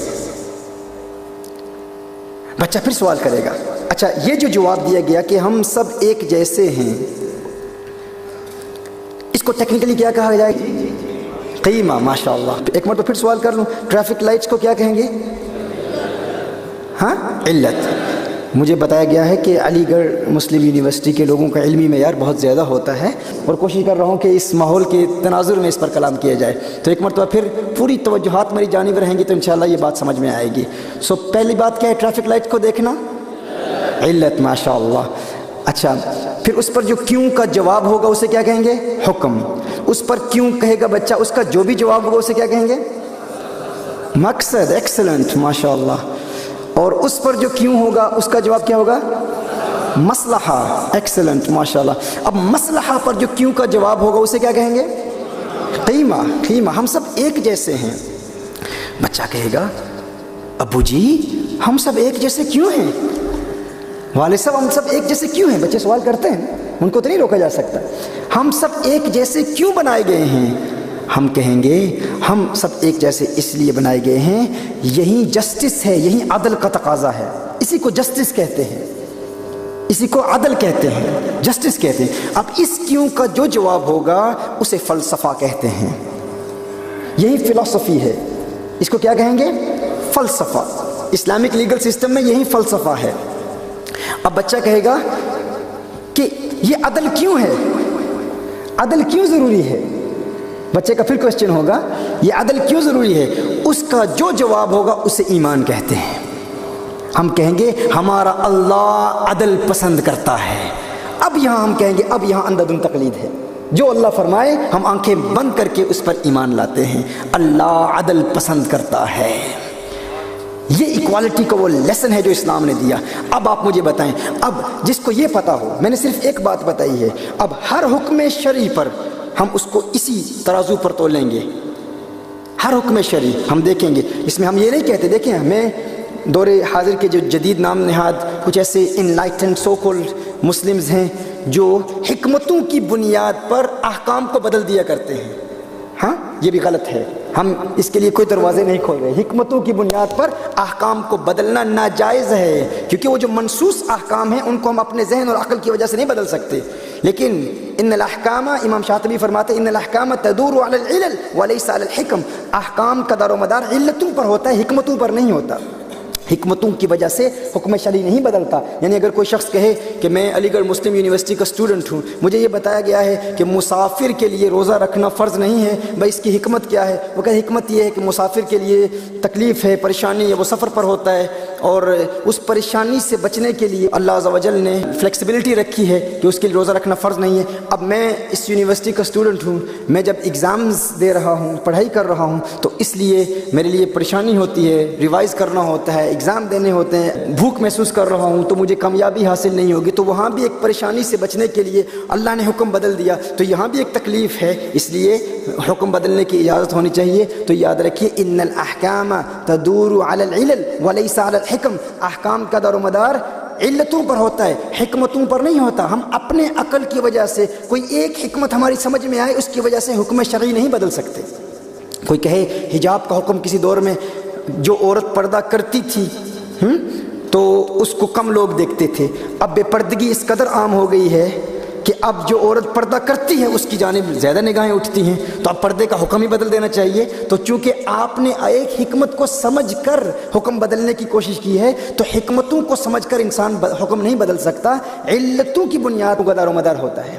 بچہ پھر سوال کرے گا اچھا یہ جو جواب دیا گیا کہ ہم سب ایک جیسے ہیں، اس کو ٹیکنیکلی کیا کہا جائے گا؟ قیمہ۔ ماشاءاللہ، ایک مرتبہ پھر سوال کر لوں، ٹریفک لائٹس کو کیا کہیں گے؟ ہاں، علت۔ مجھے بتایا گیا ہے کہ علی گڑھ مسلم یونیورسٹی کے لوگوں کا علمی معیار بہت زیادہ ہوتا ہے اور کوشش کر رہا ہوں کہ اس ماحول کے تناظر میں اس پر کلام کیا جائے، تو ایک مرتبہ پھر پوری توجہات میری جانب رہیں گی تو انشاءاللہ یہ بات سمجھ میں آئے گی۔ سو پہلی بات کیا ہے؟ ٹریفک لائٹ کو دیکھنا، علت۔ ماشاءاللہ۔ اچھا پھر اس پر جو کیوں کا جواب ہوگا اسے کیا کہیں گے؟ حکم۔ اس پر کیوں کہے گا بچہ، اس کا جو بھی جواب ہوگا اسے کیا کہیں گے؟ مقصد۔ ایکسلنٹ، ماشاءاللہ۔ اور اس پر جو کیوں ہوگا اس کا جواب کیا ہوگا؟ مصلحہ۔ ایکسلنٹ، ماشاءاللہ۔ اب مصلحہ پر جو کیوں کا جواب ہوگا اسے کیا کہیں گے؟ قیمہ۔ قیمہ۔ ہم سب ایک جیسے ہیں۔ بچہ کہے گا ابو جی ہم سب ایک جیسے کیوں ہیں؟ والد صاحب ہم سب ایک جیسے کیوں ہیں؟ بچے سوال کرتے ہیں، ان کو تو نہیں روکا جا سکتا۔ ہم سب ایک جیسے کیوں بنائے گئے ہیں؟ ہم کہیں گے ہم سب ایک جیسے اس لیے بنائے گئے ہیں، یہی جسٹس ہے، یہی عدل کا تقاضا ہے، اسی کو جسٹس کہتے ہیں، اسی کو عدل کہتے ہیں، جسٹس کہتے ہیں۔ اب اس کیوں کا جو جواب ہوگا اسے فلسفہ کہتے ہیں، یہی فلسفی ہے، اس کو کیا کہیں گے؟ فلسفہ۔ اسلامک لیگل سسٹم میں یہی فلسفہ ہے۔ اب بچہ کہے گا کہ یہ عدل کیوں ہے، عدل کیوں ضروری ہے؟ بچے کا پھر کوشچن ہوگا یہ عدل کیوں ضروری ہے؟ اس کا جو جواب ہوگا اسے ایمان کہتے ہیں۔ ہم کہیں گے ہمارا اللہ عدل پسند کرتا ہے۔ اب یہاں ہم کہیں گے اب یہاں اندھادھند تقلید ہے، جو اللہ فرمائے ہم آنکھیں بند کر کے اس پر ایمان لاتے ہیں۔ اللہ عدل پسند کرتا ہے، یہ ایکوالٹی کا وہ لیسن ہے جو اسلام نے دیا۔ اب آپ مجھے بتائیں، اب جس کو یہ پتا ہو، میں نے صرف ایک بات بتائی ہے، اب ہر حکم شرعی پر ہم اس کو اسی ترازو پر تولیں گے۔ ہر حکم شرعی ہم دیکھیں گے، اس میں ہم یہ نہیں کہتے، دیکھیں ہمیں دور حاضر کے جو جدید نام نہاد کچھ ایسے انلائٹنڈ سو کولڈ مسلمز ہیں جو حکمتوں کی بنیاد پر احکام کو بدل دیا کرتے ہیں، ہاں یہ بھی غلط ہے، ہم اس کے لیے کوئی دروازے نہیں کھول رہے۔ حکمتوں کی بنیاد پر احکام کو بدلنا ناجائز ہے، کیونکہ وہ جو منصوص احکام ہیں ان کو ہم اپنے ذہن اور عقل کی وجہ سے نہیں بدل سکتے۔ لیکن ان الاحکام، امام شاطبی فرماتے ہیں ان الاحکام تدور علی العلل وليس علی الحکم، احکام کا دار و مدار علتوں پر ہوتا ہے، حکمتوں پر نہیں ہوتا۔ حکمتوں کی وجہ سے حکم شرعی نہیں بدلتا۔ یعنی اگر کوئی شخص کہے کہ میں علی گڑھ مسلم یونیورسٹی کا اسٹوڈنٹ ہوں، مجھے یہ بتایا گیا ہے کہ مسافر کے لیے روزہ رکھنا فرض نہیں ہے، بھائی اس کی حکمت کیا ہے؟ وہ کہے حکمت یہ ہے کہ مسافر کے لیے تکلیف ہے، پریشانی ہے، وہ سفر پر ہوتا ہے اور اس پریشانی سے بچنے کے لیے اللہ عز و جل نے فلیکسیبلٹی رکھی ہے کہ اس کے لیے روزہ رکھنا فرض نہیں ہے۔ اب میں اس یونیورسٹی کا اسٹوڈنٹ ہوں، میں جب ایگزامز دے رہا ہوں، پڑھائی کر رہا ہوں، تو اس لیے میرے لیے پریشانی ہوتی ہے، ریوائز کرنا ہوتا ہے، ایگزام دینے ہوتے ہیں، بھوک محسوس کر رہا ہوں تو مجھے کامیابی حاصل نہیں ہوگی، تو وہاں بھی ایک پریشانی سے بچنے کے لیے اللہ نے حکم بدل دیا، تو یہاں بھی ایک تکلیف ہے، اس لیے حکم بدلنے کی اجازت ہونی چاہیے۔ تو یاد رکھیے ان الاحکام تدور علی العلل وليس علی الحکم، احکام کا دار و مدار علتوں پر ہوتا ہے، حکمتوں پر نہیں ہوتا۔ ہم اپنے عقل کی وجہ سے کوئی ایک حکمت ہماری سمجھ میں آئے اس کی وجہ سے حکم شرعی نہیں بدل سکتے۔ کوئی کہے حجاب کا حکم کسی دور میں جو عورت پردہ کرتی تھی تو اس کو کم لوگ دیکھتے تھے، اب بے پردگی اس قدر عام ہو گئی ہے کہ اب جو عورت پردہ کرتی ہے اس کی جانب زیادہ نگاہیں اٹھتی ہیں، تو اب پردے کا حکم ہی بدل دینا چاہیے۔ تو چونکہ آپ نے ایک حکمت کو سمجھ کر حکم بدلنے کی کوشش کی ہے، تو حکمتوں کو سمجھ کر انسان حکم نہیں بدل سکتا، علتوں کی بنیاد کا دار و مدار ہوتا ہے۔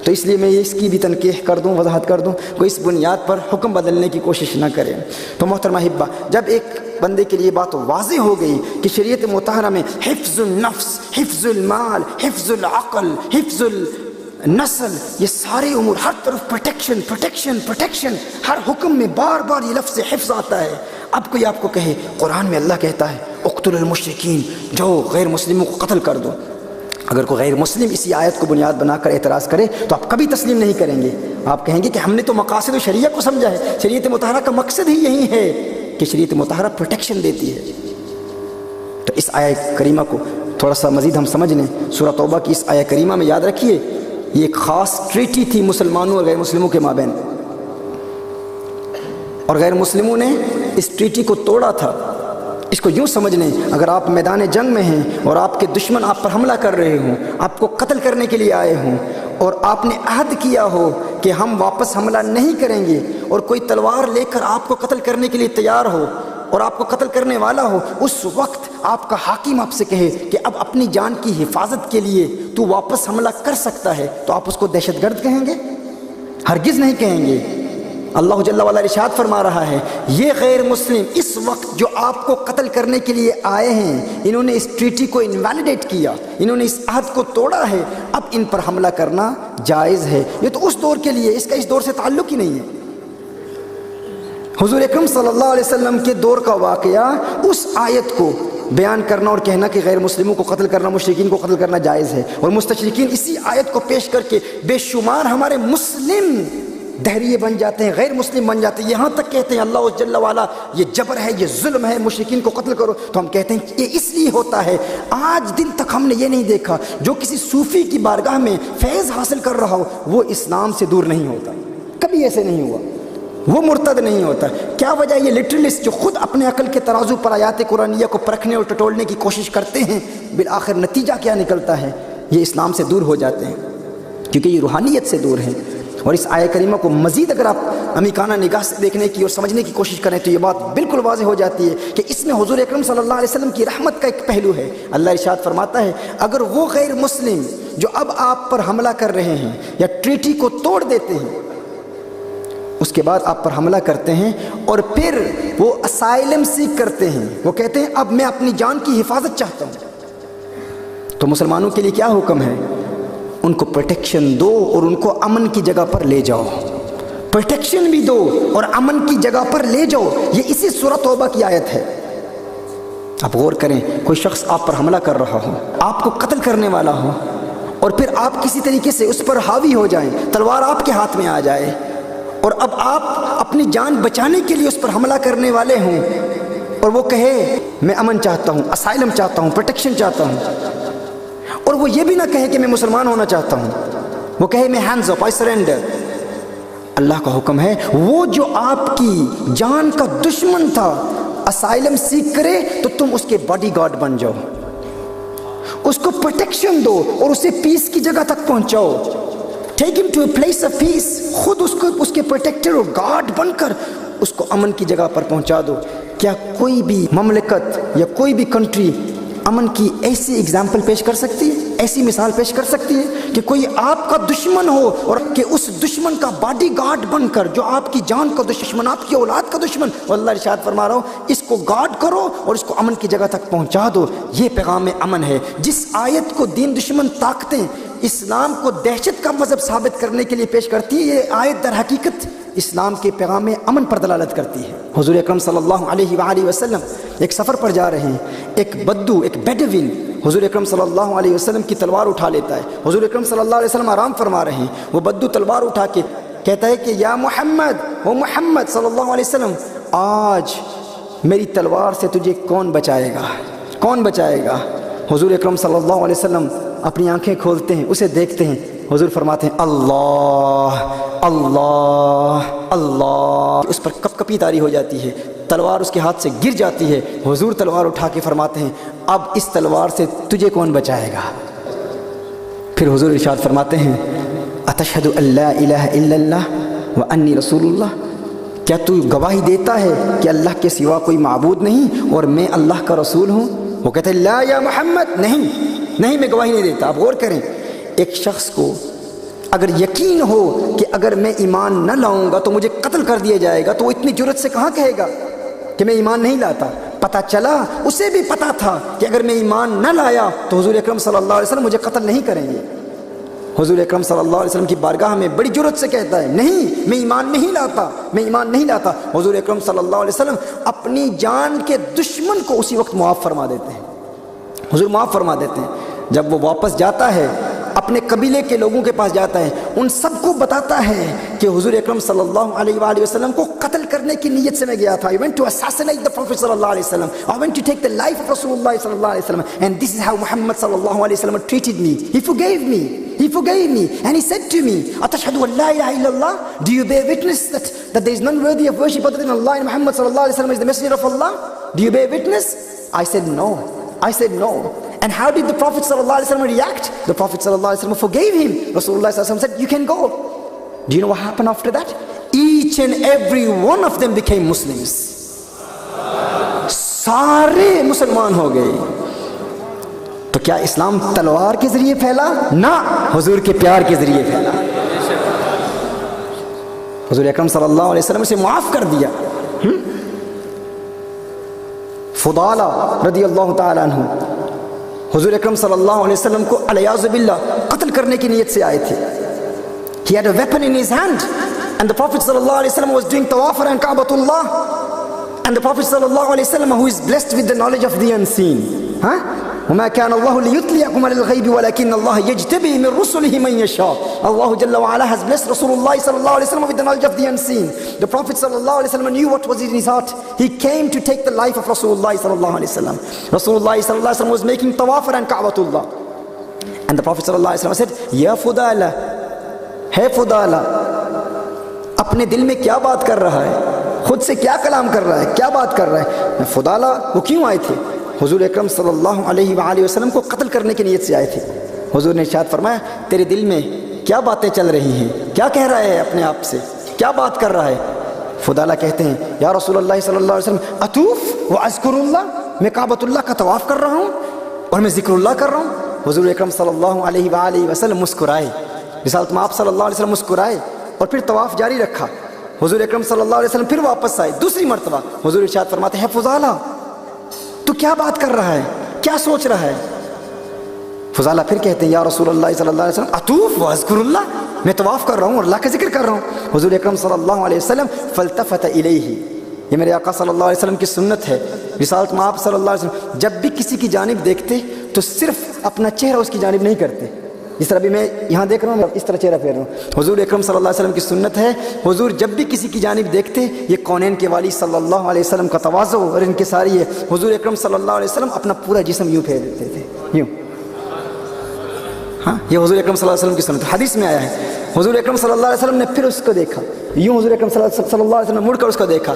تو اس لیے میں اس کی بھی تنقیح کر دوں، وضاحت کر دوں، کوئی اس بنیاد پر حکم بدلنے کی کوشش نہ کرے۔ تو محترمہ احبہ، جب ایک بندے کے لیے بات واضح ہو گئی کہ شریعت مطہرہ میں حفظ النفس، حفظ المال، حفظ العقل، حفظ النسل، یہ سارے امور، ہر طرف پروٹیکشن پروٹیکشن پروٹیکشن، ہر حکم میں بار بار یہ لفظ حفظ آتا ہے۔ اب کوئی آپ کو کہے قرآن میں اللہ کہتا ہے اقتل المشرکین، جاؤ غیر مسلموں کو قتل کر دو۔ اگر کوئی غیر مسلم اسی آیت کو بنیاد بنا کر اعتراض کرے تو آپ کبھی تسلیم نہیں کریں گے۔ آپ کہیں گے کہ ہم نے تو مقاصد شریعہ کو سمجھا ہے، شریعت مطہرہ کا مقصد ہی یہی ہے کہ شریعت مطہرہ پروٹیکشن دیتی ہے۔ تو اس آیت کریمہ کو تھوڑا سا مزید ہم سمجھ لیں۔ سورہ توبہ کی اس آیت کریمہ میں یاد رکھیے یہ ایک خاص ٹریٹی تھی مسلمانوں اور غیر مسلموں کے مابین، اور غیر مسلموں نے اس ٹریٹی کو توڑا تھا۔ اس کو یوں سمجھ لیں، اگر آپ میدان جنگ میں ہیں اور آپ کے دشمن آپ پر حملہ کر رہے ہوں، آپ کو قتل کرنے کے لیے آئے ہوں، اور آپ نے عہد کیا ہو کہ ہم واپس حملہ نہیں کریں گے، اور کوئی تلوار لے کر آپ کو قتل کرنے کے لیے تیار ہو اور آپ کو قتل کرنے والا ہو، اس وقت آپ کا حاکم آپ سے کہے کہ اب اپنی جان کی حفاظت کے لیے تو واپس حملہ کر سکتا ہے، تو آپ اس کو دہشت گرد کہیں گے؟ ہرگز نہیں کہیں گے۔ اللہ جل وعلا ارشاد فرما رہا ہے یہ غیر مسلم اس وقت جو آپ کو قتل کرنے کے لیے آئے ہیں، انہوں نے اس ٹریٹی کو انویلیڈیٹ کیا، انہوں نے اس عہد کو توڑا ہے، اب ان پر حملہ کرنا جائز ہے۔ یہ تو اس دور کے لیے، اس کا اس دور سے تعلق ہی نہیں ہے۔ حضور اکرم صلی اللہ علیہ وسلم کے دور کا واقعہ، اس آیت کو بیان کرنا اور کہنا کہ غیر مسلموں کو قتل کرنا، مشرکین کو قتل کرنا جائز ہے، اور مستشرکین اسی آیت کو پیش کر کے بے شمار ہمارے مسلم دہریے بن جاتے ہیں، غیر مسلم بن جاتے ہیں، یہاں تک کہتے ہیں اللہ جل وعلا یہ جبر ہے، یہ ظلم ہے، مشرکین کو قتل کرو، تو ہم کہتے ہیں یہ اس لیے ہوتا ہے۔ آج دن تک ہم نے یہ نہیں دیکھا جو کسی صوفی کی بارگاہ میں فیض حاصل کر رہا ہو وہ اسلام سے دور نہیں ہوتا، کبھی ایسے نہیں ہوا، وہ مرتد نہیں ہوتا۔ کیا وجہ؟ یہ لٹرلسٹ جو خود اپنے عقل کے ترازو پر آیات قرآنیہ کو پرکھنے اور ٹٹولنے کی کوشش کرتے ہیں، بالآخر نتیجہ کیا نکلتا ہے؟ یہ اسلام سے دور ہو جاتے ہیں، کیونکہ یہ روحانیت سے دور ہیں۔ اور اس آیہ کریمہ کو مزید اگر آپ عمیقانہ نگاہ سے دیکھنے کی اور سمجھنے کی کوشش کریں تو یہ بات بالکل واضح ہو جاتی ہے کہ اس میں حضور اکرم صلی اللہ علیہ وسلم کی رحمت کا ایک پہلو ہے۔ اللہ ارشاد فرماتا ہے اگر وہ غیر مسلم جو اب آپ پر حملہ کر رہے ہیں یا ٹریٹی کو توڑ دیتے ہیں، اس کے بعد آپ پر حملہ کرتے ہیں اور پھر وہ اسائلم سیک کرتے ہیں، وہ کہتے ہیں اب میں اپنی جان کی حفاظت چاہتا ہوں، تو مسلمانوں کے لیے کیا حکم ہے؟ ان کو پروٹیکشن دو اور ان کو امن کی جگہ پر لے جاؤ، پروٹیکشن بھی دو اور امن کی جگہ پر لے جاؤ۔ یہ اسی سورہ توبہ کی آیت ہے۔ آپ غور کریں، کوئی شخص آپ پر حملہ کر رہا ہو، آپ کو قتل کرنے والا ہو، اور پھر آپ کسی طریقے سے اس پر حاوی ہو جائیں، تلوار آپ کے ہاتھ میں آ جائے، اور اب آپ اپنی جان بچانے کے لیے اس پر حملہ کرنے والے ہوں، اور وہ کہے میں امن چاہتا ہوں، اسائلم چاہتا ہوں، پروٹیکشن چاہتا ہوں، اور وہ یہ بھی نہ کہے کہ میں مسلمان ہونا چاہتا ہوں، وہ کہے میں ہینڈز اپ، آئی سرینڈر۔ اللہ کا حکم ہے وہ جو آپ کی جان کا دشمن تھا اسائلم سیکھ کرے تو تم اس کے باڈی گارڈ بن جاؤ، اس کو پروٹیکشن دو اور اسے پیس کی جگہ تک پہنچاؤ، take him to a place of peace, خود اس کے پروٹیکٹر اور گارڈ بن کر اس کو امن کی جگہ پر پہنچا دو۔ کیا کوئی بھی مملکت یا کوئی بھی کنٹری امن کی ایسی اگزامپل پیش کر سکتی ہے، ایسی مثال پیش کر سکتی ہے کہ کوئی آپ کا دشمن ہو اور کہ اس دشمن کا باڈی گارڈ بن کر، جو آپ کی جان کا دشمن، آپ کی اولاد کا دشمن، اللہ ارشاد فرما رہا ہوں اس کو گارڈ کرو اور اس کو امن کی جگہ تک پہنچا دو۔ یہ پیغام امن ہے۔ جس آیت کو دین دشمن طاقتیں اسلام کو دہشت کا مذہب ثابت کرنے کے لیے پیش کرتی ہے، یہ آیت در حقیقت اسلام کے پیغام امن پر دلالت کرتی ہے۔ حضور اکرم صلی اللہ علیہ وآلہ وسلم ایک سفر پر جا رہے ہیں، ایک بدو، ایک بیڈوین حضور اکرم صلی اللہ علیہ وسلم کی تلوار اٹھا لیتا ہے۔ حضور اکرم صلی اللہ علیہ وسلم آرام فرما رہے ہیں، وہ بدو تلوار اٹھا کے کہتا ہے کہ یا محمد، وہ محمد صلی اللہ علیہ وسلم، آج میری تلوار سے تجھے کون بچائے گا، کون بچائے گا؟ حضور اکرم صلی اللہ علیہ وسلم اپنی آنکھیں کھولتے ہیں، اسے دیکھتے ہیں، حضور فرماتے ہیں اللہ اللہ اللہ، اس پر کپ کپی طاری ہو جاتی ہے، تلوار اس کے ہاتھ سے گر جاتی ہے۔ حضور تلوار اٹھا کے فرماتے ہیں اب اس تلوار سے تجھے کون بچائے گا؟ پھر حضور ارشاد فرماتے ہیں اتشہد ان لا الہ الا اللہ وانی رسول اللہ، کیا تو گواہی دیتا ہے کہ اللہ کے سوا کوئی معبود نہیں اور میں اللہ کا رسول ہوں؟ وہ کہتے ہیں لا یا محمد، نہیں نہیں، میں گواہی نہیں دیتا۔ آپ غور کریں، ایک شخص کو اگر یقین ہو کہ اگر میں ایمان نہ لاؤں گا تو مجھے قتل کر دیا جائے گا، تو وہ اتنی جرأت سے کہاں کہے گا کہ میں ایمان نہیں لاتا؟ پتہ چلا، اسے بھی پتہ تھا کہ اگر میں ایمان نہ لایا تو حضور اکرم صلی اللہ علیہ وسلم مجھے قتل نہیں کریں گے، حضور اکرم صلی اللہ علیہ وسلم کی بارگاہ میں بڑی جرأت سے کہتا ہے نہیں میں ایمان نہیں لاتا، میں ایمان نہیں لاتا۔ حضور اکرم صلی اللہ علیہ وسلم اپنی جان کے دشمن کو اسی وقت معاف فرما دیتے ہیں، حضور معاف فرما دیتے ہیں۔ جب وہ واپس جاتا ہے اپنے قبیلے کے لوگوں کے پاس جاتا ہے، ان سب کو بتاتا ہے کہ حضور اکرم صلی اللہ علیہ وآلہ وسلم کو قتل کرنے کی نیت سے میں گیا تھا۔ I went to assassinate the Prophet صلی اللہ علیہ وسلم. I went to take the life of Rasulullah صلی اللہ علیہ وسلم. And this is how Muhammad صلی اللہ علیہ وسلم treated me. He forgave me. He forgave me. And he said to me, أَتَشْهَدُ أَنْ لَا إِلَهَ إِلَّا اللَّهِ? Do you bear witness that there is none worthy of worship other than Allah and Muhammad صلی اللہ علیہ وسلم is the messenger of Allah? Do you bear witness? I said no. I said no. And how did the Prophet ﷺ react? The Prophet ﷺ forgave him. Rasulullah ﷺ said, you can go. Do you know what happened after that? Each and every one of them became Muslims. سارے مسلمان ہو گئے۔ تو کیا اسلام تلوار کے ذریعے پھیلا؟ نہ، حضور کے پیار کے ذریعے پھیلا۔ حضور اکرم صلی اللہ علیہ وسلم سے معاف کر دیا۔ فضالہ رضی اللہ تعالی عنہ حضور اکرم صلی اللہ علیہ وسلم کو علیاذ باللہ قتل کرنے کی نیت سے آئے تھے۔ He had a weapon in his hand and the Prophet صلی اللہ علیہ وسلم was doing tawaf around Ka'batullah, and the Prophet صلی اللہ علیہ وسلم who is blessed with the knowledge of the unseen, وَمَا كَانَ اللَّهُ لِيُطْلِعَكُمْ عَلَى الْغَيْبِ وَلَكِنَّ اللَّهَ يَجْتَبِي مِنْ رُسُلِهِ مَنْ يَشَاءُ. Allah Jalla wa Ala has blessed Rasulullah sallallahu alaihi wasallam with the knowledge of the unseen. The Prophet sallallahu alaihi wasallam knew what was in his heart. He came to take the life of Rasulullah sallallahu alaihi wasallam. Rasulullah sallallahu alaihi wasallam was making tawaf around Ka'batullah, and the Prophet sallallahu alaihi wasallam said, Ya Fudala, ہے فضالہ، اپنے دل میں کیا بات کر رہا ہے، خود سے کیا کلام کر رہا ہے، کیا بات کر رہا ہے؟ فضالہ وہ کیوں آئے تھے؟ حضور اکرم صلی اللہ علیہ وآلہ وسلم کو قتل کرنے کی نیت سے آئے تھے۔ حضور نے ارشاد فرمایا تیرے دل میں کیا باتیں چل رہی ہیں، کیا کہہ رہا ہے اپنے آپ سے، کیا بات کر رہا ہے؟ فضالہ کہتے ہیں یا رسول اللہ صلی اللہ علیہ وسلم اطوف و اذکر اللہ، میں کعبۃ اللہ کا طواف کر رہا ہوں اور میں ذکر اللہ کر رہا ہوں۔ حضور اکرم صلی اللہ علیہ وآلہ وسلم مسکرائے، رسالت میں آپ صلی اللہ علیہ وسلم مسکرائے اور پھر طواف جاری رکھا۔ حضور اکرم صلی اللہ علیہ وسلم پھر واپس آئے دوسری مرتبہ۔ حضور ارشاد فرماتے ہیں فضالہ تو کیا بات کر رہا ہے، کیا سوچ رہا ہے؟ فضالہ پھر کہتے ہیں یا رسول اللہ صلی اللہ علیہ وسلم اطوف و اذکر اللہ، میں طواف کر رہا ہوں اور اللہ کا ذکر کر رہا ہوں۔ حضور اکرم صلی اللہ علیہ وسلم فالتفت الیہ، یہ میرے آقا صلی اللہ علیہ وسلم کی سنت ہے، رسالت میں آپ صلی اللہ علیہ وسلم جب بھی کسی کی جانب دیکھتے تو صرف اپنا چہرہ اس کی جانب نہیں کرتے، جس طرح بھی میں یہاں دیکھ رہا ہوں اس طرح چہرہ پھیر رہا ہوں۔ حضور اکرم صلی اللہ علیہ وسلم کی سنت ہے، حضور جب بھی کسی کی جانب دیکھتے، یہ کونین کے والی صلی اللہ علیہ وسلم کا تواضع اور ان کی ساری ہے، حضور اکرم صلی اللہ علیہ وسلم اپنا پورا جسم یوں پھیر دیتے تھے، یوں۔ ہاں یہ حضور اکرم صلی اللہ علیہ وسلم کی سنت ہے، حدیث میں آیا ہے۔ حضور اکرم صلی اللہ علیہ وسلم نے پھر اس کو دیکھا، یوں حضور اکرم صلی اللہ علیہ وسلم نے مڑ کر اس کو دیکھا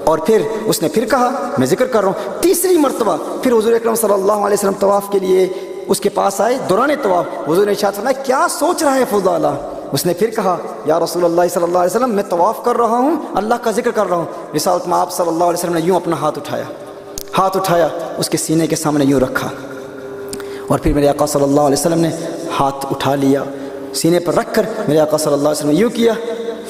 اور پھر اس نے پھر کہا میں ذکر کر رہا ہوں۔ تیسری مرتبہ پھر حضور اکرم صلی اللہ علیہ وسلم طواف کے لیے اس کے پاس آئے دوران طواف۔ حضور نے ارشاد فرمایا کیا سوچ رہا ہے فضالہ؟ اس نے پھر کہا یا رسول اللہ صلی اللہ علیہ وسلم میں طواف کر رہا ہوں، اللہ کا ذکر کر رہا ہوں۔ رسالت میں آپ صلی اللہ علیہ وسلم نے یوں اپنا ہاتھ اٹھایا، اس کے سینے کے سامنے یوں رکھا اور پھر میرے آقا صلی اللہ علیہ وسلم نے ہاتھ اٹھا لیا، سینے پر رکھ کر میرے آقا صلی اللہ علیہ وسلم نے یوں کیا۔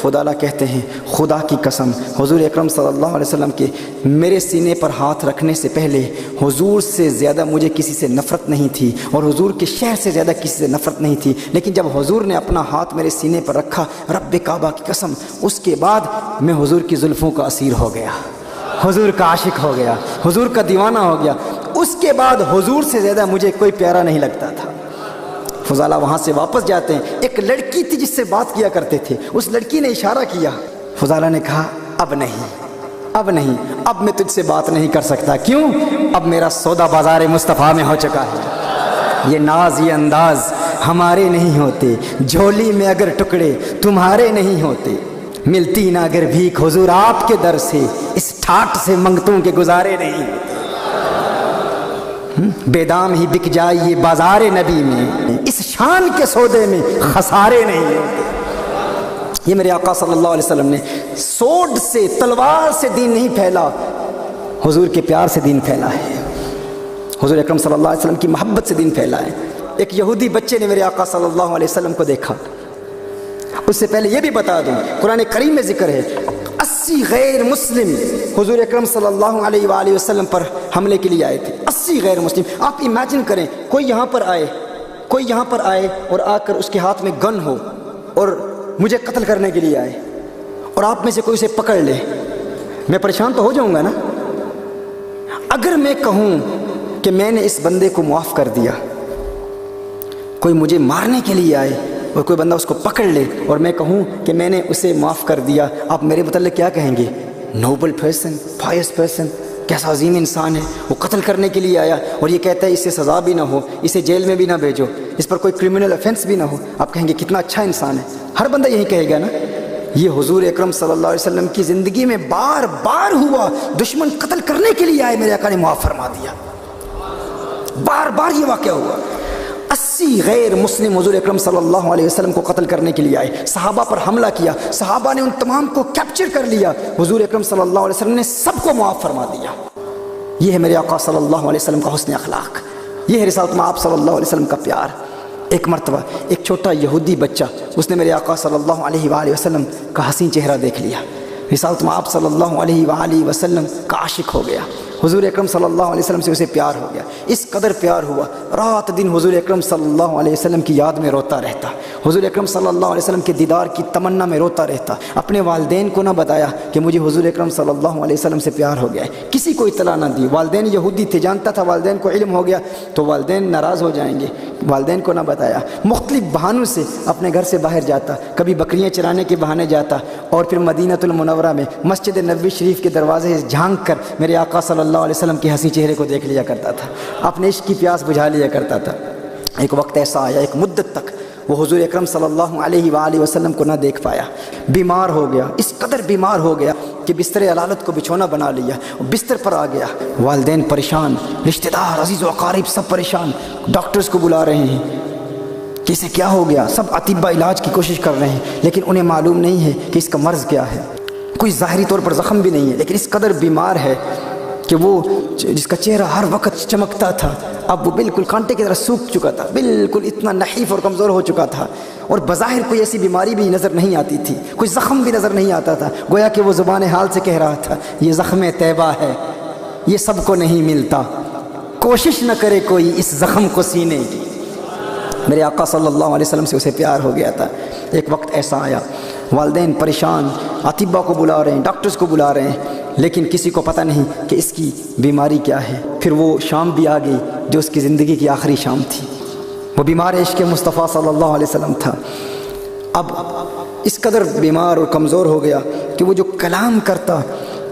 فضالہ کہتے ہیں خدا کی قسم حضور اکرم صلی اللہ علیہ وسلم کے میرے سینے پر ہاتھ رکھنے سے پہلے حضور سے زیادہ مجھے کسی سے نفرت نہیں تھی اور حضور کے شہر سے زیادہ کسی سے نفرت نہیں تھی، لیکن جب حضور نے اپنا ہاتھ میرے سینے پر رکھا رب کعبہ کی قسم، اس کے بعد میں حضور کی زلفوں کا اسیر ہو گیا، حضور کا عاشق ہو گیا، حضور کا دیوانہ ہو گیا۔ اس کے بعد حضور سے زیادہ مجھے کوئی پیارا نہیں لگتا تھا۔ فضالہ وہاں سے واپس جاتے ہیں، ایک لڑکی تھی جس سے بات کیا کرتے تھے، اس لڑکی نے اشارہ کیا، فضالہ نے کہا اب نہیں، اب میں تجھ سے بات نہیں کر سکتا، کیوں؟ اب میرا سودا بازار مصطفیٰ میں ہو چکا ہے، یہ ناز یہ انداز ہمارے نہیں ہوتے، جھولی میں اگر ٹکڑے تمہارے نہیں ہوتے، ملتی نہ اگر بھیک حضور آپ کے در سے، اس ٹھاٹ سے منگتوں کے گزارے نہیں ہوتے، بے دام ہی بک جائے یہ بازار نبی میں، اس شان کے سودے میں خسارے نہیں ہوتے۔ یہ میرے آقا صلی اللہ علیہ وسلم نے سوڈ سے تلوار سے دین نہیں پھیلا، حضور کے پیار سے دین پھیلا ہے، حضور اکرم صلی اللہ علیہ وسلم کی محبت سے دین پھیلا ہے۔ ایک یہودی بچے نے میرے آقا صلی اللہ علیہ وسلم کو دیکھا۔ اس سے پہلے یہ بھی بتا دوں قرآن کریم میں ذکر ہے 80 غیر مسلم حضور اکرم صلی اللہ علیہ وآلہ وسلم پر حملے کے لیے آئے تھے، 80 غیر مسلم۔ آپ امیجن کریں کوئی یہاں پر آئے کوئی یہاں پر آئے اور آ کر اس کے ہاتھ میں گن ہو اور مجھے قتل کرنے کے لیے آئے اور آپ میں سے کوئی اسے پکڑ لے، میں پریشان تو ہو جاؤں گا نا۔ اگر میں کہوں کہ میں نے اس بندے کو معاف کر دیا، کوئی مجھے مارنے کے لیے آئے اور کوئی بندہ اس کو پکڑ لے اور میں کہوں کہ میں نے اسے معاف کر دیا، آپ میرے متعلق کیا کہیں گے؟ نوبل پرسن، پائس پرسن، کیسا عظیم انسان ہے، وہ قتل کرنے کے لیے آیا اور یہ کہتا ہے اسے سزا بھی نہ ہو، اسے جیل میں بھی نہ بھیجو، اس پر کوئی کرمنل افینس بھی نہ ہو، آپ کہیں گے کتنا اچھا انسان ہے۔ ہر بندہ یہی کہے گا نا۔ یہ حضور اکرم صلی اللہ علیہ وسلم کی زندگی میں بار بار ہوا، دشمن قتل کرنے کے لیے آئے، میرے آقا نے معاف فرما دیا، بار بار یہ واقعہ ہوا۔ 80 غیر مسلم حضور اکرم صلی اللہ علیہ وسلم کو قتل کرنے کے لیے آئے، صحابہ پر حملہ کیا، صحابہ نے ان تمام کو کیپچر کر لیا، حضور اکرم صلی اللہ علیہ وسلم نے سب کو معاف فرما دیا۔ یہ ہے میرے آقا صلی اللہ علیہ وسلم کا حسن اخلاق، یہ ہے رسالت میں آپ صلی اللہ علیہ وسلم کا پیار۔ ایک مرتبہ ایک چھوٹا یہودی بچہ، اس نے میرے آقا صلی اللہ علیہ وآلہ وسلم کا حسین چہرہ دیکھ لیا، رسالت میں آپ صلی اللہ علیہ وآلہ وسلم کا عاشق ہو گیا، حضور اکرم صلی اللہ علیہ وسلم سے اسے پیار ہو گیا، اس قدر پیار ہوا رات دن حضور اکرم صلی اللہ علیہ وسلم کی یاد میں روتا رہتا، حضور اکرم صلی اللہ علیہ وسلم کے دیدار کی تمنا میں روتا رہتا، اپنے والدین کو نہ بتایا کہ مجھے حضور اکرم صلی اللہ علیہ وسلم سے پیار ہو گیا ہے، کسی کو اطلاع نہ دی، والدین یہودی تھے، جانتا تھا والدین کو علم ہو گیا تو والدین ناراض ہو جائیں گے، والدین کو نہ بتایا، مختلف بہانوں سے اپنے گھر سے باہر جاتا، کبھی بکریاں چرانے کے بہانے جاتا اور پھر مدینہ المنورہ میں مسجد نبوی شریف کے دروازے سے جھانک کر میرے آقا صلی اللہ علیہ وسلم کے حسین چہرے کو دیکھ لیا کرتا تھا، اپنے عشق کی پیاس بجھا لیا کرتا تھا۔ ایک وقت ایسا آیا، ایک مدت تک وہ حضور اکرم صلی اللہ علیہ وآلہ وسلم کو نہ دیکھ پایا، بیمار ہو گیا، اس قدر بیمار ہو گیا کہ بستر علالت کو بچھونا بنا لیا، بستر پر آ گیا، والدین پریشان، رشتہ دار عزیز و اقارب سب پریشان، ڈاکٹرز کو بلا رہے ہیں کہ اسے کیا ہو گیا، سب اطباء علاج کی کوشش کر رہے ہیں لیکن انہیں معلوم نہیں ہے کہ اس کا مرض کیا ہے، کوئی ظاہری طور پر زخم بھی نہیں ہے لیکن اس قدر بیمار ہے کہ وہ جس کا چہرہ ہر وقت چمکتا تھا اب وہ بالکل کانٹے کی طرح سوکھ چکا تھا، بالکل اتنا نحیف اور کمزور ہو چکا تھا، اور بظاہر کوئی ایسی بیماری بھی نظر نہیں آتی تھی، کوئی زخم بھی نظر نہیں آتا تھا، گویا کہ وہ زبان حال سے کہہ رہا تھا یہ زخم طیبہ ہے، یہ سب کو نہیں ملتا، کوشش نہ کرے کوئی اس زخم کو سینے کی۔ میرے آقا صلی اللہ علیہ وسلم سے اسے پیار ہو گیا تھا۔ ایک وقت ایسا آیا، والدین پریشان، اطباء کو بلا رہے ہیں، ڈاکٹرز کو بلا رہے ہیں لیکن کسی کو پتہ نہیں کہ اس کی بیماری کیا ہے۔ پھر وہ شام بھی آ گئی جو اس کی زندگی کی آخری شام تھی، وہ بیمار عشق مصطفیٰ صلی اللہ علیہ وسلم تھا، اب اس قدر بیمار اور کمزور ہو گیا کہ وہ جو کلام کرتا،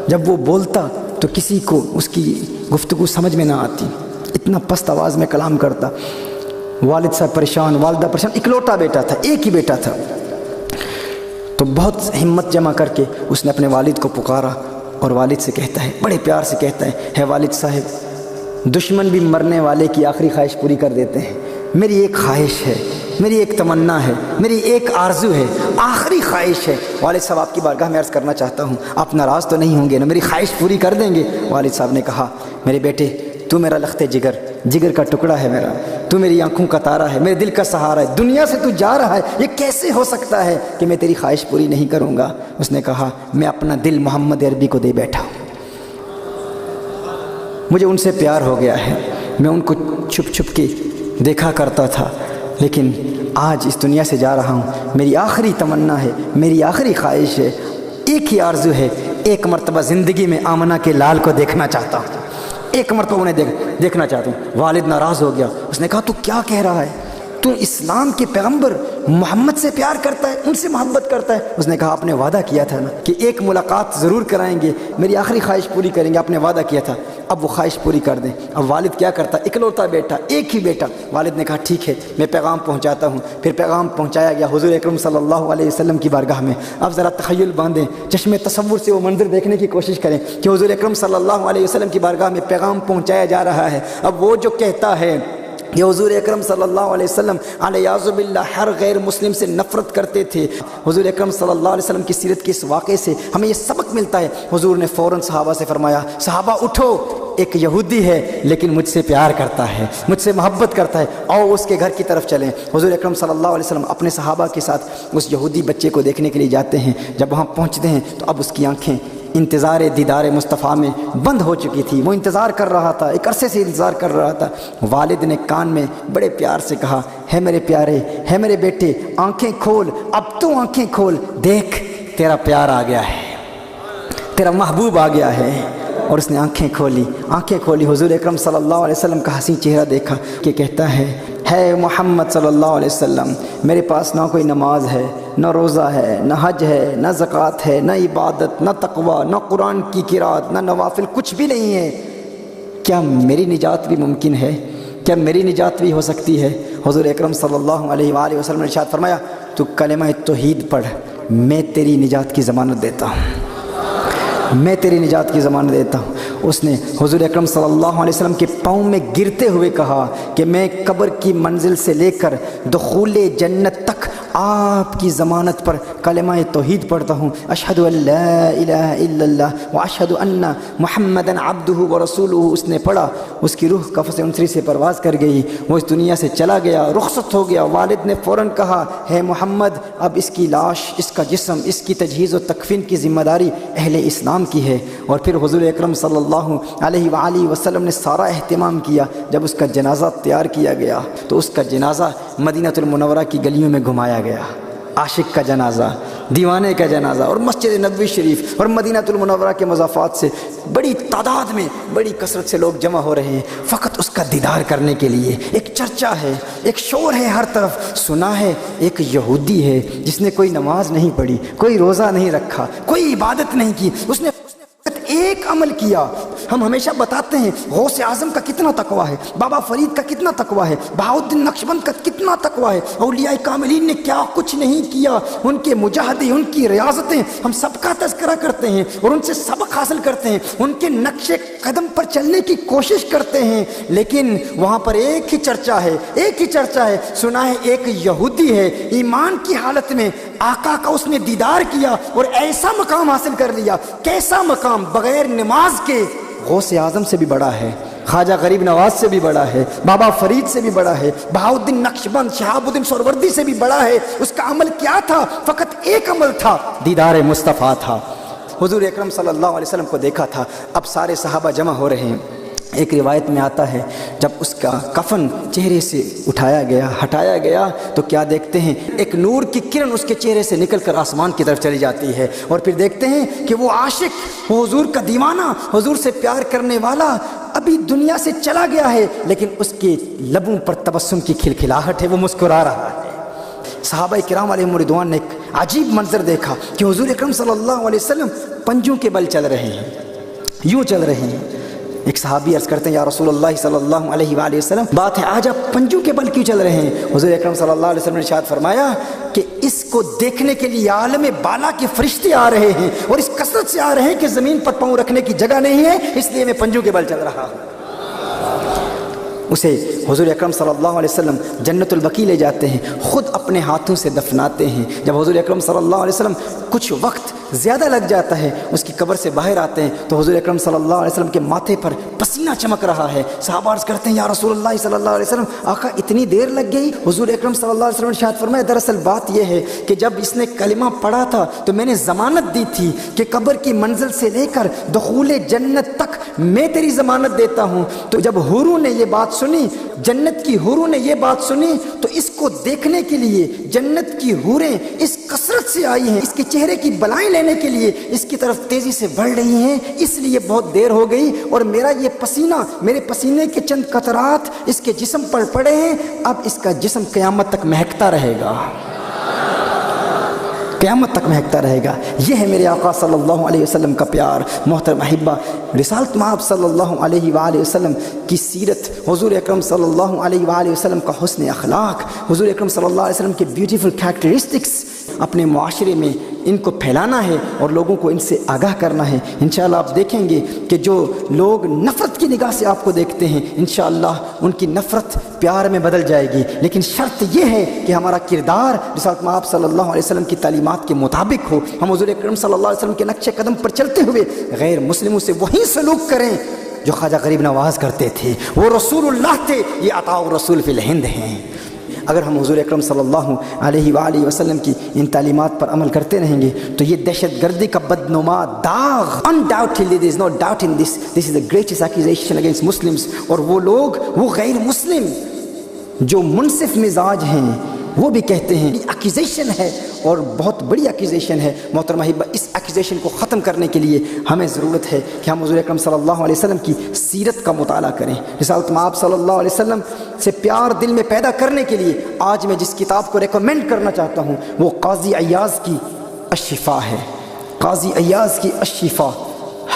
جب وہ بولتا تو کسی کو اس کی گفتگو سمجھ میں نہ آتی، اتنا پست آواز میں کلام کرتا۔ والد صاحب پریشان، والدہ پریشان، اکلوٹا بیٹا تھا، ایک ہی بیٹا تھا، تو بہت ہمت جمع کر کے اس نے اپنے والد کو پکارا اور والد سے کہتا ہے، بڑے پیار سے کہتا ہے والد صاحب، دشمن بھی مرنے والے کی آخری خواہش پوری کر دیتے ہیں، میری ایک خواہش ہے، میری ایک تمنا ہے، میری ایک آرزو ہے، آخری خواہش ہے، والد صاحب آپ کی بارگاہ میں عرض کرنا چاہتا ہوں، آپ ناراض تو نہیں ہوں گے نا، میری خواہش پوری کر دیں گے؟ والد صاحب نے کہا، میرے بیٹے تو میرا لخت جگر، جگر کا ٹکڑا ہے میرا، تو میری آنکھوں کا تارا ہے، میرے دل کا سہارا ہے، دنیا سے تو جا رہا ہے، یہ کیسے ہو سکتا ہے کہ میں تیری خواہش پوری نہیں کروں گا؟ اس نے کہا، میں اپنا دل محمد عربی کو دے بیٹھا ہوں، مجھے ان سے پیار ہو گیا ہے، میں ان کو چھپ چھپ کے دیکھا کرتا تھا لیکن آج اس دنیا سے جا رہا ہوں، میری آخری تمنا ہے، میری آخری خواہش ہے، ایک ہی آرزو ہے، ایک مرتبہ زندگی میں آمنہ کے لال کو دیکھنا چاہتا ہوں، ایک مرتبہ انہیں دیکھنا چاہتا ہوں۔ والد ناراض ہو گیا، اس نے کہا تو کیا کہہ رہا ہے، تو اسلام کے پیغمبر محمد سے پیار کرتا ہے، ان سے محبت کرتا ہے؟ اس نے کہا آپ نے وعدہ کیا تھا نا کہ ایک ملاقات ضرور کرائیں گے، میری آخری خواہش پوری کریں گے، آپ نے وعدہ کیا تھا، اب وہ خواہش پوری کر دیں۔ اب والد کیا کرتا، اکلوتا بیٹا، ایک ہی بیٹا، والد نے کہا ٹھیک ہے میں پیغام پہنچاتا ہوں۔ پھر پیغام پہنچایا گیا حضور اکرم صلی اللہ علیہ وسلم کی بارگاہ میں۔ اب ذرا تخیل باندھیں، چشم تصور سے وہ منظر دیکھنے کی کوشش کریں کہ حضور اکرم صلی اللہ علیہ وسلم کی بارگاہ میں پیغام پہنچایا جا رہا ہے۔ اب وہ جو کہتا ہے کہ حضور اکرم صلی اللہ علیہ وسلم علیہ باللہ ہر غیر مسلم سے نفرت کرتے تھے، حضور اکرم صلی اللہ علیہ وسلم کی سیرت کے اس واقعے سے ہمیں یہ سبق ملتا ہے۔ حضور نے فوراً صحابہ سے فرمایا، صحابہ اٹھو، ایک یہودی ہے لیکن مجھ سے پیار کرتا ہے، مجھ سے محبت کرتا ہے، آؤ اس کے گھر کی طرف چلیں۔ حضور اکرم صلی اللہ علیہ وسلم اپنے صحابہ کے ساتھ اس یہودی بچے کو دیکھنے کے لیے جاتے ہیں۔ جب وہاں پہنچتے ہیں تو اب اس کی آنکھیں انتظار دیدار مصطفیٰ میں بند ہو چکی تھی، وہ انتظار کر رہا تھا، ایک عرصے سے انتظار کر رہا تھا۔ والد نے کان میں بڑے پیار سے کہا، ہے میرے پیارے، ہے میرے بیٹے، آنکھیں کھول، اب تو آنکھیں کھول، دیکھ تیرا پیار آ گیا ہے، تیرا محبوب آ گیا ہے۔ اور اس نے آنکھیں کھولی، حضور اکرم صلی اللہ علیہ وسلم کا حسین چہرہ دیکھا کہ کہتا ہے محمد صلی اللہ علیہ وسلم، میرے پاس نہ کوئی نماز ہے، نہ روزہ ہے، نہ حج ہے، نہ زکوٰۃ ہے، نہ عبادت، نہ تقوی، نہ قرآن کی قرات، نہ نوافل، کچھ بھی نہیں ہے، کیا میری نجات بھی ممکن ہے؟ کیا میری نجات بھی ہو سکتی ہے؟ حضور اکرم صلی اللہ علیہ وآلہ وسلم نے ارشاد فرمایا، تو کلمہ توحید پڑھ، میں تیری نجات کی ضمانت دیتا ہوں، میں تیری نجات کی ضمانت دیتا ہوں۔ اس نے حضور اکرم صلی اللہ علیہ وسلم کے پاؤں میں گرتے ہوئے کہا کہ میں قبر کی منزل سے لے کر دخول جنت تک آپ کی ضمانت پر کلمہ توحید پڑھتا ہوں، اشہد ان لا الہ الا اللہ واشہد ان محمدًا عبدہ ورسولہ۔ اس نے پڑھا، اس کی روح قفس انصری سے پرواز کر گئی، وہ اس دنیا سے چلا گیا، رخصت ہو گیا۔ والد نے فوراً کہا، ہے محمد، اب اس کی لاش، اس کا جسم، اس کی تجہیز و تکفین کی ذمہ داری اہل اسلام کی ہے۔ اور پھر حضور اکرم صلی اللہ علیہ وآلہ وسلم نے سارا اہتمام کیا۔ جب اس کا جنازہ تیار کیا گیا تو اس کا جنازہ مدینہ المنورہ کی گلیوں میں گھمایا گیا، عاشق کا جنازہ، دیوانے کا جنازہ، اور مسجد نبوی شریف اور مدینہ المنورہ کے مضافات سے بڑی تعداد میں، بڑی کثرت سے لوگ جمع ہو رہے ہیں فقط اس کا دیدار کرنے کے لیے۔ ایک چرچا ہے، ایک شور ہے ہر طرف، سنا ہے ایک یہودی ہے جس نے کوئی نماز نہیں پڑھی، کوئی روزہ نہیں رکھا، کوئی عبادت نہیں کی، اس نے ایک عمل کیا۔ ہم ہمیشہ بتاتے ہیں غوث اعظم کا کتنا تقویٰ ہے، بابا فرید کا کتنا تقویٰ ہے، بہاؤالدین نقشبند کا کتنا تقویٰ ہے، اولیاء کاملین نے کیا کچھ نہیں کیا، ان کے مجاہدے، ان کی ریاضتیں، ہم سب کا تذکرہ کرتے ہیں اور ان سے سبق حاصل کرتے ہیں، ان کے نقش قدم پر چلنے کی کوشش کرتے ہیں، لیکن وہاں پر ایک ہی چرچا ہے، سنا ہے ایک یہودی ہے، ایمان کی حالت میں آقا کا اس نے دیدار کیا اور ایسا مقام حاصل کر لیا۔ کیسا مقام؟ بغیر نماز کے غوث اعظم سے بھی بڑا ہے، خواجہ غریب نواز سے بھی بڑا ہے، بابا فرید سے بھی بڑا ہے، بہاؤالدین نقشبند، شہاب الدین سہروردی سے بھی بڑا ہے۔ اس کا عمل کیا تھا؟ فقط ایک عمل تھا، دیدار مصطفیٰ تھا۔ حضور اکرم صلی اللہ علیہ وسلم کو دیکھا تھا۔ اب سارے صحابہ جمع ہو رہے ہیں۔ ایک روایت میں آتا ہے جب اس کا کفن چہرے سے ہٹایا گیا تو کیا دیکھتے ہیں؟ ایک نور کی کرن اس کے چہرے سے نکل کر آسمان کی طرف چلی جاتی ہے، اور پھر دیکھتے ہیں کہ وہ عاشق، وہ حضور کا دیوانہ، حضور سے پیار کرنے والا ابھی دنیا سے چلا گیا ہے، لیکن اس کے لبوں پر تبسم کی کھلکھلاہٹ ہے، وہ مسکرا رہا ہے۔ صحابہ کرام علیہم رضوان نے ایک عجیب منظر دیکھا کہ حضور اکرم صلی اللہ علیہ وسلم پنجوں کے بل چل رہے ہیں، یوں چل رہے ہیں۔ ایک صحابی عرض کرتے ہیں، یا رسول اللہ صلی اللہ علیہ وآلہ وسلم، بات ہے آج آپ پنجوں کے بل کیوں چل رہے ہیں؟ حضور اکرم صلی اللہ علیہ وسلم نے ارشاد فرمایا کہ اس کو دیکھنے کے لیے عالم بالا کے فرشتے آ رہے ہیں، اور اس کثرت سے آ رہے ہیں کہ زمین پر پاؤں رکھنے کی جگہ نہیں ہے، اس لیے میں پنجوں کے بل چل رہا ہوں۔ اسے حضور اکرم صلی اللہ علیہ وسلم جنت البقیع لے جاتے ہیں، خود اپنے ہاتھوں سے دفناتے ہیں۔ جب حضور اکرم صلی اللہ علیہ وسلم کچھ وقت زیادہ لگ جاتا ہے، اس کی قبر سے باہر آتے ہیں تو حضور اکرم صلی اللہ علیہ وسلم کے ماتھے پر پسینہ چمک رہا ہے۔ صحابہ عرض کرتے ہیں، یا رسول اللہ صلی اللہ علیہ وسلم، آقا اتنی دیر لگ گئی؟ حضور اکرم صلی اللہ علیہ وسلم نے ارشاد فرمایا، دراصل بات یہ ہے کہ جب اس نے کلمہ پڑھا تھا تو میں نے ضمانت دی تھی کہ قبر کی منزل سے لے کر دخول جنت تک میں تیری ضمانت دیتا ہوں۔ تو جب حوروں نے یہ بات سنی، جنت کی حوروں نے یہ بات سنی، تو اس کو دیکھنے کے لیے جنت کی حوریں اس کثرت سے آئی ہیں، اس کے چہرے کی بلائیں لینے کے لیے اس کی طرف تیزی سے بڑھ رہی ہیں، اس لیے بہت دیر ہو گئی، اور میرا یہ پسینہ، میرے پسینے کے چند قطرات اس کے جسم پر پڑے ہیں، اب اس کا جسم قیامت تک مہکتا رہے گا، قیامت تک مہکتا رہے گا۔ یہ ہے میرے آقا صلی اللہ علیہ وسلم کا پیار۔ محترم احبہ، رسالت مآب صلی اللہ علیہ وآلہ وسلم کی سیرت، حضور اکرم صلی اللہ علیہ وآلہ وسلم کا حسن اخلاق، حضور اکرم صلی اللہ علیہ وسلم کے بیوٹیفل کریکٹرسٹکس اپنے معاشرے میں ان کو پھیلانا ہے اور لوگوں کو ان سے آگاہ کرنا ہے۔ انشاءاللہ آپ دیکھیں گے کہ جو لوگ نفرت کی نگاہ سے آپ کو دیکھتے ہیں، انشاءاللہ ان کی نفرت پیار میں بدل جائے گی، لیکن شرط یہ ہے کہ ہمارا کردار رسالت مآب صلی اللہ علیہ وسلم کی تعلیمات کے مطابق ہو۔ ہم حضور اکرم صلی اللہ علیہ وسلم کے نقش قدم پر چلتے ہوئے غیر مسلموں سے وہی سلوک کریں جو خواجہ غریب نواز کرتے تھے۔ وہ رسول اللہ تھے، یہ عطاء الرسول فی الہند ہیں۔ اگر ہم حضور اکرم صلی اللہ علیہ وآلہ وسلم کی ان تعلیمات پر عمل کرتے رہیں گے تو یہ دہشت گردی کا بدنما داغ undoubtedly there is no doubt in this is the greatest accusation against Muslims. اور وہ لوگ وہ غیر مسلم جو منصف مزاج ہیں وہ بھی کہتے ہیں یہ ایکوزیشن ہے اور بہت بڑی ایکوزیشن ہے. محترمہ حبہ اس ایکوزیشن کو ختم کرنے کے لیے ہمیں ضرورت ہے کہ ہم حضور اکرم صلی اللہ علیہ وسلم کی سیرت کا مطالعہ کریں. رسالت مآب صلی اللہ علیہ وسلم سے پیار دل میں پیدا کرنے کے لیے آج میں جس کتاب کو ریکمینڈ کرنا چاہتا ہوں وہ قاضی عیاض کی الشفا ہے. قاضی عیاض کی الشفا.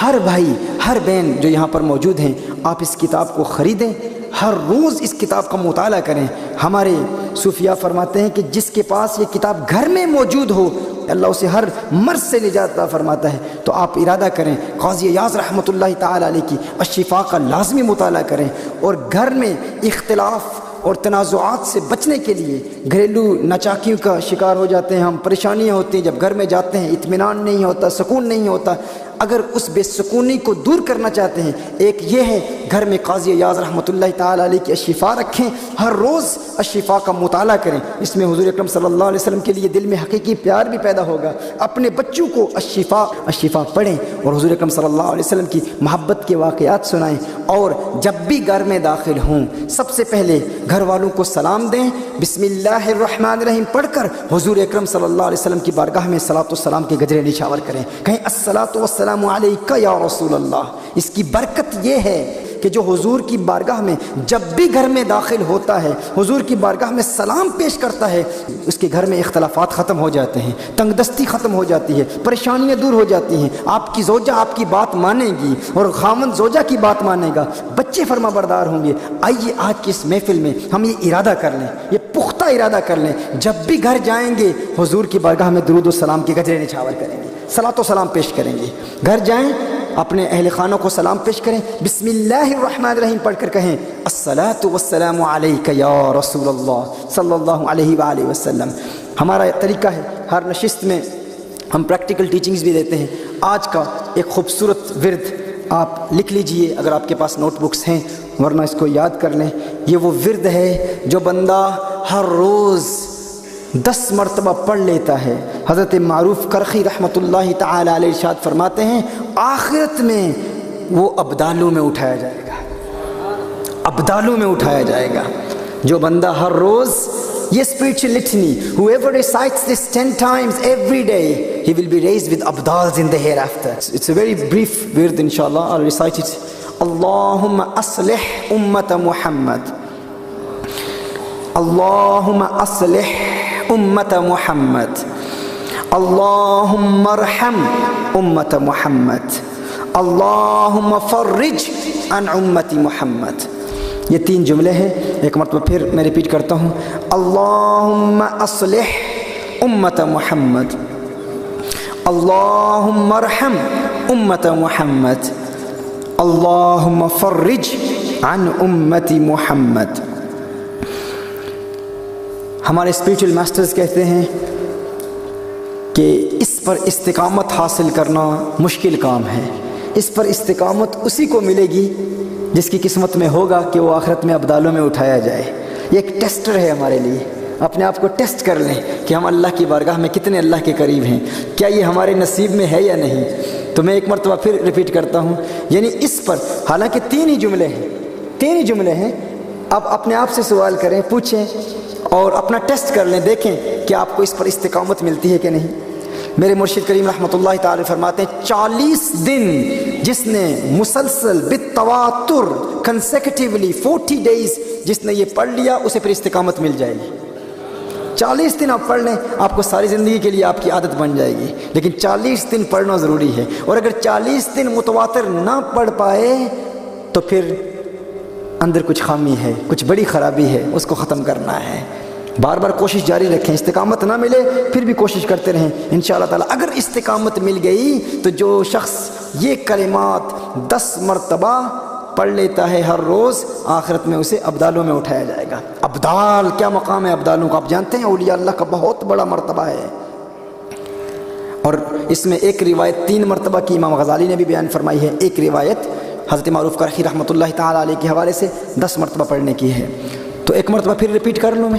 ہر بھائی ہر بہن جو یہاں پر موجود ہیں آپ اس کتاب کو خریدیں, ہر روز اس کتاب کا مطالعہ کریں. ہمارے صوفیاء فرماتے ہیں کہ جس کے پاس یہ کتاب گھر میں موجود ہو اللہ اسے ہر مرض سے نجات عطا فرماتا ہے. تو آپ ارادہ کریں قاضی عیاض رحمۃ اللہ تعالی علیہ کی الشفا کا لازمی مطالعہ کریں, اور گھر میں اختلاف اور تنازعات سے بچنے کے لیے گھریلو ناچاکیوں کا شکار ہو جاتے ہیں ہم, پریشانیاں ہوتی ہیں جب گھر میں جاتے ہیں, اطمینان نہیں ہوتا, سکون نہیں ہوتا. اگر اس بے سکونی کو دور کرنا چاہتے ہیں ایک یہ ہے گھر میں قاضی عیاض رحمۃ اللہ تعالی علیہ کی الشفا رکھیں, ہر روز الشفا کا مطالعہ کریں. اس میں حضور اکرم صلی اللہ علیہ وسلم کے لیے دل میں حقیقی پیار بھی پیدا ہوگا. اپنے بچوں کو الشفا پڑھیں اور حضور اکرم صلی اللہ علیہ وسلم کی محبت کے واقعات سنائیں. اور جب بھی گھر میں داخل ہوں سب سے پہلے گھر والوں کو سلام دیں, بسم اللہ الرحمن الرحیم پڑھ کر حضور اکرم صلی اللہ علیہ وسلم کی بارگاہ میں صلاۃ والسلام کے گجرے نچھاور کریں. کہیں الصلاۃ والسلام علیکہ یا رسول اللہ. اس کی برکت یہ ہے کہ جو حضور کی بارگاہ میں جب بھی گھر میں داخل ہوتا ہے حضور کی بارگاہ میں سلام پیش کرتا ہے اس کے گھر میں اختلافات ختم ہو جاتے ہیں, تنگ دستی ختم ہو جاتی ہے, پریشانیاں دور ہو جاتی ہیں. آپ کی زوجہ آپ کی بات مانے گی اور خامند زوجہ کی بات مانے گا, بچے فرما بردار ہوں گے. آئیے آج کی اس محفل میں ہم یہ ارادہ کر لیں, یہ پختہ ارادہ کر لیں, جب بھی گھر جائیں گے حضور کی بارگاہ میں درود و سلام کے گجرے نچھاور کریں گے, صلاۃ و سلام پیش کریں گے. گھر جائیں اپنے اہل خانوں کو سلام پیش کریں, بسم اللہ الرحمن الرحیم پڑھ کر کہیں الصلاۃ والسلام علیک یا رسول اللہ صلی اللہ علیہ وآلہ وسلم. ہمارا طریقہ ہے ہر نشست میں ہم پریکٹیکل ٹیچنگز بھی دیتے ہیں. آج کا ایک خوبصورت ورد آپ لکھ لیجئے اگر آپ کے پاس نوٹ بکس ہیں, ورنہ اس کو یاد کر لیں. یہ وہ ورد ہے جو بندہ ہر روز 10 مرتبہ پڑھ لیتا ہے. حضرت معروف کرخی رحمۃ اللہ تعالی علیہ ارشاد فرماتے ہیں آخرت میں وہ ابدالوں میں اٹھایا جائے گا, ابدالوں میں اٹھایا جائے گا. جو بندہ ہر روز یہ spiritual litany, whoever recites this 10 times every day, he will be raised with abdals in the hereafter. It's a very brief word inshallah, I'll recite it. Allahumma aslih ummat Muhammad, Allahumma aslih ummat Muhammad, Allahumma arham ummat Muhammad, Allahumma farrij an ummati Muhammad. یہ 3 جملے ہیں, ایک مرتبہ پھر میں repeat کرتا ہوں. اللہم اصلح امت محمد, اللہم ارحم امت محمد, اللہم فرج عن امت محمد. ہمارے اسپریچول ماسٹرز کہتے ہیں کہ اس پر استقامت حاصل کرنا مشکل کام ہے. اس پر استقامت اسی کو ملے گی جس کی قسمت میں ہوگا کہ وہ آخرت میں ابدالوں میں اٹھایا جائے. یہ ایک ٹیسٹر ہے ہمارے لیے. اپنے آپ کو ٹیسٹ کر لیں کہ ہم اللہ کی بارگاہ میں کتنے اللہ کے قریب ہیں, کیا یہ ہمارے نصیب میں ہے یا نہیں. تو میں ایک مرتبہ پھر ریپیٹ کرتا ہوں, یعنی اس پر حالانکہ 3 ہی جملے ہیں, اب اپنے آپ سے سوال کریں, پوچھیں اور اپنا ٹیسٹ کر لیں, دیکھیں کہ آپ کو اس پر استقامت ملتی ہے کہ نہیں. میرے مرشد کریم رحمۃ اللہ تعالی فرماتے ہیں 40 دن جس نے مسلسل بالتواتر کنسیکٹیولی 40 days جس نے یہ پڑھ لیا اسے پھر استقامت مل جائے گی. 40 دن آپ پڑھ لیں آپ کو ساری زندگی کے لیے آپ کی عادت بن جائے گی, لیکن 40 دن پڑھنا ضروری ہے. اور اگر 40 دن متواتر نہ پڑھ پائے تو پھر اندر کچھ خامی ہے, کچھ بڑی خرابی ہے, اس کو ختم کرنا ہے. بار بار کوشش جاری رکھیں, استقامت نہ ملے پھر بھی کوشش کرتے رہیں انشاءاللہ تعالی. اگر استقامت مل گئی تو جو شخص یہ کلمات 10 مرتبہ پڑھ لیتا ہے ہر روز آخرت میں اسے ابدالوں میں اٹھایا جائے گا. ابدال کیا مقام ہے ابدالوں کا, آپ جانتے ہیں اولیاء اللہ کا بہت بڑا مرتبہ ہے. اور اس میں ایک روایت 3 مرتبہ کی امام غزالی نے بھی بیان فرمائی ہے, ایک روایت حضرت معروف کرخی رحمۃ اللہ تعالی علیہ کے حوالے سے 10 مرتبہ پڑھنے کی ہے. تو ایک مرتبہ پھر ریپیٹ کر لوں میں,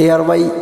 ARY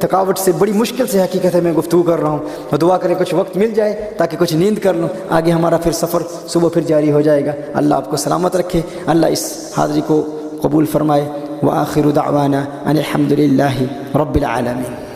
تھکاوٹ سے بڑی مشکل سے حقیقت ہے میں گفتگو کر رہا ہوں، اور دعا کریں کچھ وقت مل جائے تاکہ کچھ نیند کر لوں، آگے ہمارا پھر سفر صبح پھر جاری ہو جائے گا۔ اللہ آپ کو سلامت رکھے، اللہ اس حاضری کو قبول فرمائے۔ وآخر دعوانا ان الحمد للہ رب العالمین۔